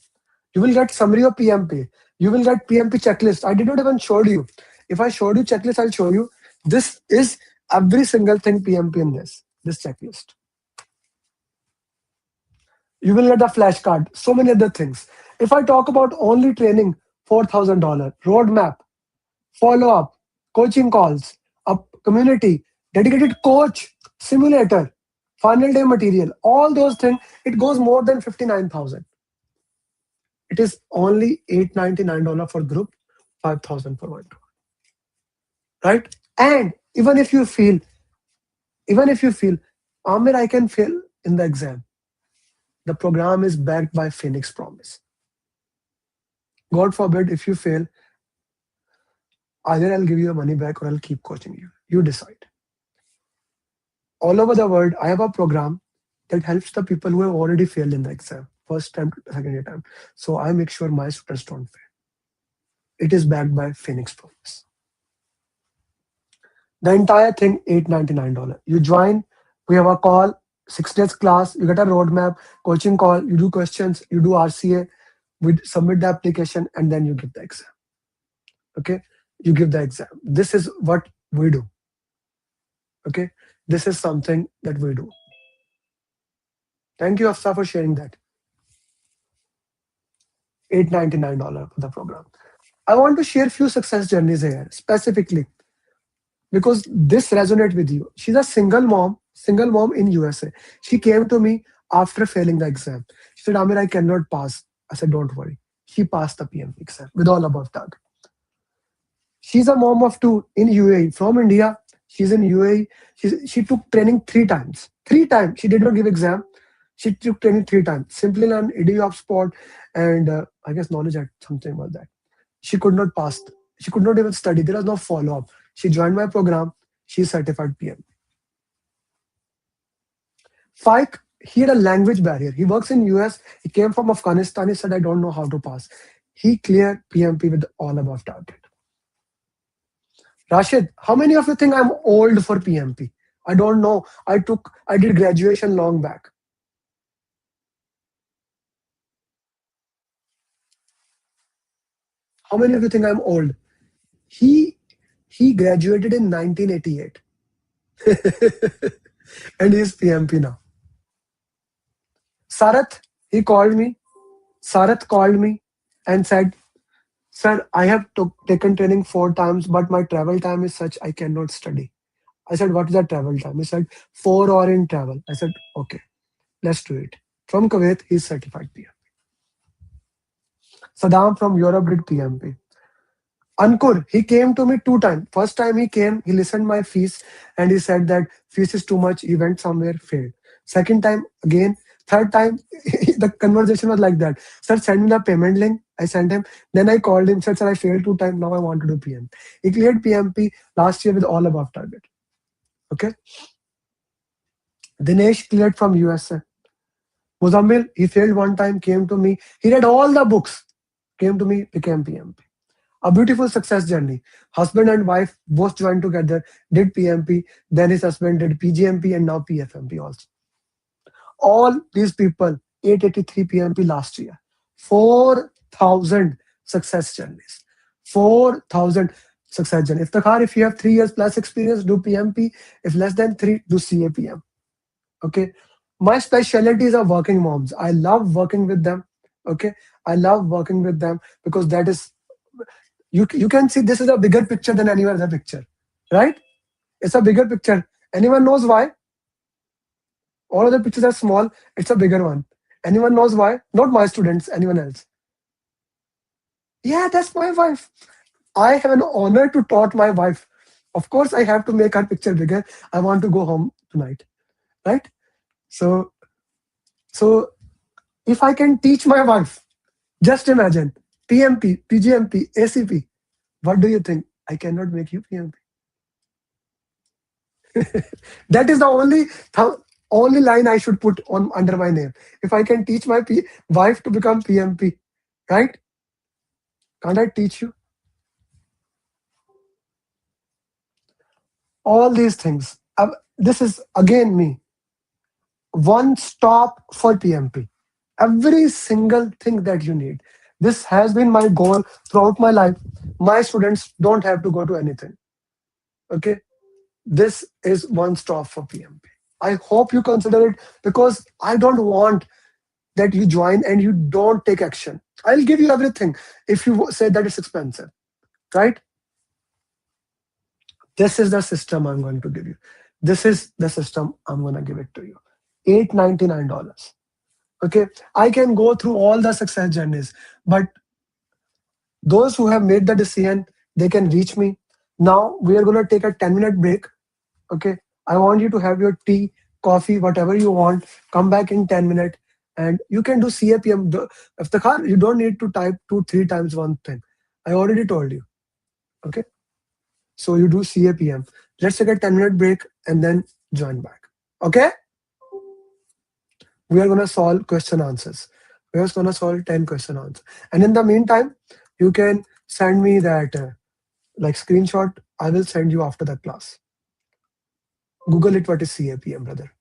You will get summary of PMP. You will get PMP checklist. I did not even show you. If I showed you checklist, I'll show you. This is every single thing PMP in this checklist. You will get a flashcard, so many other things. If I talk about only training, $4,000, roadmap, follow up, coaching calls, a community, dedicated coach, simulator, final day material, all those things, it goes more than 59,000. It is only $899 for group, 5,000 for one, right? And even if you feel, Amir, I can fail in the exam. The program is backed by Phoenix Promise. God forbid if you fail, either I'll give you your money back or I'll keep coaching you. You decide. All over the world, I have a program that helps the people who have already failed in the exam, first time to second time. So I make sure my students don't fail. It is backed by Phoenix Promise. The entire thing, $899. You join, we have a call, 6 days class, you get a roadmap, coaching call, you do questions, you do RCA, we submit the application, and then you give the exam. Okay, you give the exam. This is what we do. Okay, this is something that we do. Thank you, Afsa, for sharing that. $899 for the program. I want to share few success journeys here specifically because this resonates with you. She's a single mom in USA. She came to me after failing the exam. She said, Amir, I cannot pass. I said, don't worry. She passed the PMP exam with all above tag. She's a mom of two in UAE from India. She's in UAE. She took training 3 times. 3 times. She did not give exam. She took training 3 times. Simply learn EDU of sport and I guess knowledge had something about that. She could not pass. She could not even study. There was no follow up. She joined my program. She's certified PM. Faik, he had a language barrier. He works in US. He came from Afghanistan. He said, I don't know how to pass. He cleared PMP with all above target. Rashid, how many of you think I'm old for PMP? I don't know. I did graduation long back. How many of you think I'm old? He graduated in 1988. And he's PMP now. Sarath, he called me. Sarath called me and said, Sir, I have taken training 4 times, but my travel time is such I cannot study. I said, what is the travel time? He said, 4 hours in travel. I said, okay, let's do it. From Kuwait, he's certified PMP. Saddam from Europe did PMP. Ankur, he came to me 2 times. First time he came, he listened my fees and he said that fees is too much. He went somewhere, failed. Second time again. Third time, the conversation was like that. Sir, send me the payment link. I sent him. Then I called him, said, sir, I failed 2 times. Now I want to do PM. He cleared PMP last year with all above target. Okay. Dinesh cleared from USA. Muzammil, he failed 1 time, came to me. He read all the books, came to me, became PMP. A beautiful success journey. Husband and wife both joined together, did PMP. Then his husband did PGMP and now PFMP also. All these people, 883 PMP last year. 4,000 success journeys. 4,000 success journeys. Iftikhar, if you have 3 years plus experience, do PMP. If less than 3, do CAPM. Okay. My specialties are working moms. I love working with them. Okay. I love working with them because that is, you can see this is a bigger picture than any other picture, right? It's a bigger picture. Anyone knows why? All of the pictures are small. It's a bigger one. Anyone knows why? Not my students, anyone else. Yeah, that's my wife. I have an honor to taught my wife. Of course, I have to make her picture bigger. I want to go home tonight, right? So if I can teach my wife, Just imagine PMP, PGMP, ACP. What do you think? I cannot make you PMP. That is the only line I should put on under my name. If I can teach my wife to become PMP, right? Can't I teach you all these things? This is again me. One stop for PMP. Every single thing that you need. This has been my goal throughout my life. My students don't have to go to anything. Okay. This is one stop for PMP. I hope you consider it because I don't want that you join and you don't take action. I'll give you everything if you say that it's expensive, right? This is the system I'm going to give you. This is the system I'm going to give it to you. $899. Okay. I can go through all the success journeys, but those who have made the decision, they can reach me. Now we are going to take a 10-minute break. Okay. I want you to have your tea, coffee, whatever you want. Come back in 10 minutes and you can do CAPM. Iftikhar, you don't need to type 2, 3 times one thing. I already told you. Okay. So you do CAPM. Let's take a 10-minute break and then join back. Okay. We are going to solve question answers. We are going to solve 10 question answers. And in the meantime, you can send me that like screenshot. I will send you after the class. Google it. What is CAPM, brother?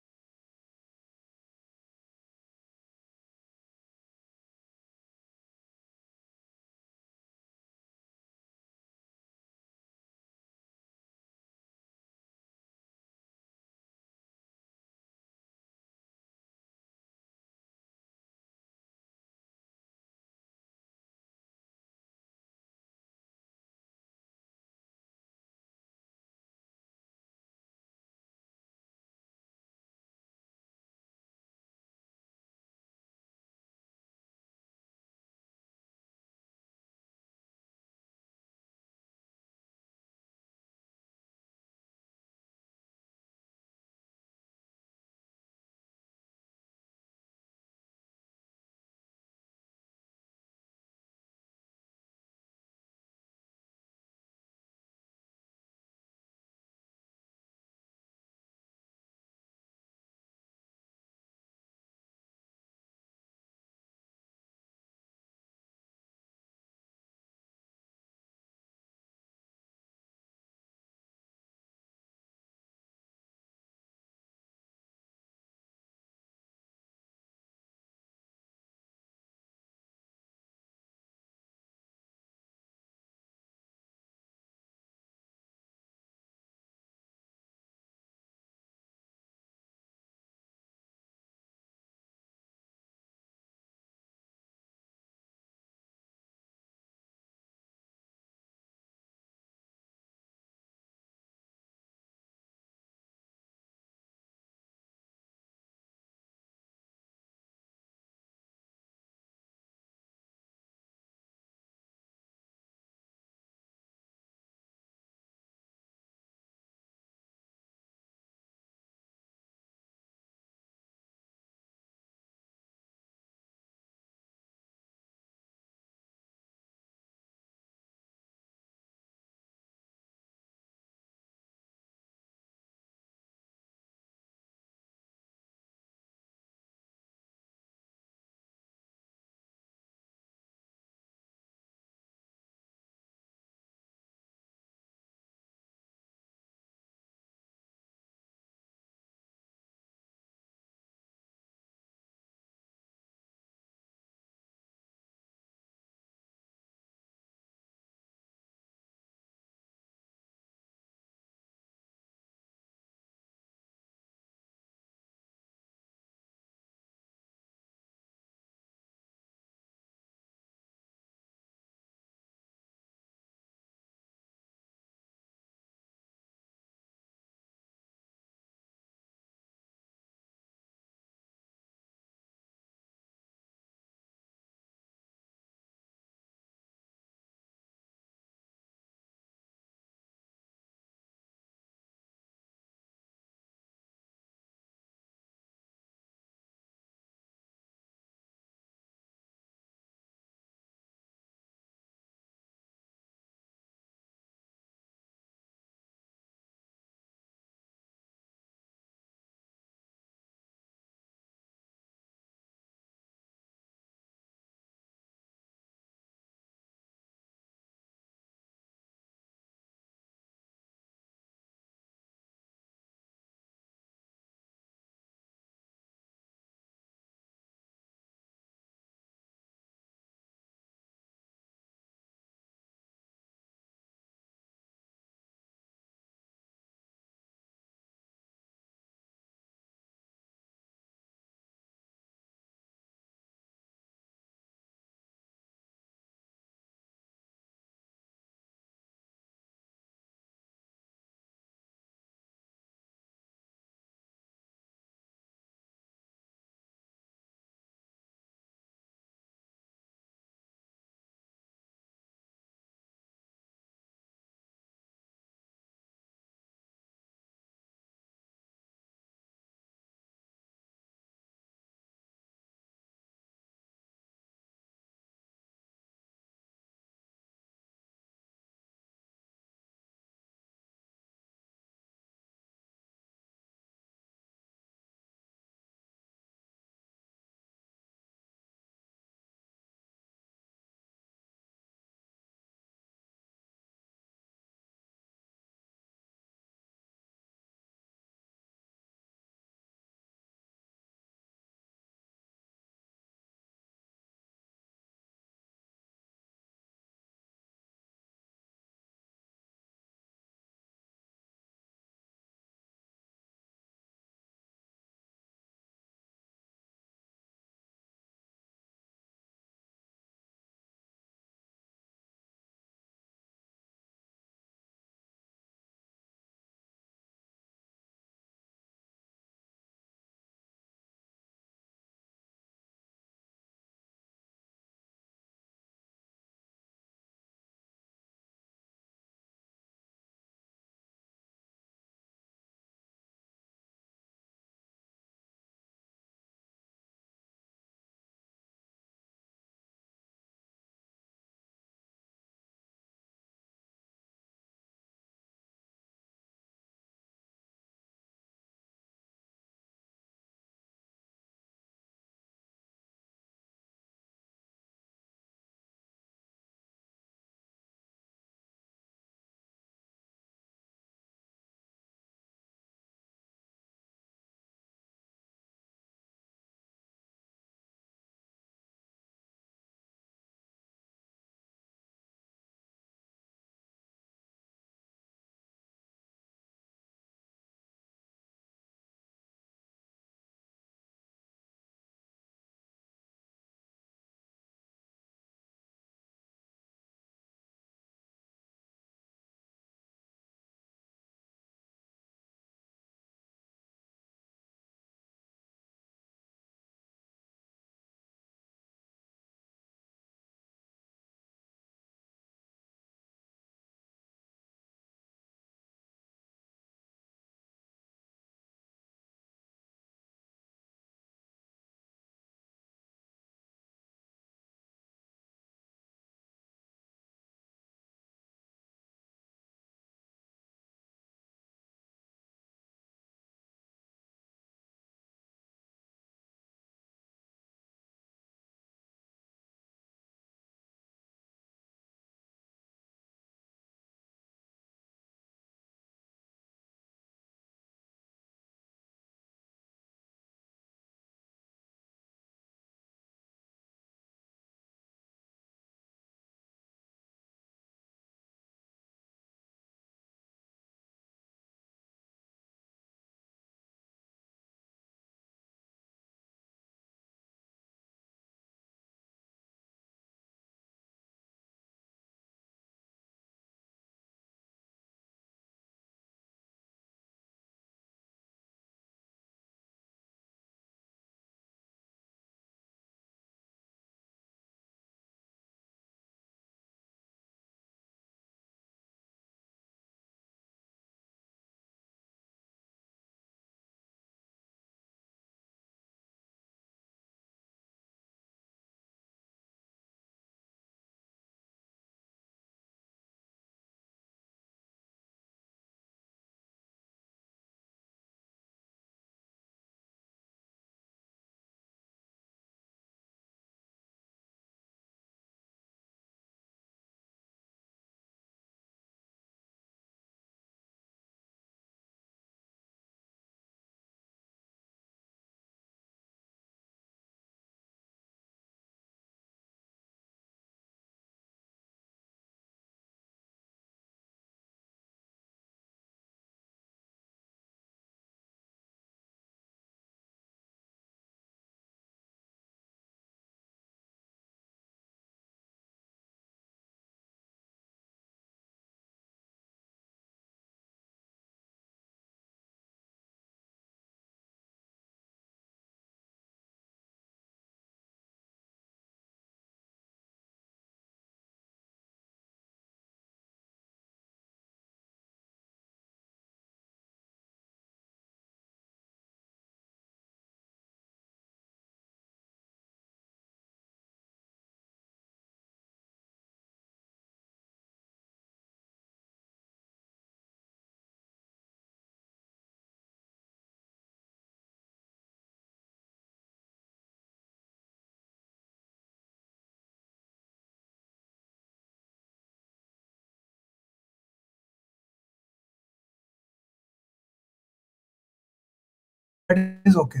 that is okay.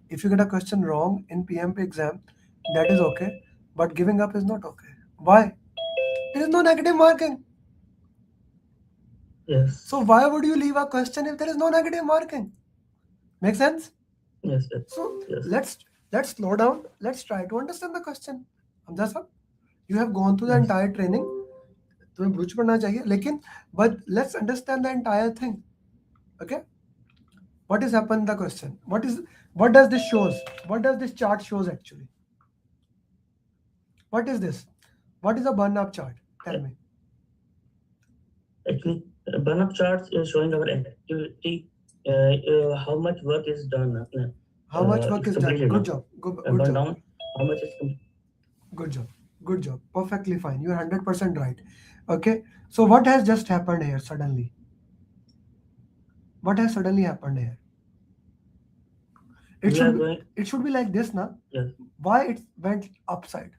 If you get a question wrong in PMP exam, that is okay. But giving up is not okay. Why? There is no negative marking. Yes. So why would you leave a question if there is no negative marking? Make sense? Yes. Yes. So Yes. let's slow down. Let's try to understand the question. Hamza sir, you have gone through the Yes. entire training. तुम्हें बुझ पड़ना चाहिए लेकिन but let's understand the entire thing. Okay? What is happened in the question? What does this shows? What does this chart shows actually? What is this? What is a burn-up chart? Tell me. Actually, burn-up charts is showing our activity, how much work is done. How much work It's is done? completed Good now. job. Good, Burn job. down, how much is Good job. Good job. Perfectly fine. You're 100% right. Okay. So what has just happened here suddenly? What has suddenly happened here? we are going. It should be like this, na? Yes. Why it went upside?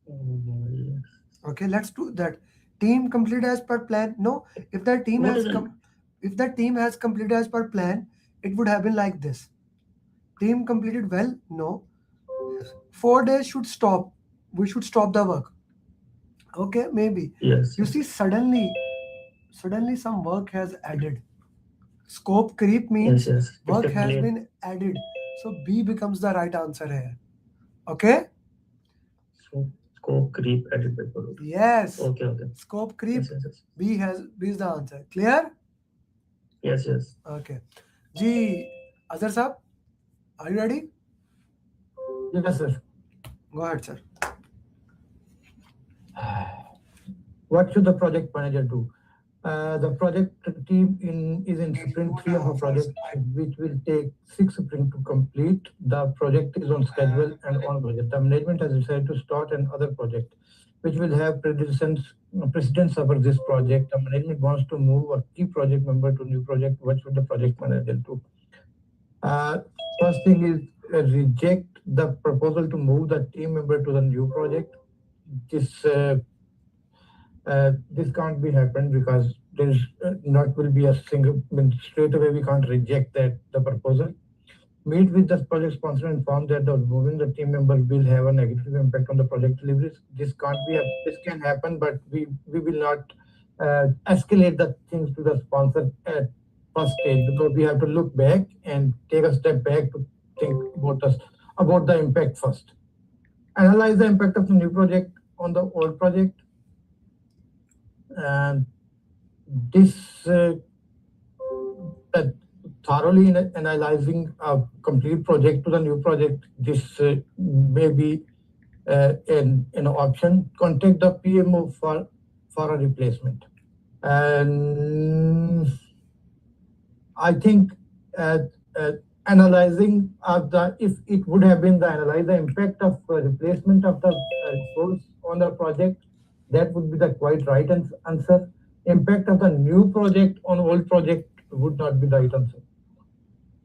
Yes. Okay, let's do that. Team completed as per plan. No, if the team What has is an if the team has completed as per plan, it would have been like this. Team completed well. No, 4 days should stop. We should stop the work. Okay, maybe. yes, You yes, see, suddenly some work has added. Scope creep yes, means yes. It's work a has delay. been added. So B becomes the right answer here. Okay? So scope creep added by product. Yes. Okay, okay. Scope Yes, creep. yes, yes. B is the answer. Clear? Yes, yes. Okay. Ji, Azhar Saab, are you ready? Yes, sir. Go ahead, sir. What should the project manager do? The project team is in sprint 3 of a project which will take 6 sprints to complete. The project is on schedule and on budget. The management has decided to start another project which will have precedence over this project. The management wants to move a key project member to new project. What should the project manager do? Uh, First thing is reject the proposal to move the team member to the new project. This this can't be happened because there's not will be a single straight away we can't reject that the proposal. Meet with the project sponsor and inform that the moving the team member will have a negative impact on the project deliveries. This can't be this can happen, but we will not escalate the things to the sponsor at first stage because we have to look back and take a step back to think about the impact first. Analyze the impact of the new project on the old project, and this thoroughly analyzing a complete project to the new project. This may be an option. Contact the PMO for a replacement. And I think uh, uh, analyzing the if it would have been the analyze the impact of replacement of the resource on the project, that would be the quite right answer. Impact of the new project on old project would not be the right answer.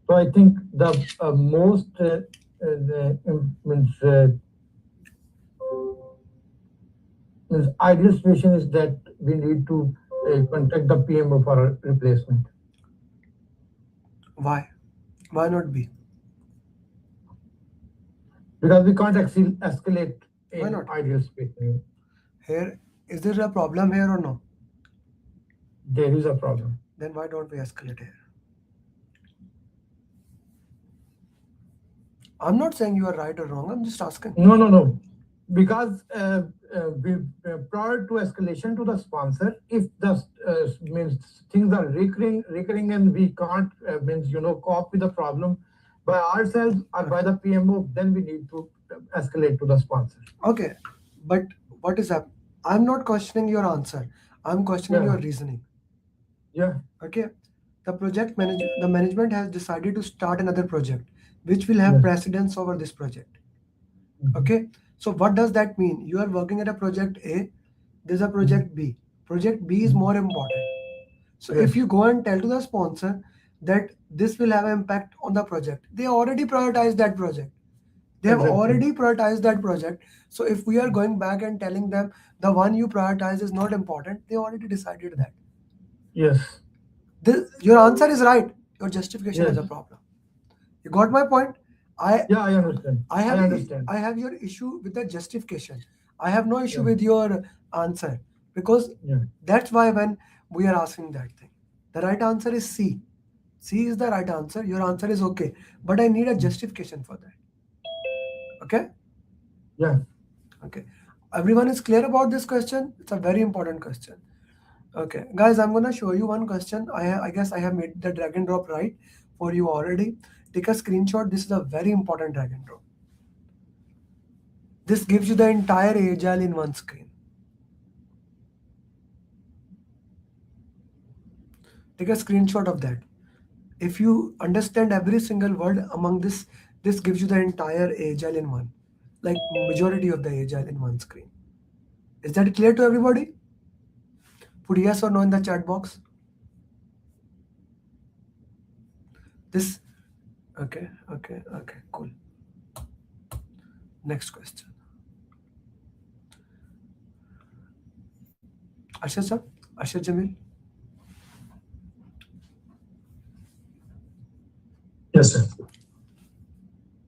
So I think the most means means ideal situation is that we need to contact the PMO for a replacement. Why? Why not B? Because we can't escalate Why in not? ideal situation. Here, is there a problem here or no? There is a problem. Then why don't we escalate here? I'm not saying you are right or wrong. I'm just asking. No. Because prior to escalation to the sponsor, if the means things are recurring, and we can't means cope with the problem by ourselves or by the PMO, then we need to escalate to the sponsor. Okay, but what is happening? I'm not questioning your answer. I'm questioning Yeah. your reasoning. Yeah. Okay, the management has decided to start another project, which will have Yes. precedence over this project. Mhm. Okay, so what does that mean? You are working at a project A. There's a project B. Project B is more important. So Yes. if you go and tell to the sponsor that this will have an impact on the project, they already prioritized that project. They have Exactly. already prioritized that project. So if we are going back and telling them the one you prioritize is not important, they already decided that. Yes. Your answer is right. Your justification is a Yes. problem. You got my point? Yeah, I understand. I I understand. have your issue with the justification. I have no issue Yeah. with your answer, because Yeah. that's why when we are asking that thing, the right answer is C. C is the right answer. Your answer is okay, but I need a justification for that. Okay? Yeah. Okay. Everyone is clear about this question? It's a very important question. Okay, guys, I'm gonna show you one question. I guess I have made the drag and drop right for you already. Take a screenshot. This is a very important drag and drop. This gives you the entire agile in one screen. Take a screenshot of that. If you understand every single word among this gives you the entire agile in one, like majority of the agile in one screen. Is that clear to everybody? Put yes or no in the chat box. This, okay, cool. Next question. Ashar sir, Ashar Jamil. Yes, sir.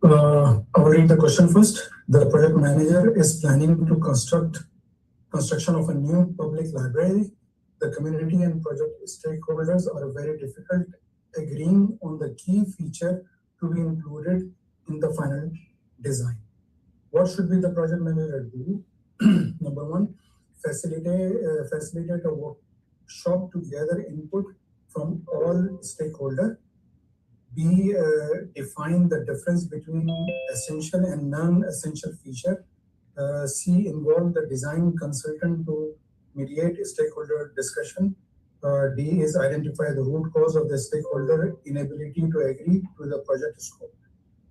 I'll read the question first. The project manager is planning to construction of a new public library. The community and project stakeholders are very difficult agreeing on the key feature to be included in the final design. What should be the project manager do? Number one, facilitate a workshop to gather input from all stakeholders. B, define the difference between essential and non-essential feature. C, involve the design consultant to mediate stakeholder discussion. D is identify the root cause of the stakeholder inability to agree to the project scope.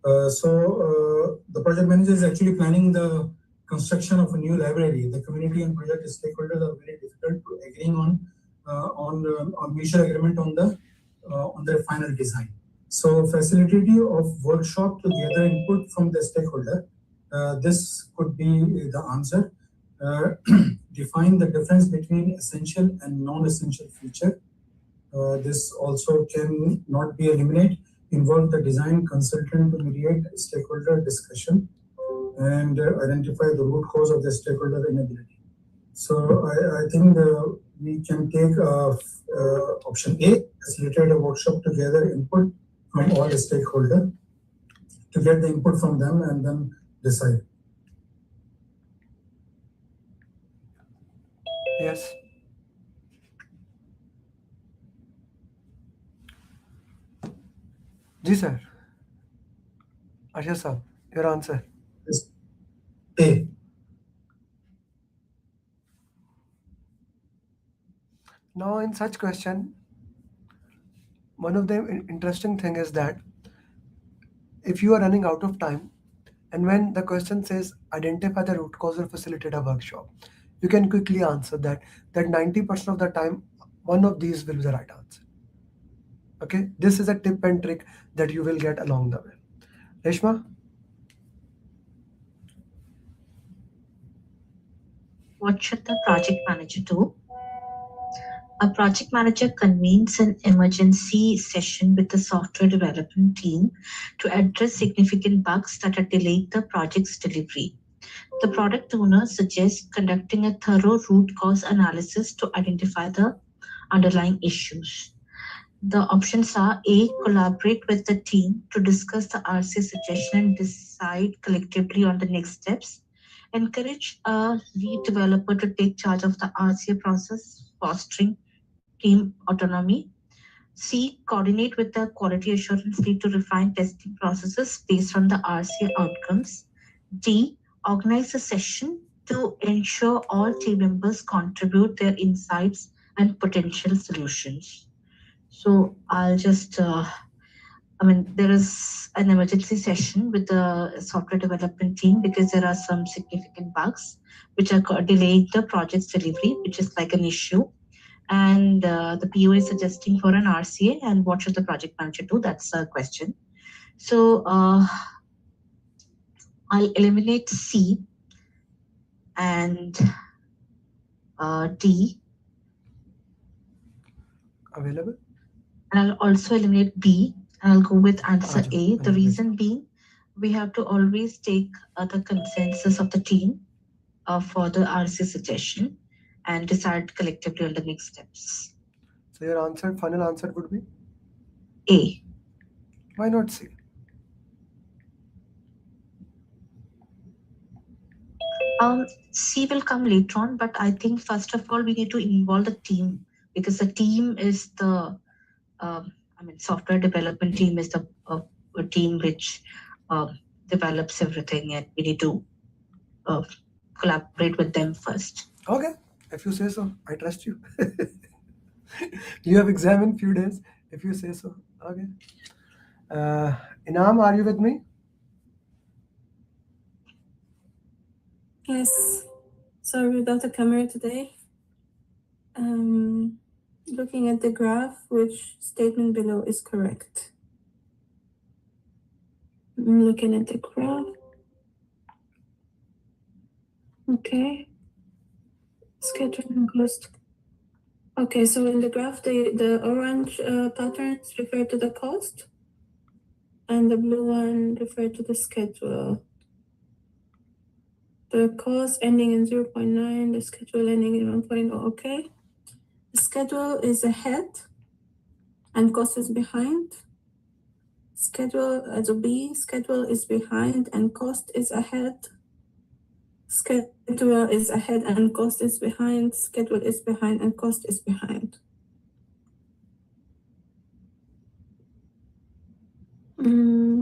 The project manager is actually planning the construction of a new library. The community and project stakeholders are very difficult to agreeing on mutual agreement on the final design. So facility of workshop to gather input from the stakeholder. This could be the answer. Define the difference between essential and non-essential feature. This also can not be eliminated. Involve the design consultant to mediate stakeholder discussion and identify the root cause of the stakeholder inability. So I think we can take option A, facilitate a workshop to gather input from all the stakeholders, to get the input from them and then decide. Yes. Ji sir. Ashar sir, your answer. Yes. A. Now in such question, one of the interesting thing is that if you are running out of time, and when the question says identify the root cause or facilitate a workshop, you can quickly answer that 90% of the time one of these will be the right answer. Okay, this is a tip and trick that you will get along the way. Reshma? What should the project manager do? A project manager convenes an emergency session with the software development team to address significant bugs that are delaying the project's delivery. The product owner suggests conducting a thorough root cause analysis to identify the underlying issues. The options are A, collaborate with the team to discuss the RCA suggestion and decide collectively on the next steps. Encourage a lead developer to take charge of the RCA process, fostering team autonomy. C, coordinate with the quality assurance lead to refine testing processes based on the RCA outcomes. D, organize a session to ensure all team members contribute their insights and potential solutions. So I'll just, there is an emergency session with the software development team because there are some significant bugs which are delaying the project's delivery, which is like an issue. And the PO is suggesting for an RCA, and what should the project manager do? That's a question. So I'll eliminate C and D. Available? And I'll also eliminate B, and I'll go with answer Acha, A. The eliminate. reason being, we have to always take the consensus of the team for the RC suggestion and decide collectively on the next steps. So your answer, final answer would be A. why not C? C will come later on, but I think first of all we need to involve the team, because the team is the software development team is the a team which develops everything, and we need to collaborate with them first. Okay, if you say so, I trust you. You have exam in few days. If you say so, okay. Inam, are you with me? Yes. Sorry without the camera today. Looking at the graph, which statement below is correct? I'm looking at the graph. Okay. Schedule and cost. Okay, so in the graph, the orange patterns refer to the cost, and the blue one refer to the schedule. The cost ending in 0.9, the schedule ending in 1.0. Okay. The schedule is ahead and cost is behind. Schedule as a B, schedule is behind and cost is ahead. Schedule is ahead and cost is behind. Schedule is behind and cost is behind.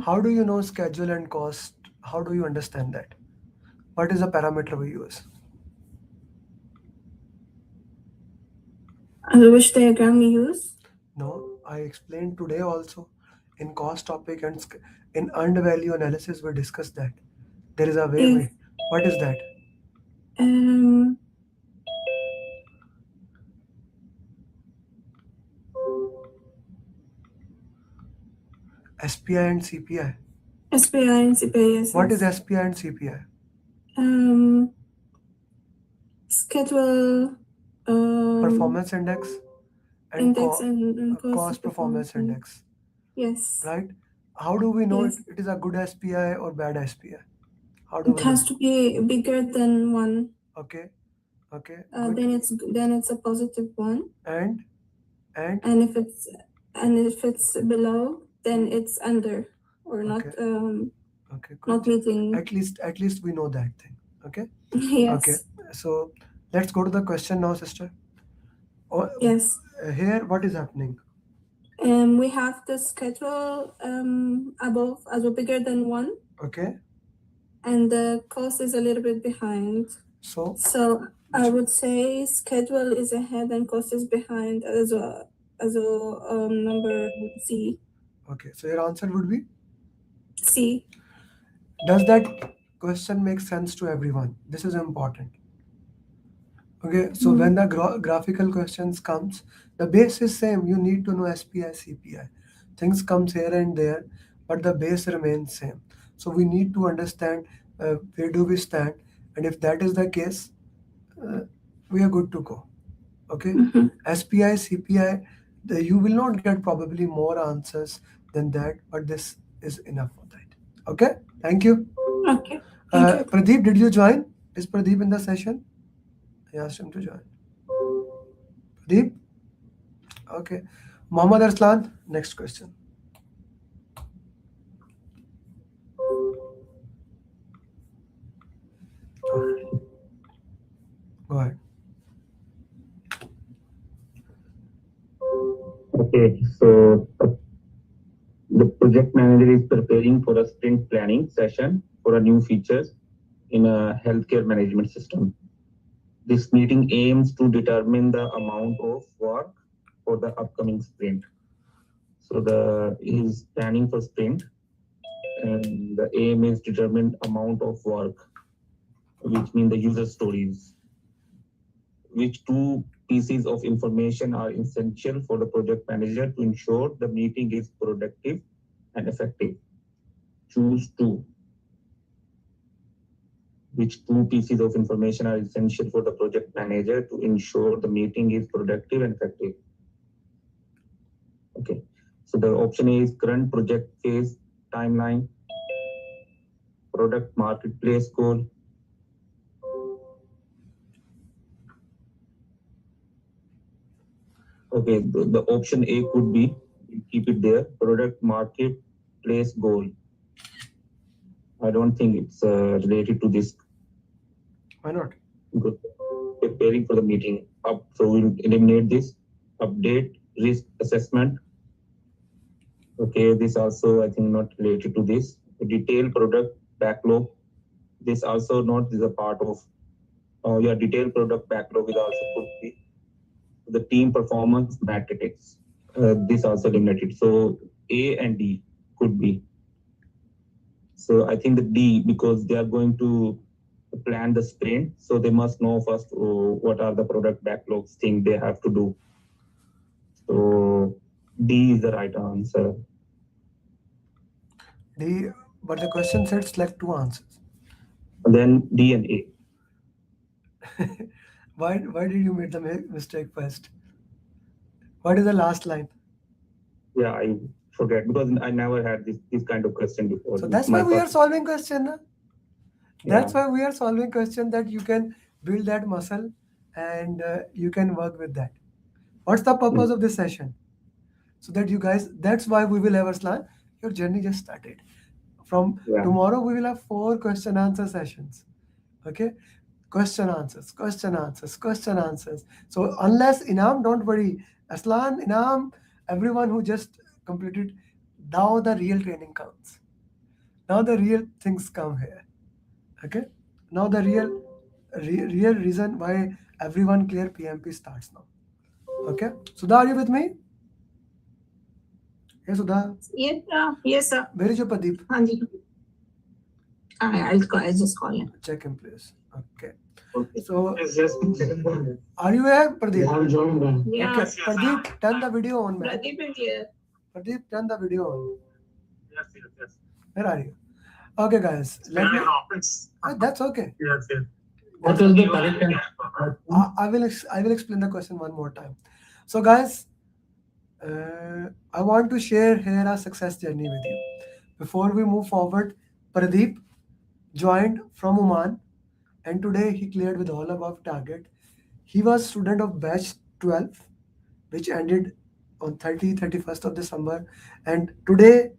How do you know schedule and cost? How do you understand that? What is the parameter we use? Which diagram we use? No, I explained today also in cost topic and in earned value analysis we discussed that. There is a way. Yes. What is that? SPI and CPI. SPI and CPI, yes. What is SPI and CPI? Schedule Performance index and index and cost performance index. Yes. Right? How do we know Yes. it is a good SPI or bad SPI? How do It we has know? to be bigger than 1. Okay. Okay. Then it's a positive 1. And if it's below, then it's under or not. Okay. Not meeting. At least we know that thing. Okay. Yes. Okay. So let's go to the question now, sister. Yes. Here, what is happening? We have the schedule above as well, bigger than 1. Okay. And the cost is a little bit behind. So I would say schedule is ahead and cost is behind as a number C. Okay. So your answer would be C. Does that question make sense to everyone? This is important. Okay, so when the graphical questions comes, the base is same. You need to know SPI, CPI. Things comes here and there, but the base remains same. So we need to understand where do we stand, and if that is the case, we are good to go. Okay, SPI, CPI, you will not get probably more answers than that, but this is enough for that. Okay, thank you. Okay. Thank you. Pradeep, did you join? Is Pradeep in the session? I asked him to join. Pradeep? Okay. Mohammad Arslan, next question. Go ahead. Okay, so the project manager is preparing for a sprint planning session for a new features in a healthcare management system. This meeting aims to determine the amount of work for the upcoming sprint. So he's planning for sprint, and the aim is determine amount of work, which means the user stories. Which 2 pieces of information are essential for the project manager to ensure the meeting is productive and effective? Choose 2. Which 2 pieces of information are essential for the project manager to ensure the meeting is productive and effective? Okay. So the option A is current project phase, timeline, product marketplace goal. Okay, the option A could be, keep it there, product marketplace goal. I don't think it's related to this. Why not? Good. Preparing for the meeting up, so we'll eliminate this. Update risk assessment. Okay, this also I think not related to this. Detailed product backlog. This also not is a part of your detailed product backlog is also could be the team performance metrics. This also eliminated. So A and D could be. So I think the D, because they are going to plan the sprint, so they must know first what are the product backlogs thing they have to do. So D is the right answer. D, but the question said select two answers. And then D and A. Why did you make the mistake first? What is the last line? Yeah, I forget because I never had this kind of question before. So that's why we are solving question. Na? That's Yeah. why we are solving question, that you can build that muscle and you can work with that. What's the purpose of this session? So that you guys, that's why we will have Arslan. Your journey just started. From tomorrow, we will have 4 question answer sessions. Okay? Question answers, question answers, question answers. So unless Inam, don't worry. Aslan, Inam, everyone who just completed, now the real training counts. Now the real things come here. Okay? Now the real reason why everyone clear PMP starts now. Okay? Sudha, are you with me? Hey Sudha. Yes, sir. Where is your Pradeep? I'll just call him. Check him, please. Okay. Okay. So, Yes. are you here, Pradeep? I'll join them. Yeah. Okay. Pradeep, turn the video on, man. Pradeep is here. Pradeep, turn the video on. Yes. Where are you? Okay, guys. Let me. That's okay. Yes. What is the correct answer? I will explain the question one more time. So, guys, I want to share here a success journey with you. Before we move forward, Pradeep joined from Oman, and today he cleared with all above target. He was student of batch 12, which ended on 31st of December, and today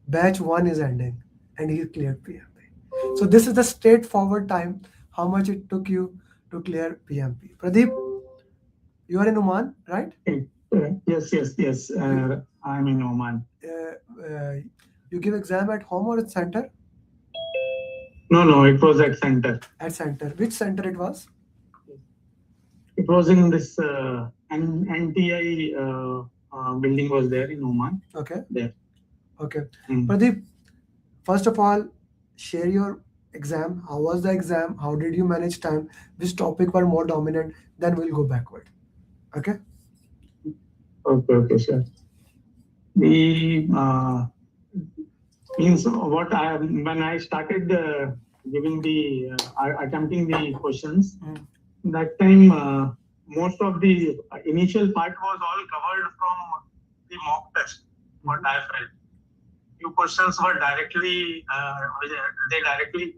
batch 1 is ending, and he cleared PMP. So this is the straightforward time, how much it took you to clear PMP. Pradeep, you are in Oman, right? Yes. I'm in Oman. You give exam at home or at center? No, it was at center. At center. Which center it was? It was in this NTI building was there in Oman. Okay. There. Okay. Pradeep, first of all, share your exam. How was the exam? How did you manage time? Which topic were more dominant? Then we'll go backward. Okay. Okay, sure. The means what when I started giving the attempting the questions, that time most of the initial part was all covered from the mock test. What I felt, few questions were directly they directly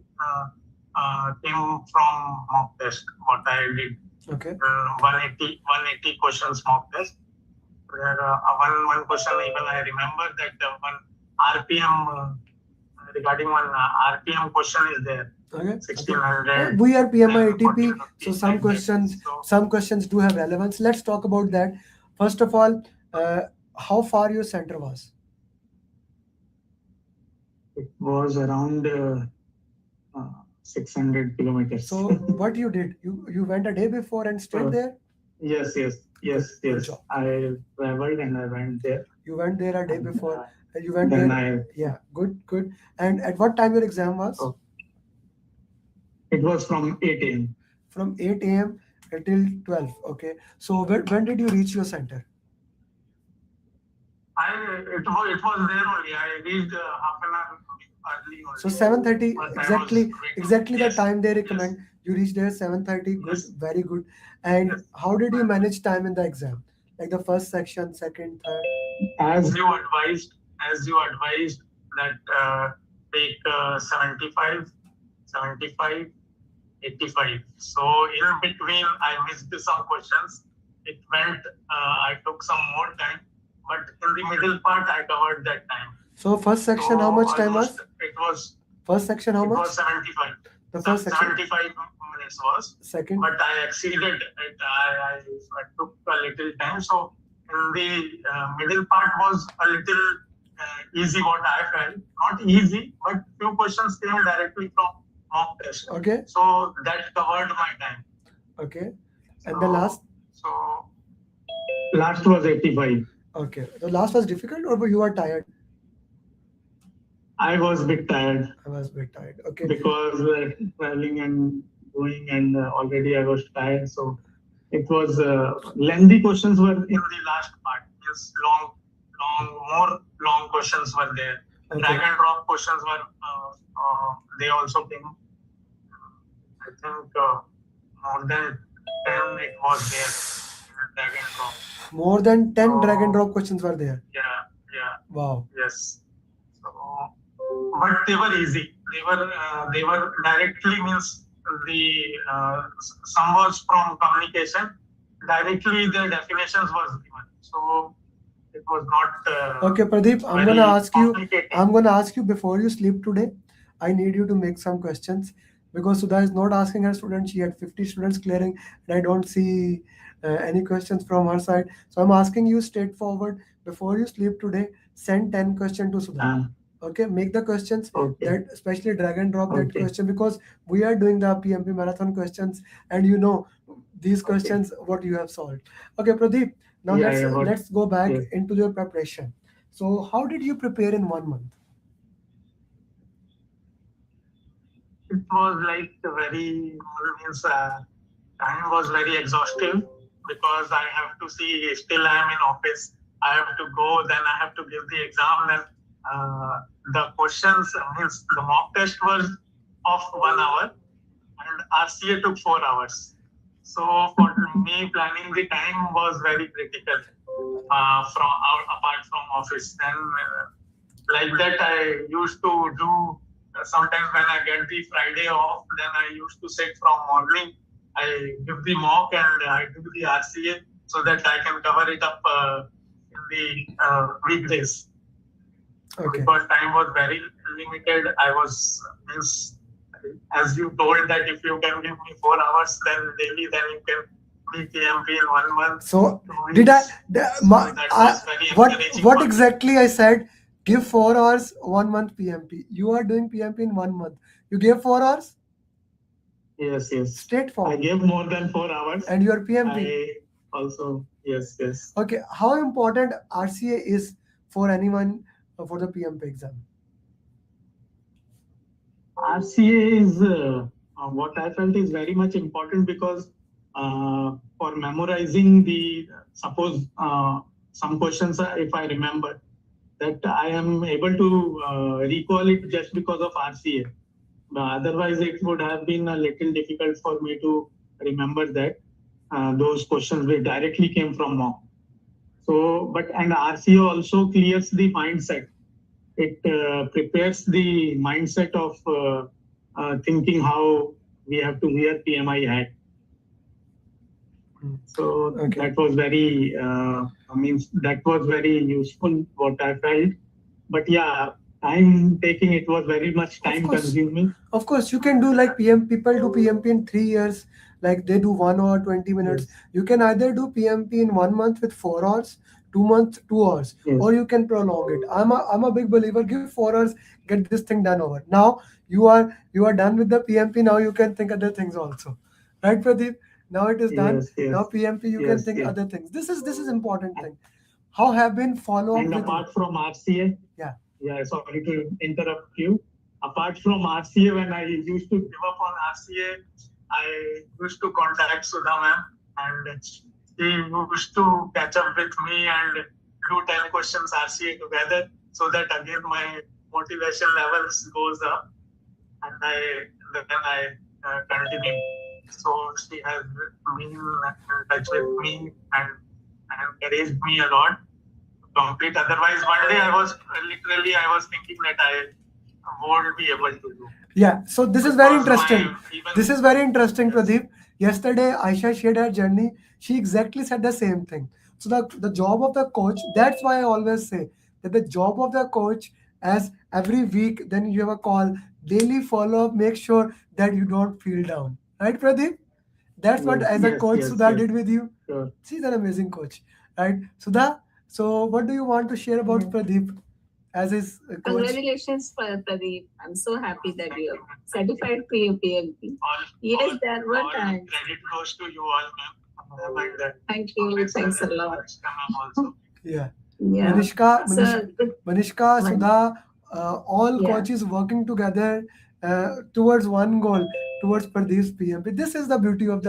came from mock test. What I did. Okay. 180 questions mock test. Where one question even I remember that one RPM regarding one RPM question is there. Okay. 1600. We are PMI ATP, so some questions do have relevance. Let's talk about that. First of all, how far your center was? It was around 600 kilometers. So what you did? You went a day before and stayed there? Yes. I traveled and I went there. You went there a day before. You went there. Yeah, good. And at what time your exam was? It was from 8 a.m. From 8 a.m. until 12. Okay. So when did you reach your center? It was there only. I reached half an hour early. So 7:30, exactly the time they recommend. Yes. You reached there 7:30. Good, yes. Very good. And how did you manage time in the exam? Like the first section, second, third? as you advised that take 75, 85. So in between, I missed some questions. It meant I took some more time, but in the middle part, I covered that time. So first section, how much time was? It was. First section, how much? It was 75. The first section. 75 minutes was. Second. But I exceeded it. I took a little time. So in the middle part was a little easy, what I felt. Not easy, but few questions came directly from mock test. Okay. So that covered my time. Okay. And the last? So last was 85. Okay. The last was difficult, or you were tired? I was a bit tired. Okay. Because traveling and going, and already I was tired. So it was lengthy questions were in the last part. Yes, more long questions were there. Okay. Drag and drop questions were they also came. I think more than 10 it was there. Drag and drop. More than 10 drag and drop questions were there. Yeah. Wow. Yes. So, but they were easy. They were directly, means the some was from communication. Directly the definitions was given. So it was not. Okay, Pradeep, I'm gonna ask you before you sleep today. I need you to make some questions, because Sudha is not asking her students. She had 50 students clearing, and I don't see any questions from her side. So I'm asking you straightforward, before you sleep today, send 10 questions to Sudha. Okay, make the questions, that especially drag and drop that question, because we are doing the PMP marathon questions, and you know these questions what you have solved. Okay, Pradeep, now let's go back into your preparation. So how did you prepare in 1 month? It was like time was very exhaustive, because I have to see, still I am in office. I have to go, then I have to give the exam, then the questions, means the mock test was of 1 hour and RCA took 4 hours. So for me, planning the time was very critical apart from office. Then like that, I used to do, sometimes when I get the Friday off, then I used to sit from morning. I give the mock and I do the RCA so that I can cover it up in the weekdays. Okay. Because time was very limited. I was, as you told that if you can give me 4 hours then daily, then you can be PMP in 1 month. So what what exactly I said? Give 4 hours, 1 month PMP. You are doing PMP in 1 month. You gave 4 hours? Yes. Straightforward. I gave more than 4 hours. And you are PMP? I also, yes. Okay, how important RCA is for anyone for the PMP exam? RCA is what I felt is very much important, because for memorizing suppose some questions, if I remember, that I am able to recall it just because of RCA. Otherwise, it would have been a little difficult for me to remember that those questions which directly came from mock. So, and RCA also clears the mindset. It prepares the mindset of thinking how we have to wear PMI hat. So that was very, that was very useful, what I felt. But yeah, time taking, it was very much time consuming. Of course, you can do like people do PMP in 3 years, like they do 1 hour, 20 minutes. Yes. You can either do PMP in 1 month with 4 hours, 2 months, 2 hours, or you can prolong it. I'm a big believer, give 4 hours, get this thing done over. Now you are done with the PMP, now you can think other things also. Right, Pradeep? Now it is done. Yes. Now PMP, you can think other things. This is important thing. How have been follow up? And apart from RCA, sorry to interrupt you. Apart from RCA, when I used to give up on RCA, I used to contact Sudha ma'am, and she used to catch up with me and do 10 questions RCA together, so that again my motivation levels goes up, and then I continue. So she has been in touch with me and encouraged me a lot. complete. Otherwise, one day I was thinking that I won't be able to do. Yeah, so this is very Because interesting. This is very interesting, Pradeep. Yesterday, Aisha shared her journey. She exactly said the same thing. So the job of the coach, that's why I always say that the job of the coach, as every week, then you have a call, daily follow-up, make sure that you don't feel down. Right, Pradeep? That's what as a coach Sudha did with you. Sure. She's an amazing coach. Right? Sudha, so what do you want to share about Pradeep as his coach? Congratulations, Pradeep. I'm so happy that you're certified PMP. Yes, there were times. Credit goes to you all, ma'am. Thank you. Thanks a lot. Yeah. Yeah. Manishka, So, Manishka, Sudha, all Yeah. coaches working together towards one goal, towards Pradeep's PMP. This is the beauty of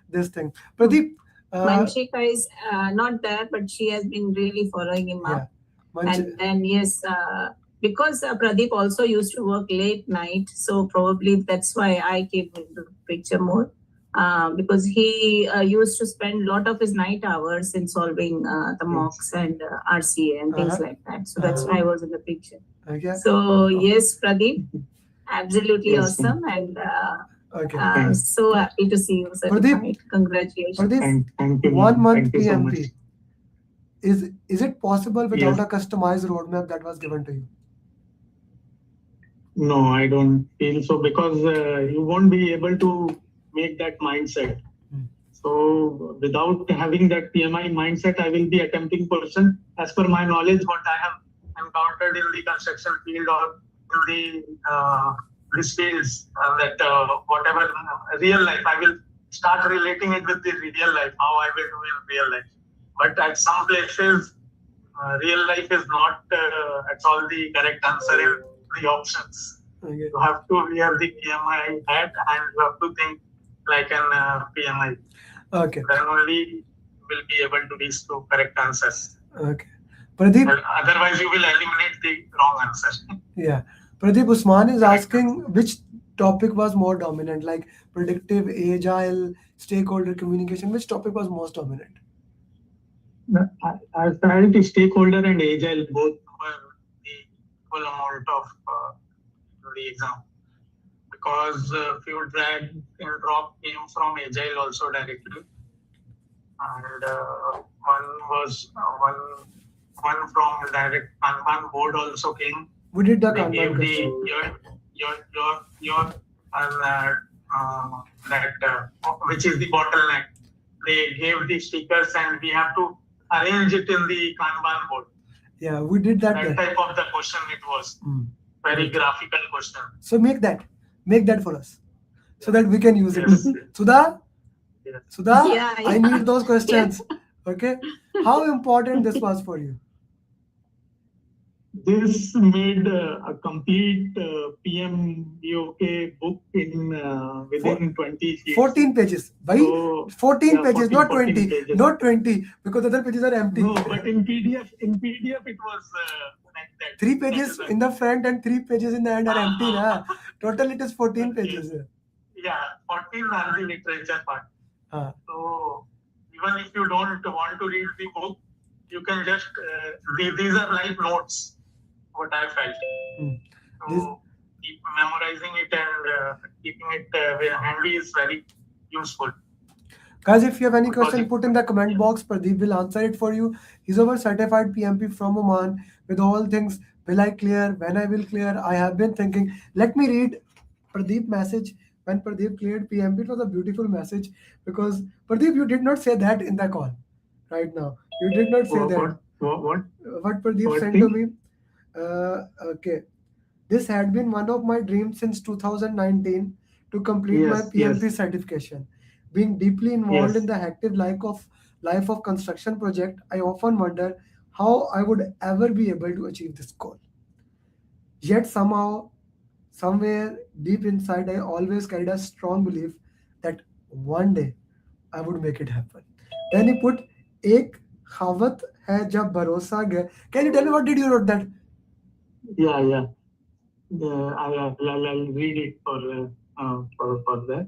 this thing. Pradeep, Manshika is not there, but she has been really following him up. And then yes, because Pradeep also used to work late night, so probably that's why I came into the picture more. Because he used to spend a lot of his night hours in solving the mocks and RCA and things like that. So that's why I was in the picture. Okay. So yes, Pradeep, absolutely awesome, and so happy to see you certified. Congratulations. Pradeep, Thank you, 1 month Thank you so much. PMP. Is it possible without a customized roadmap that was given to you? No, I don't feel so, because you won't be able to make that mindset. So without having that PMI mindset, I will be a tempting person. As per my knowledge, what I have encountered in the construction field or in these fields, that whatever real life, I will start relating it with the real life, how I will do in real life. But at some places, real life is not at all the correct answer in the options. Okay. You have to wear the PMI hat and you have to think like an PMI. Okay. Then only will be able to reach to correct answers. Okay. Pradeep. Otherwise, you will eliminate the wrong answer. Yeah. Pradeep, Usman is asking which topic was more dominant, like predictive, agile, stakeholder communication. Which topic was most dominant? I felt stakeholder and agile both were the equal amount of the exam, because few drag and drop came from agile also directly, and one from direct Kanban board also came. We did the They gave Kanban the question. which is the bottleneck. They gave the stickers and we have to arrange it in the Kanban board. Yeah, we did that. That type of the question it was. Very graphical question. So make that for us, so that we can use it. Sudha, Yeah. I need those questions. Okay, how important this was for you? This made a complete PMBOK book in within 20 sheets. 14 pages. Why? So, 14 pages, 14 not 20. pages. Not 20, because other pages are empty. No, but in PDF it was like that. 3 pages in the front and 3 pages in the end are empty. Na? Total it is 14 pages. Yeah, 14 are the literature part. So even if you don't want to read the book, you can just these are like notes. What I felt. So keep memorizing it and keeping it handy is very useful. Guys, if you have any question, put in the comment box. Pradeep will answer it for you. He's our certified PMP from Oman with all things. Will I clear? When I will clear? I have been thinking. Let me read Pradeep message. When Pradeep cleared PMP, it was a beautiful message, because Pradeep, you did not say that in the call right now. You did not say that. What Pradeep sent to me? Okay. This had been one of my dreams since 2019 to complete my PMP certification. Being deeply involved in the hectic life of construction project, I often wonder how I would ever be able to achieve this goal. Yet somehow, somewhere deep inside, I always carried a strong belief that one day I would make it happen. Then he put, "Ek khavat hai jab bharosa gaya." Can you tell me what did you wrote that? Yeah. I'll read it for that.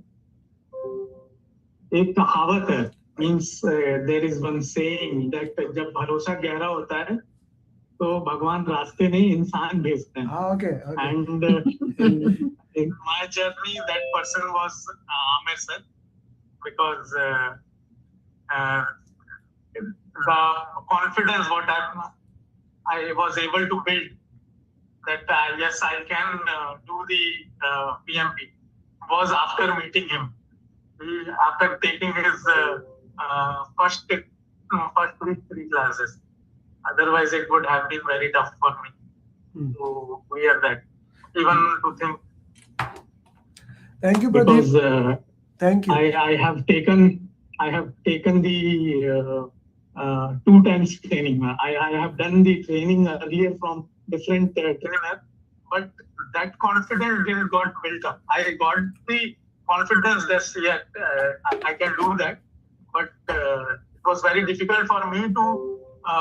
एक कहावत है, means there is one saying that जब भरोसा गहरा होता है तो भगवान रास्ते नहीं इंसान भेजते हैं. Okay. And in my journey, that person was Amir sir, because the confidence what I was able to build, that yes, I can do the PMP, was after meeting him. After taking his first week 3 classes. Otherwise, it would have been very tough for me to wear that. Even to think. Thank you, Pradeep. Because Thank you. I have taken the 2 times training. I have done the training earlier from different trainer, but that confidence didn't got built up. I got the confidence that I can do that, but it was very difficult for me to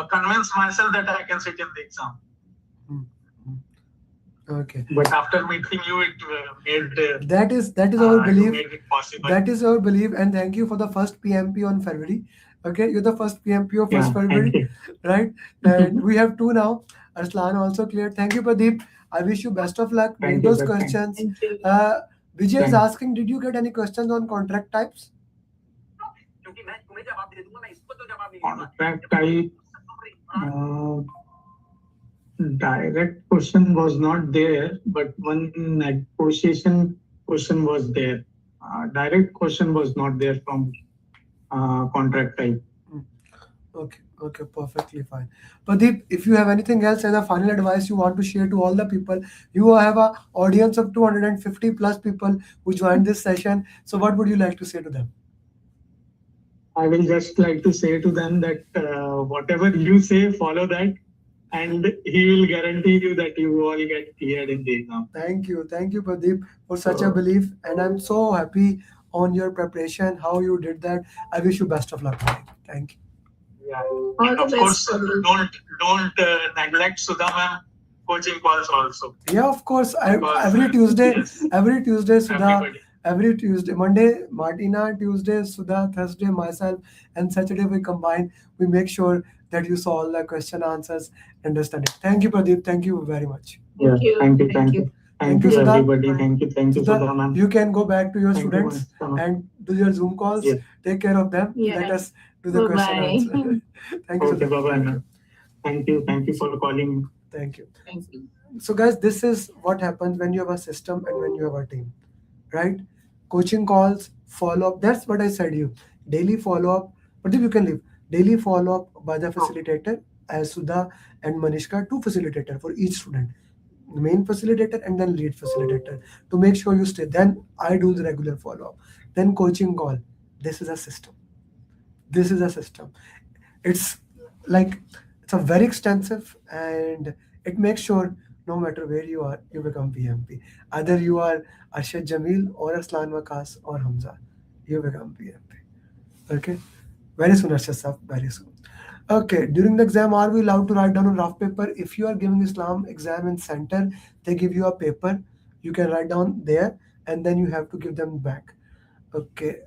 convince myself that I can sit in the exam. Okay. But after meeting you, it made that is our belief. Made it possible. That is our belief, and thank you for the first PMP on February. Okay, you're the first PMP of first February, right? And we have 2 now. Arslan also cleared. Thank you, Pradeep. I wish you best of luck. Make those questions. Vijay is asking, did you get any questions on contract types? Contract type. Direct question was not there, but one negotiation question was there. Direct question was not there from contract type. Okay, perfectly fine. Pradeep, if you have anything else as a final advice you want to share to all the people, you have an audience of 250 plus people who joined this session. So what would you like to say to them? I will just like to say to them that whatever you say, follow that. And he will guarantee you that you all get cleared in the exam. Thank you, Pradeep, for such a belief. And I'm so happy on your preparation, how you did that. I wish you best of luck. Thank you. Yeah. And of course, don't neglect Sudha ma'am coaching calls also. Yeah, of course. Every Tuesday, Sudha. Every Tuesday, Monday, Martina, Tuesday, Sudha, Thursday, myself, and Saturday we combine. We make sure that you saw all the question answers, understand it. Thank you, Pradeep. Thank you very much. Thank you, Sudha. everybody. Thank you, Sudha ma'am. You can go back to your students and do your Zoom calls. Yes. Take care of them. Yeah. Let us do the question answer. Thank you, Okay, Sudha. bye-bye. Thank you for calling. Thank you. Thank you. So guys, this is what happens when you have a system and when you have a team, right? Coaching calls, follow-up. That's what I said you. Daily follow-up. But if you can leave. Daily follow-up by the facilitator, as Sudha and Manishka, 2 facilitator for each student. The main facilitator and then lead facilitator to make sure you stay. Then I do the regular follow-up. Then coaching call. This is a system. It's a very extensive, and it makes sure no matter where you are, you become PMP. Either you are Arshad Jamil or Arslan Waqas or Hamza, you become PMP. Okay? Very soon, Arshad Sahab, very soon. Okay, during the exam, are we allowed to write down on rough paper? If you are giving Islam exam in center, they give you a paper. You can write down there, and then you have to give them back. Okay.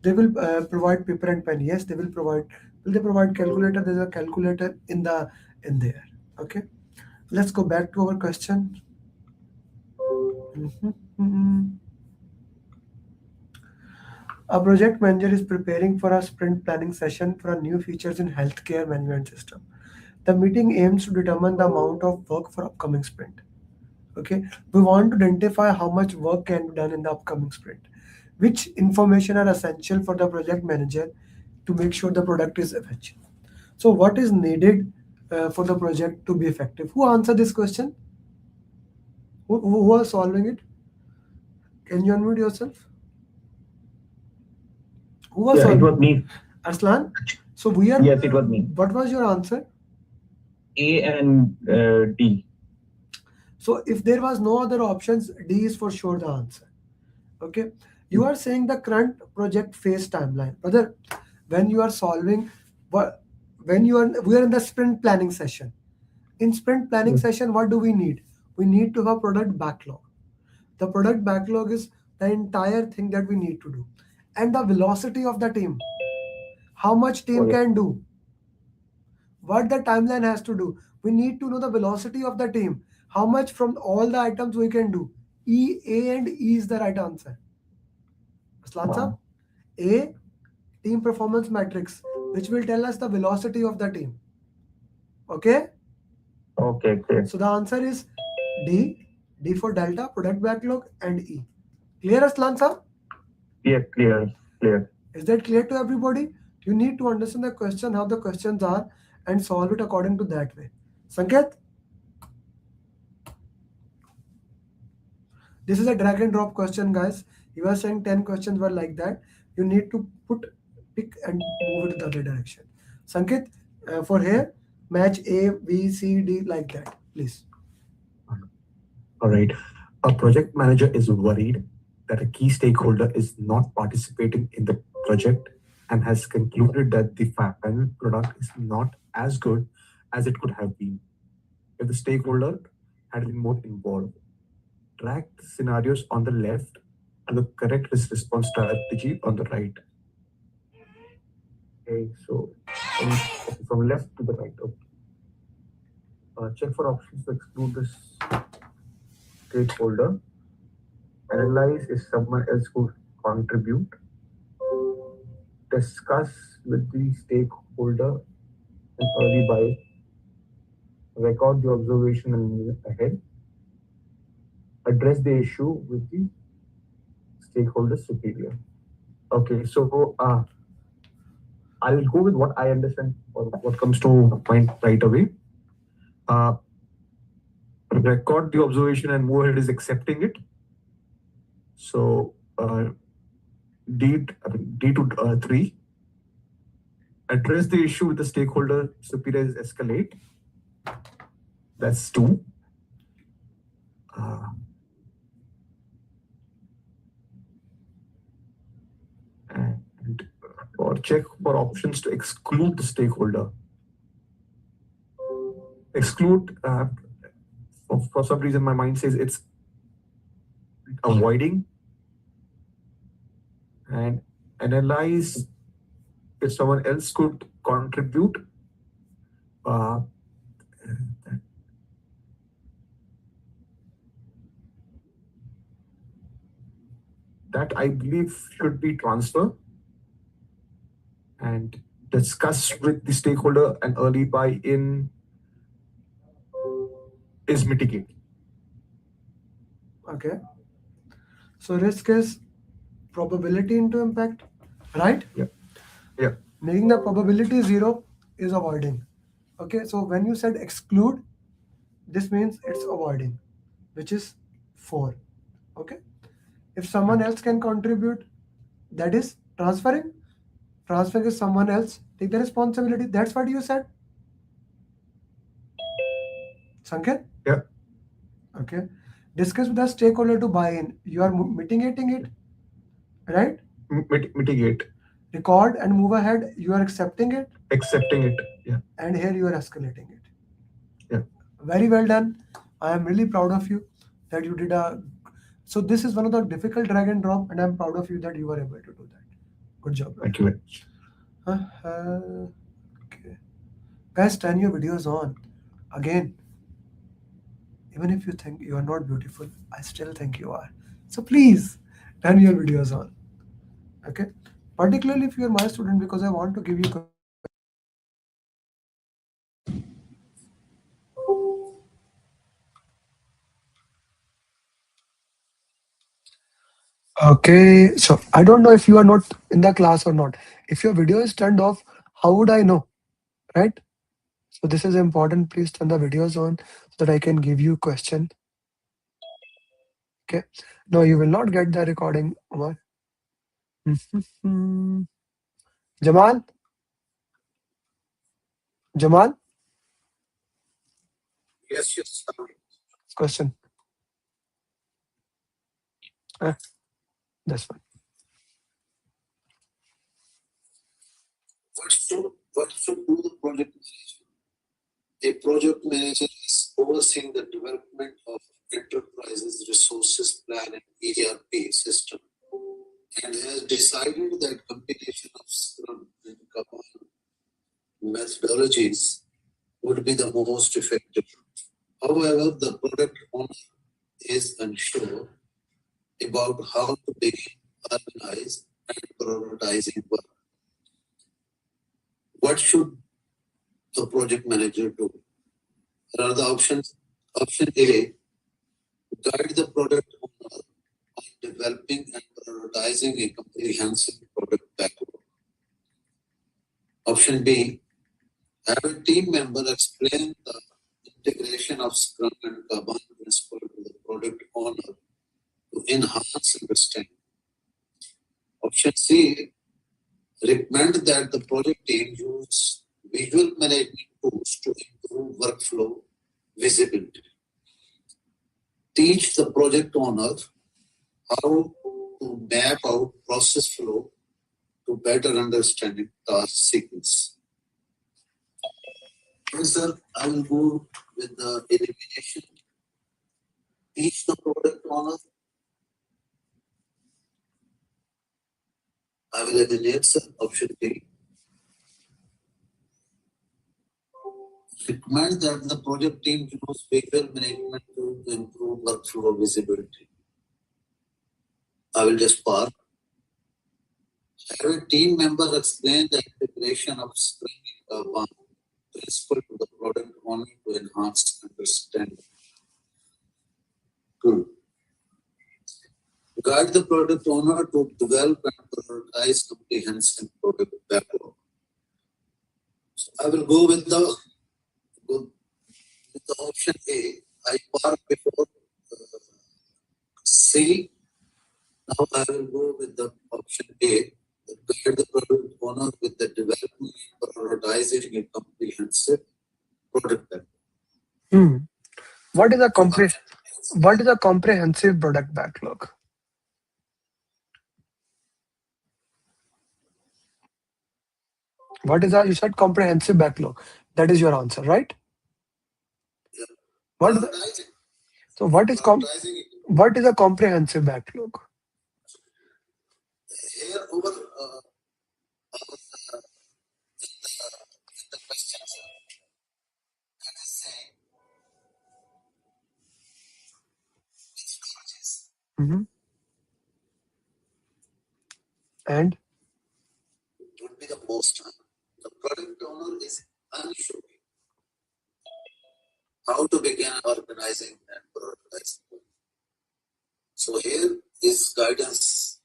They will provide paper and pen. Yes, they will provide. Will they provide calculator? There's a calculator in there. Okay. Let's go back to our question. A project manager is preparing for a sprint planning session for a new features in healthcare management system. The meeting aims to determine the amount of work for upcoming sprint. Okay, we want to identify how much work can be done in the upcoming sprint. Which information are essential for the project manager to make sure the product is effective? So what is needed for the project to be effective? Who answered this question? Who was solving it? Can you unmute yourself? Who was solving? It was me. Arslan? So we are. Yes, it was me. What was your answer? A and D. So if there was no other options, D is for sure the answer. Okay. You are saying the current project phase timeline. Brother, when you are solving, we are in the sprint planning session. In sprint planning session, what do we need? We need to have product backlog. The product backlog is the entire thing that we need to do. And the velocity of the team. How much team can do? what the timeline has to do. We need to know the velocity of the team. How much from all the items we can do. E, A and E is the right answer. Aslan sir, A, team performance matrix, which will tell us the velocity of the team. Okay? Okay, clear. So the answer is D. D for Delta, product backlog, and E. Clear, Aslan sir? Yeah, clear. Is that clear to everybody? You need to understand the question, how the questions are, and solve it according to that way. Sanket? This is a drag and drop question, guys. You are saying 10 questions were like that. You need to pick and move it to the other direction. Sanket, for here, match A, B, C, D like that, please. All right. A project manager is worried that a key stakeholder is not participating in the project and has concluded that the final product is not as good as it could have been if the stakeholder had been more involved. Track the scenarios on the left and the correct response strategy on the right. Okay, so from left to the right. Okay. Check for options to exclude this stakeholder. Analyze if someone else could contribute. Discuss with the stakeholder an early buy. Record the observation and move ahead. Address the issue with the stakeholder superior. Okay, so I'll go with what I understand or what comes to mind right away. Record the observation and move ahead is accepting it. So D to 3. Address the issue with the stakeholder superior is escalate. That's 2. And or check for options to exclude the stakeholder. Exclude, for some reason my mind says it's avoiding. And analyze if someone else could contribute. That I believe should be transfer. And discuss with the stakeholder an early buy-in is mitigate. Okay. So risk is probability into impact, right? Yeah. Making the probability 0 is avoiding. Okay, so when you said exclude, this means it's avoiding, which is 4. Okay. If someone else can contribute, that is transferring. Transferring is someone else take the responsibility. That's what you said. Sanket? Yeah. Okay. Discuss with the stakeholder to buy in. You are mitigating it, right? Mitigate. Record and move ahead. You are accepting it. Accepting it. Yeah. And here you are escalating it. Yeah. Very well done. I am really proud of you that you did so this is one of the difficult drag and drop, and I'm proud of you that you were able to do that. Good job. Thank you. Okay. Guys, turn your videos on. Again, even if you think you are not beautiful, I still think you are. So please, turn your videos on. Okay? Particularly if you are my student, because I want to give you. Okay, so I don't know if you are not in the class or not. If your video is turned off, how would I know? Right? So this is important. Please turn the videos on so that I can give you question. Okay. No, you will not get the recording, Omar. Jamal? Jamal? Yes. Question. This one. What should do the project manager? A project manager is overseeing the development of enterprise's resources plan and ERP system, and has decided that combination of Scrum and Kanban methodologies would be the most effective. However, the product owner is unsure about how to begin, organize, and prioritizing work. What should the project manager do? Here are the options. Option A, guide the product owner on developing and prioritizing a comprehensive product backlog. Option B, have a team member explain the integration of Scrum and Kanban principle to the product owner to enhance understanding. Option C, recommend that the project team use visual management tools to improve workflow visibility. Teach the project owner how to map out process flow to better understanding task sequence. Sir, I will go with the elimination. Teach the product owner. I will eliminate, sir, option D. Recommend that the project team use visual management to improve workflow visibility. I will just park. Have a team member explain the integration of Scrum and Kanban principle to the product owner to enhance understanding. Good. Guide the product owner to develop and prioritize comprehensive product backlog. So I will go with the option A. I park before C. Now I will go with the option A. Guide the product owner with the development and prioritizing a comprehensive product backlog. What is a comprehensive product backlog? You said comprehensive backlog. That is your answer, right? Yeah. What is a comprehensive backlog? Here over the questions that is saying which colleges. And Would be the most time. The product owner is unsure how to begin organizing and prioritizing. So here is guidance.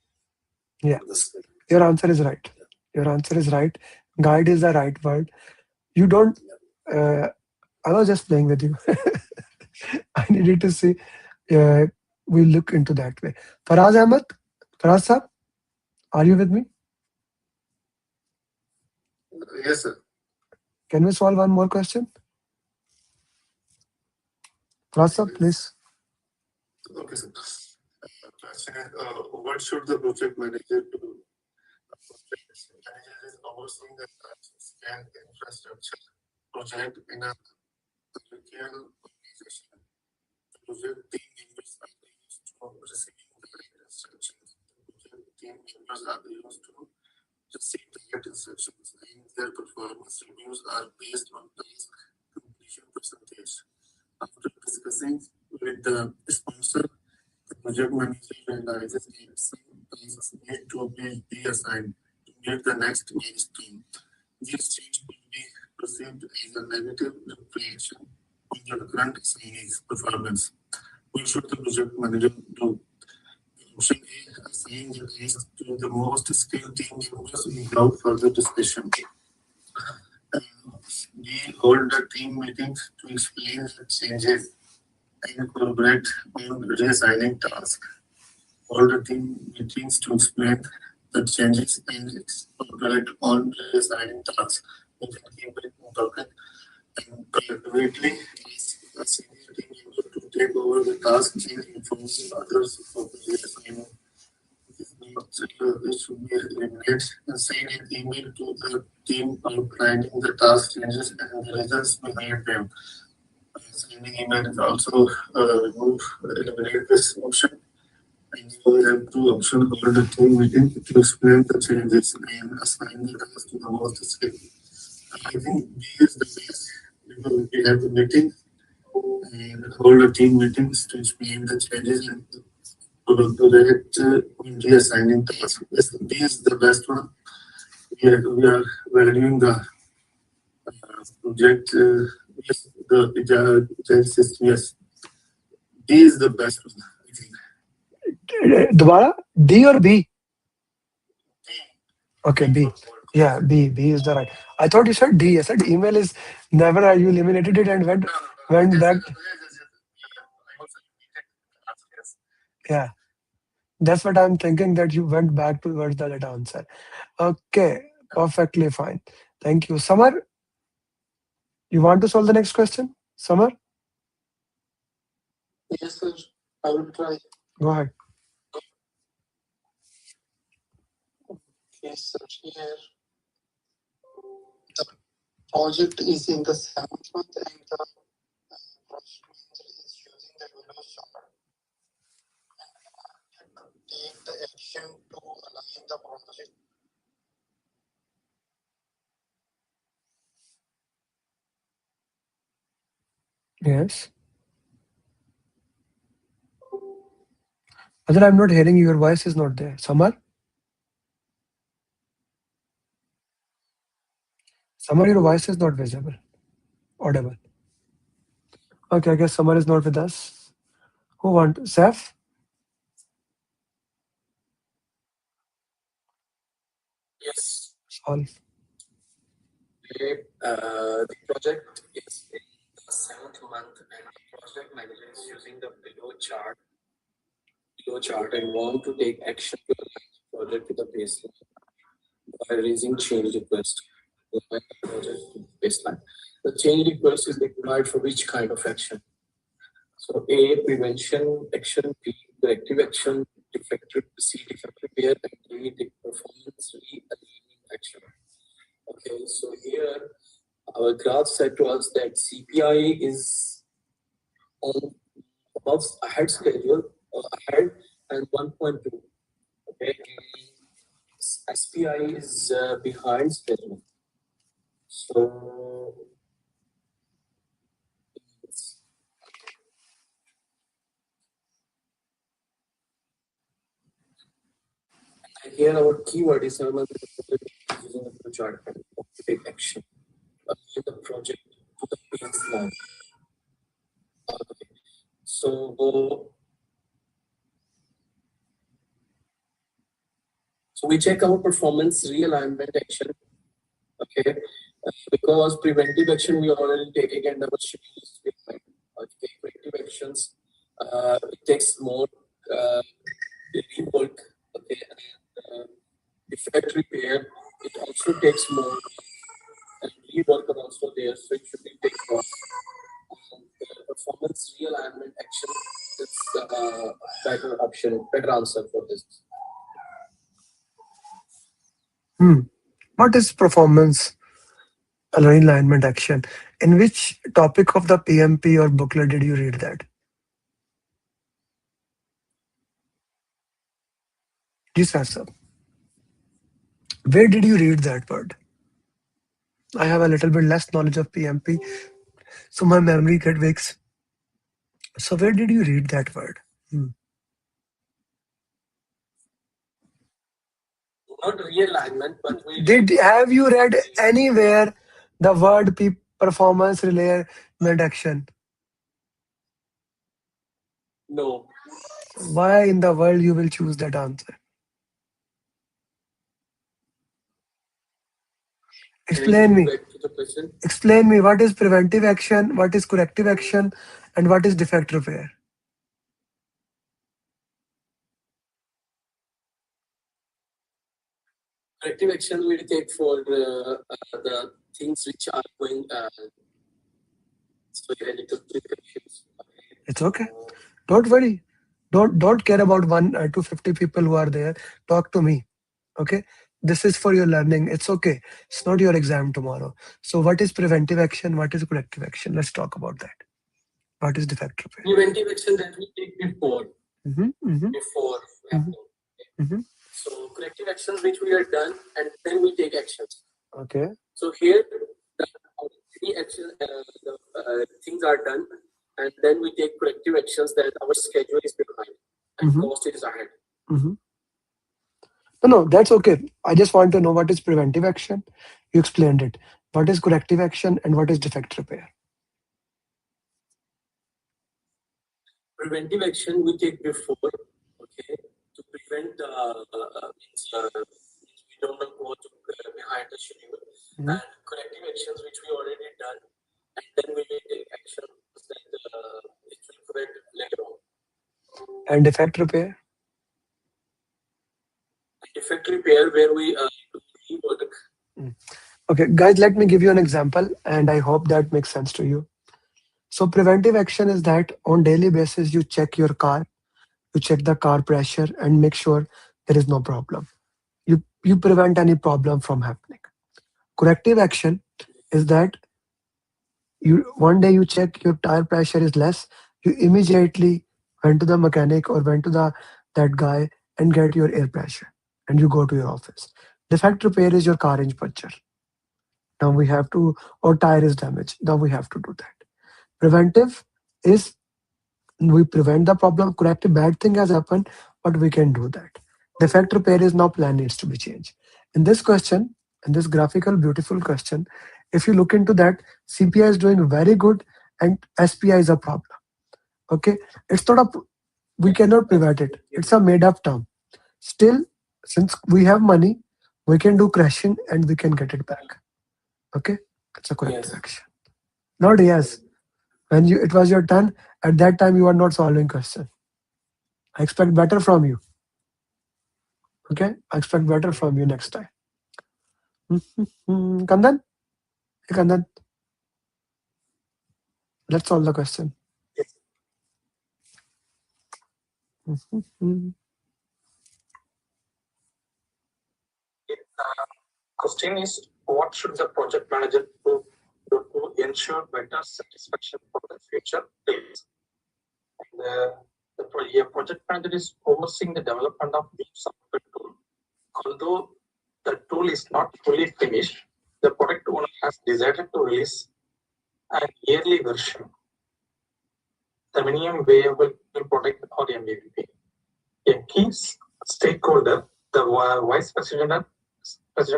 Yeah, your answer is right. Your answer is right. Guide is the right word. You don't. I was just playing with you. I needed to see. We look into that way. Faraz Ahmed, Faraz sir, are you with me? Yes, sir. Can we solve one more question? Faraz sir, please. Okay, sir. Question is, what should the project manager do? Project manager is overseeing the scan infrastructure project in a hierarchical organization. The project team members are used to receiving the right instructions. The project team members are used to receive the right instructions, and their performance reviews are based on task completion percentage. After discussing with the sponsor, the project manager realizes that some tasks need to be reassigned to meet the next milestone. This change could be perceived as a negative reflection on the current assignee's performance. What should the project manager do? Option A, assign the tasks to the most skilled team members without further discussion. We hold the team meetings to explain the changes and collaborate on reassigning tasks. Hold the team meetings to explain the changes and collaborate on reassigning tasks. We can keep it open and collaboratively ask a senior team member to take over the task and inform others of the reassignment. It should be eliminated and send an email to the team outlining the task changes and the results behind them. Sending email is also eliminate this option. And you will have two options for the team meeting to explain the changes and assign the task to the most skilled. I think B is the best we have the meeting and hold a team meetings to explain the changes and to project reassigning tasks. This is the best one. We are valuing the project. Yes, the agile system. Yes, D is the best one. I think. Dobara, D or B? Okay, B. Yeah, B. B is the right. I thought you said D. I said email is never. You eliminated it and went back. Yeah, that's what I'm thinking, that you went back towards the right answer. Okay, perfectly fine. Thank you. Samar, you want to solve the next question? Samar? Yes, sir. I will try. Go ahead. Yes, sir. Here, the project is in the 7th month and the project manager is using the Windows chart and take the action to align the project. Yes. Other, I'm not hearing you. Your voice is not there. Samar? Samar, your voice is not visible. Audible. Okay, I guess Samar is not with us. Who want? Saf? Yes. Solve. The project is in the 7th month and the project manager is using the below chart and want to take action to align the project with the baseline by raising change request. Align the project to the baseline. The change request is required for which kind of action? So A, prevention action, B, corrective action, C, defect repair, and D, the performance re-alignment action. Okay, so here our graph said to us that CPI is on above ahead schedule, ahead, and 1.2. Okay, SPI is behind schedule. So here our keyword is using the chart and take action. Align the project to the baseline. Okay. So we check our performance realignment action. Okay, because preventive action we already taking and our schedule is behind. Okay, preventive actions it takes more rework. Okay, and defect repair it also takes more, and rework are also there, so it should be take cost. Performance realignment action is better option, better answer for this. What is performance alignment action? In which topic of the PMP or booklet did you read that? Yes, sir. Where did you read that word? I have a little bit less knowledge of PMP, so my memory gets weak. So where did you read that word? Not realignment, but Have you read anywhere the word performance alignment action? No. Why in the world you will choose that answer? Explain me. Explain me what is preventive action, what is corrective action, and what is defect repair. Corrective action we take for the things which are going. It's okay. Don't worry. Don't care about 250 people who are there. Talk to me. Okay. This is for your learning. It's okay. It's not your exam tomorrow. So what is preventive action? What is corrective action? Let's talk about that. What is defect repair? Preventive action that we take before. So corrective actions which we are done and then we take actions. Okay. So here any action, things are done, and then we take corrective actions that our schedule is behind and cost is ahead. No, that's okay. I just want to know what is preventive action. You explained it. What is corrective action and what is defect repair? Preventive action we take before, okay, to prevent we don't go to behind the schedule, and corrective actions which we already done, and then we will take action that it will correct later on. And defect repair? Defect repair where we do rework. Okay, guys, let me give you an example, and I hope that makes sense to you. So preventive action is that on daily basis, you check your car, you check the car pressure and make sure there is no problem. You prevent any problem from happening. Corrective action is that one day you check your tire pressure is less, you immediately went to the mechanic or went to that guy and get your air pressure and you go to your office. Defect repair is your car is puncture. Now we have to, or tire is damaged. Now we have to do that. Preventive is we prevent the problem. Corrective bad thing has happened, but we can do that. Defect repair is now plan needs to be changed. In this question, in this graphical, beautiful question, if you look into that, CPI is doing very good and SPI is a problem. Okay, it's not a, we cannot prevent it. It's a made up term. Still, since we have money, we can do crashing and we can get it back. Okay, it's a corrective action. Not yes. When it was your turn, at that time you are not solving question. I expect better from you. Okay, I expect better from you next time. Kandan? Hey Kandan. Let's solve the question. Question is, what should the project manager do to ensure better satisfaction for the future teams? The project manager is overseeing the development of the software tool. Although the tool is not fully finished, the product owner has decided to release an yearly version, the minimum viable product or MVP. A key stakeholder, the vice president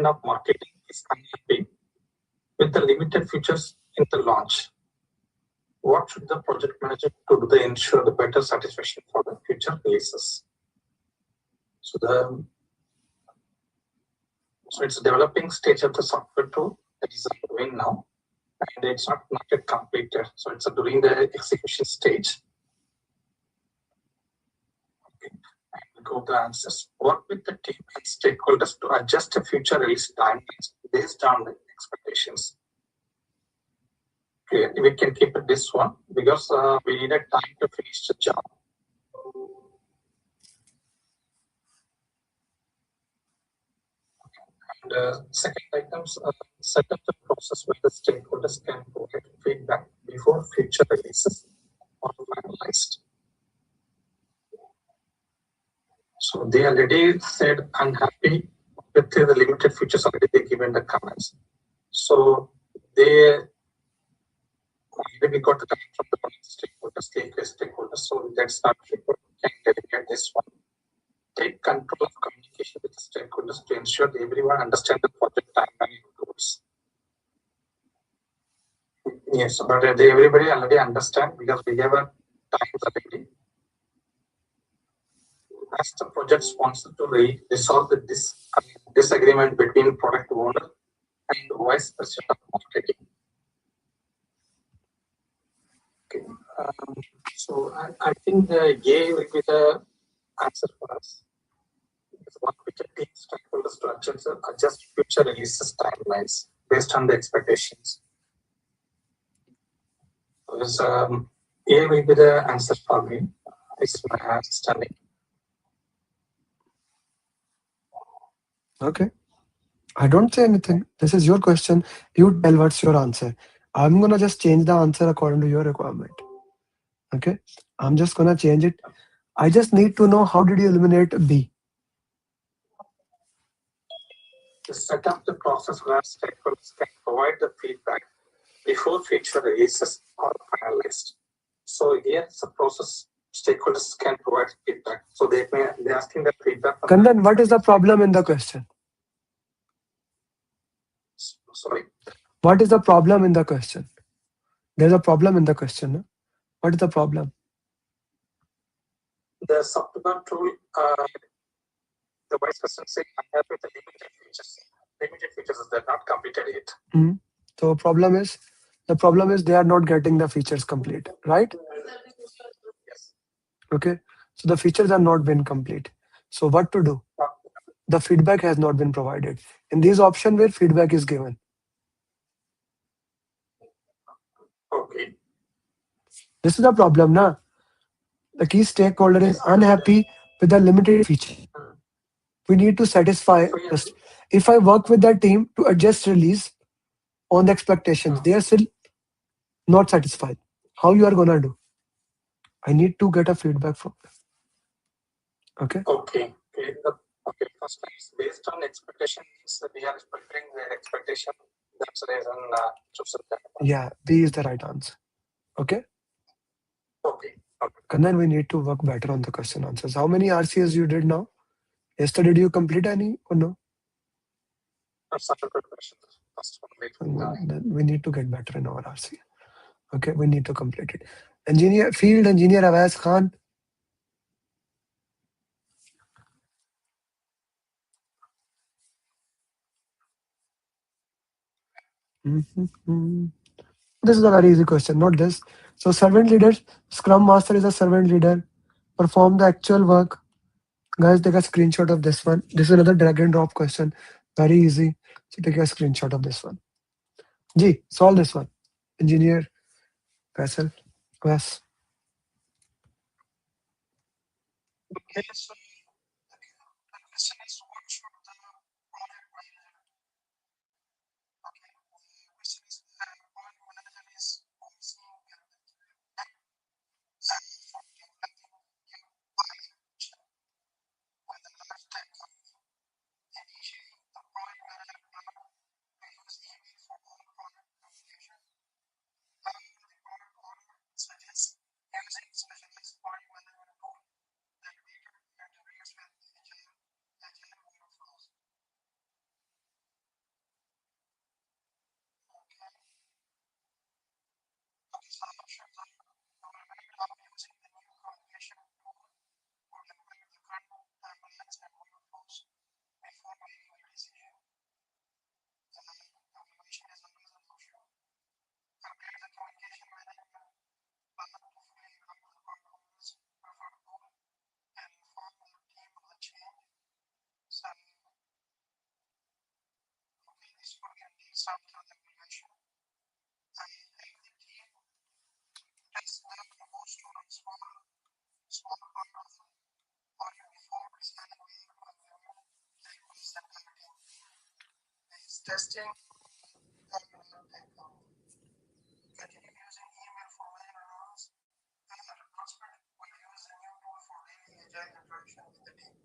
of marketing, is unhappy with the limited features in the launch. What should the project manager do to ensure the better satisfaction for the future releases? So it's a developing stage of the software tool that is ongoing now, and it's not yet completed. So it's during the execution stage. Okay. And go the answers. Work with the team and stakeholders to adjust the future release timelines based on the expectations. Okay, we can keep it this one because we needed time to finish the job. And second items, set up the process where the stakeholders can provide feedback before future releases are finalized. So they already said unhappy with the limited features already they given the comments. So we got the comment from the stakeholders. So that's not report. Can delegate this one. Take control of communication with the stakeholders to ensure that everyone understands the project timeline goals. Yes, but everybody already understand because we have a time already. Ask the project sponsor to resolve the disagreement between product owner and vice president of marketing. Okay. So I think the A will be the answer for us. Work with the team stakeholders to adjust future releases timelines based on the expectations. Because A will be the answer for me. It's my understanding. Okay. I don't say anything. This is your question. You tell what's your answer. I'm gonna just change the answer according to your requirement. Okay. I'm just gonna change it. I just need to know how did you eliminate B? To set up the process where stakeholders can provide the feedback before feature releases are finalized. So here the process stakeholders can provide feedback. So they're asking the feedback. Kandan, what is the problem in the question? Sorry. What is the problem in the question? There's a problem in the question. No? What is the problem? The software tool, the vice president saying, I have with the limited features. Limited features they're not completed yet. So the problem is they are not getting the features complete, right? Yes. Okay. So the features are not been complete. So what to do? The feedback has not been provided. In this option where feedback is given. Okay. This is the problem, na? The key stakeholder is unhappy with the limited feature. We need to satisfy this. If I work with that team to adjust release on the expectations, they are still not satisfied. How you are gonna do? I need to get a feedback from them. Okay. Okay. Okay. First time is based on expectations. We are expecting their expectation. That's the reason chosen that. Yeah, B is the right answer. Okay. Okay. And then we need to work better on the question answers. How many RCS you did now? Yesterday, did you complete any or no? Then we need to get better in our RCS. Okay, we need to complete it. Field engineer Awais Khan. This is a very easy question, not this. So servant leader, Scrum Master is a servant leader. Perform the actual work. Guys, take a screenshot of this one. This is another drag and drop question. Very easy. So take a screenshot of this one. G, solve this one. Engineer Faisal. Yes. Okay, so the question is what should the project manager okay the question is project manager is overseeing with a large tech company. Initially, the project manager planned to use email for all project communication. However, the product owner suggests using specialized project management tool that better integrates with agile workflows. Okay, so the options are evaluate how using the new communication tool would impact the current timelines and workflows before making a decision. Evaluation is always an option. Upgrade the communication management plan to fully enable the product owner's preferred tool and inform the team of the change. So, okay, this would reduce after the evaluation. I think the team test the proposed tool in small part of the project before deciding whether to implement the request entire team. Is testing continue using email for mail rules and the retrospect will use the new tool for daily agile interaction with the team.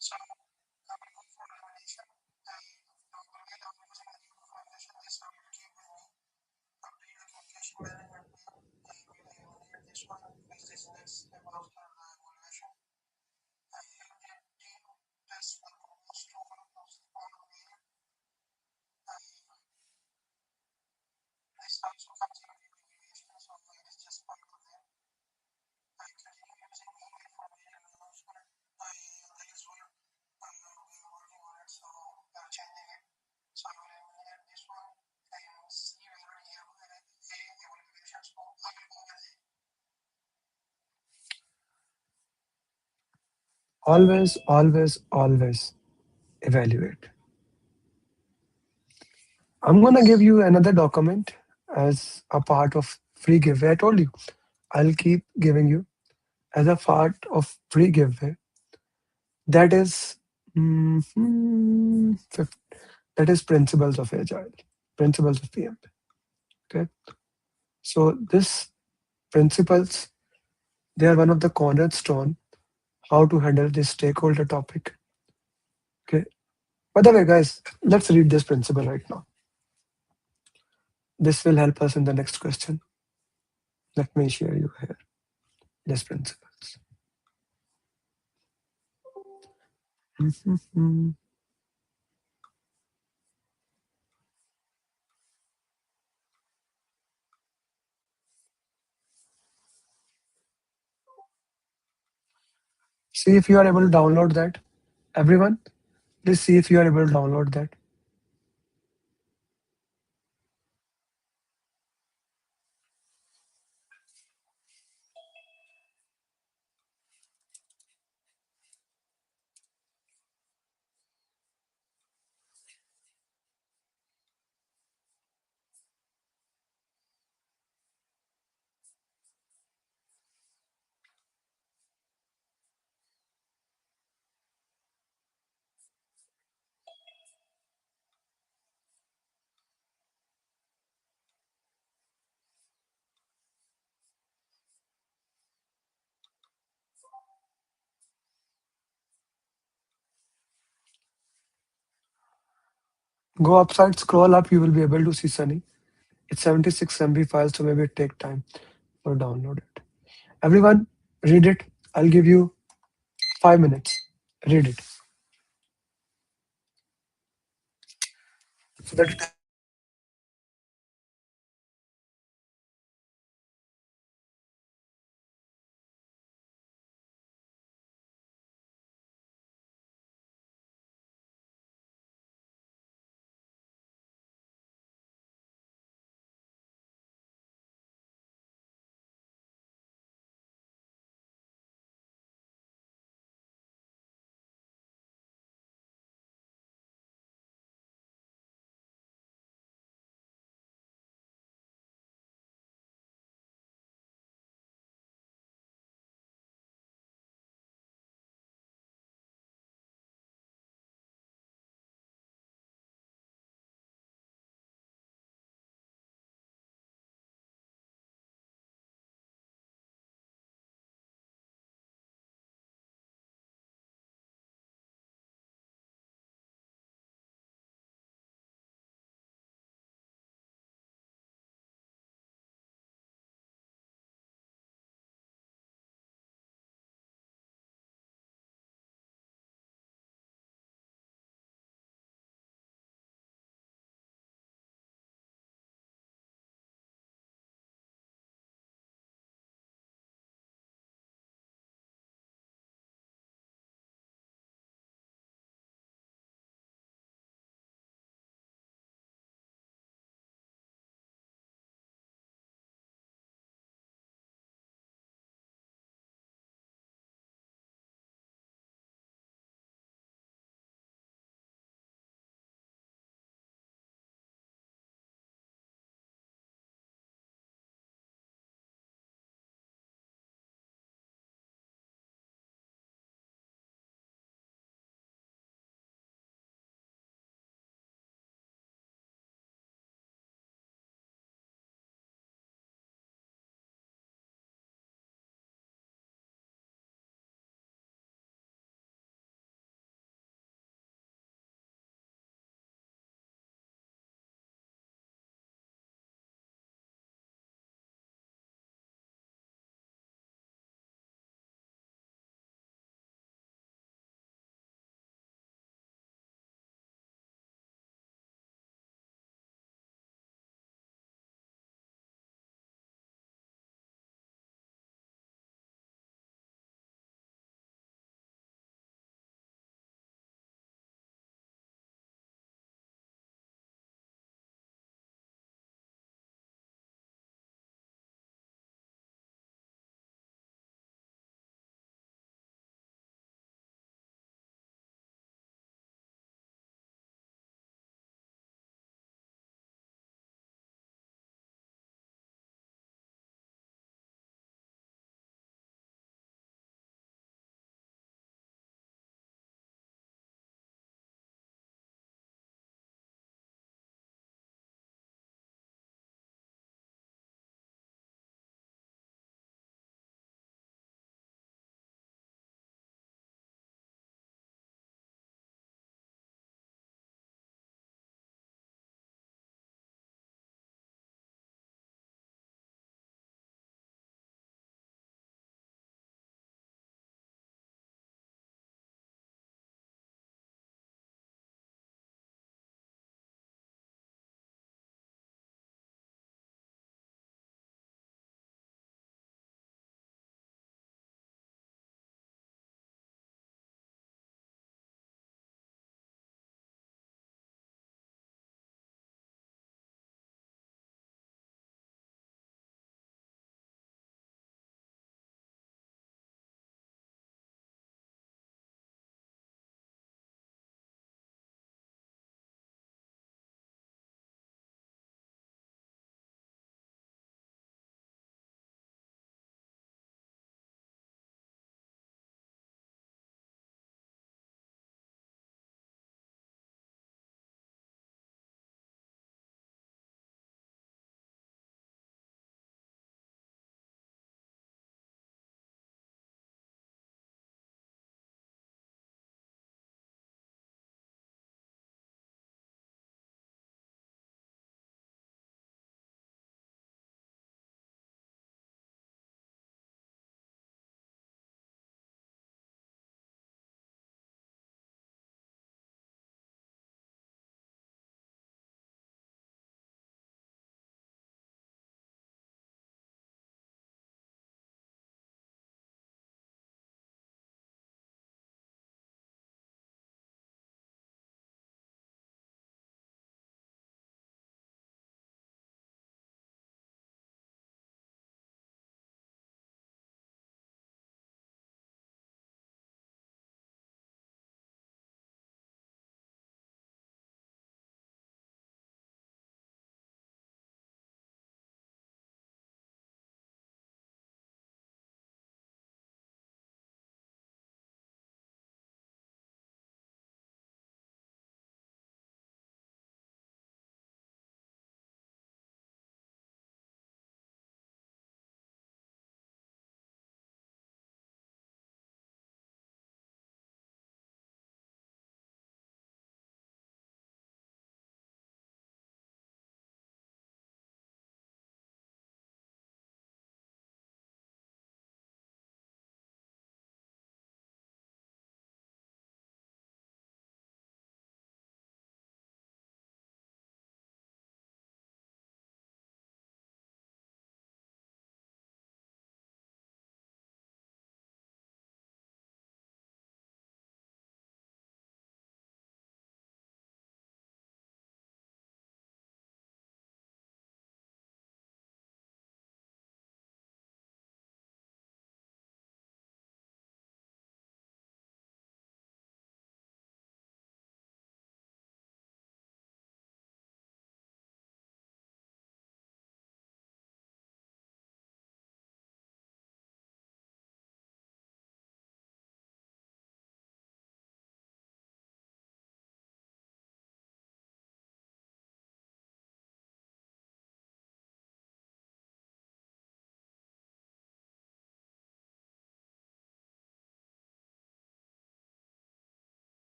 So I will go for elimination and while I'm using the new formulation, this I will keep with me. Update the communication management plan and we will eliminate this one because this is next step after the evaluation. I have the team test the proposed tool on the mail. This also comes in the evaluation, so it is just part of that. I continue using email for mail announcement. That is what we are working on it, so we are changing it. So I will eliminate this one and see whether we have a evaluation. So I will go with it. Always evaluate. I'm gonna give you another document as a part of free giveaway. I told you I'll keep giving you. as a part of free giveaway. That is that is principles of agile, principles of PMP. Okay, so this principles, they are one of the cornerstone how to handle this stakeholder topic. Okay. By the way, guys, let's read this principle right now. This will help us in the next question. Let me share you here this principles. See if you are able to download that. Everyone, please see if you are able to download that. Go upside, scroll up, you will be able to see Sunny. It's 76 MB files, so maybe it take time for download it. Everyone, read it. I'll give you 5 minutes. Read it. So that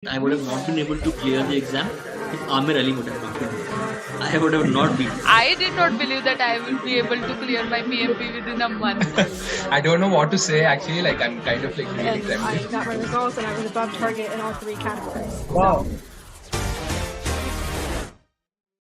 I would have not been able to clear the exam if Amir Ali would have not been there. I would have not been. I did not believe that I would be able to clear my PMP within a month. I don't know what to say actually, like I'm kind of like really I got my results and I was above target in all 3 categories. Wow. So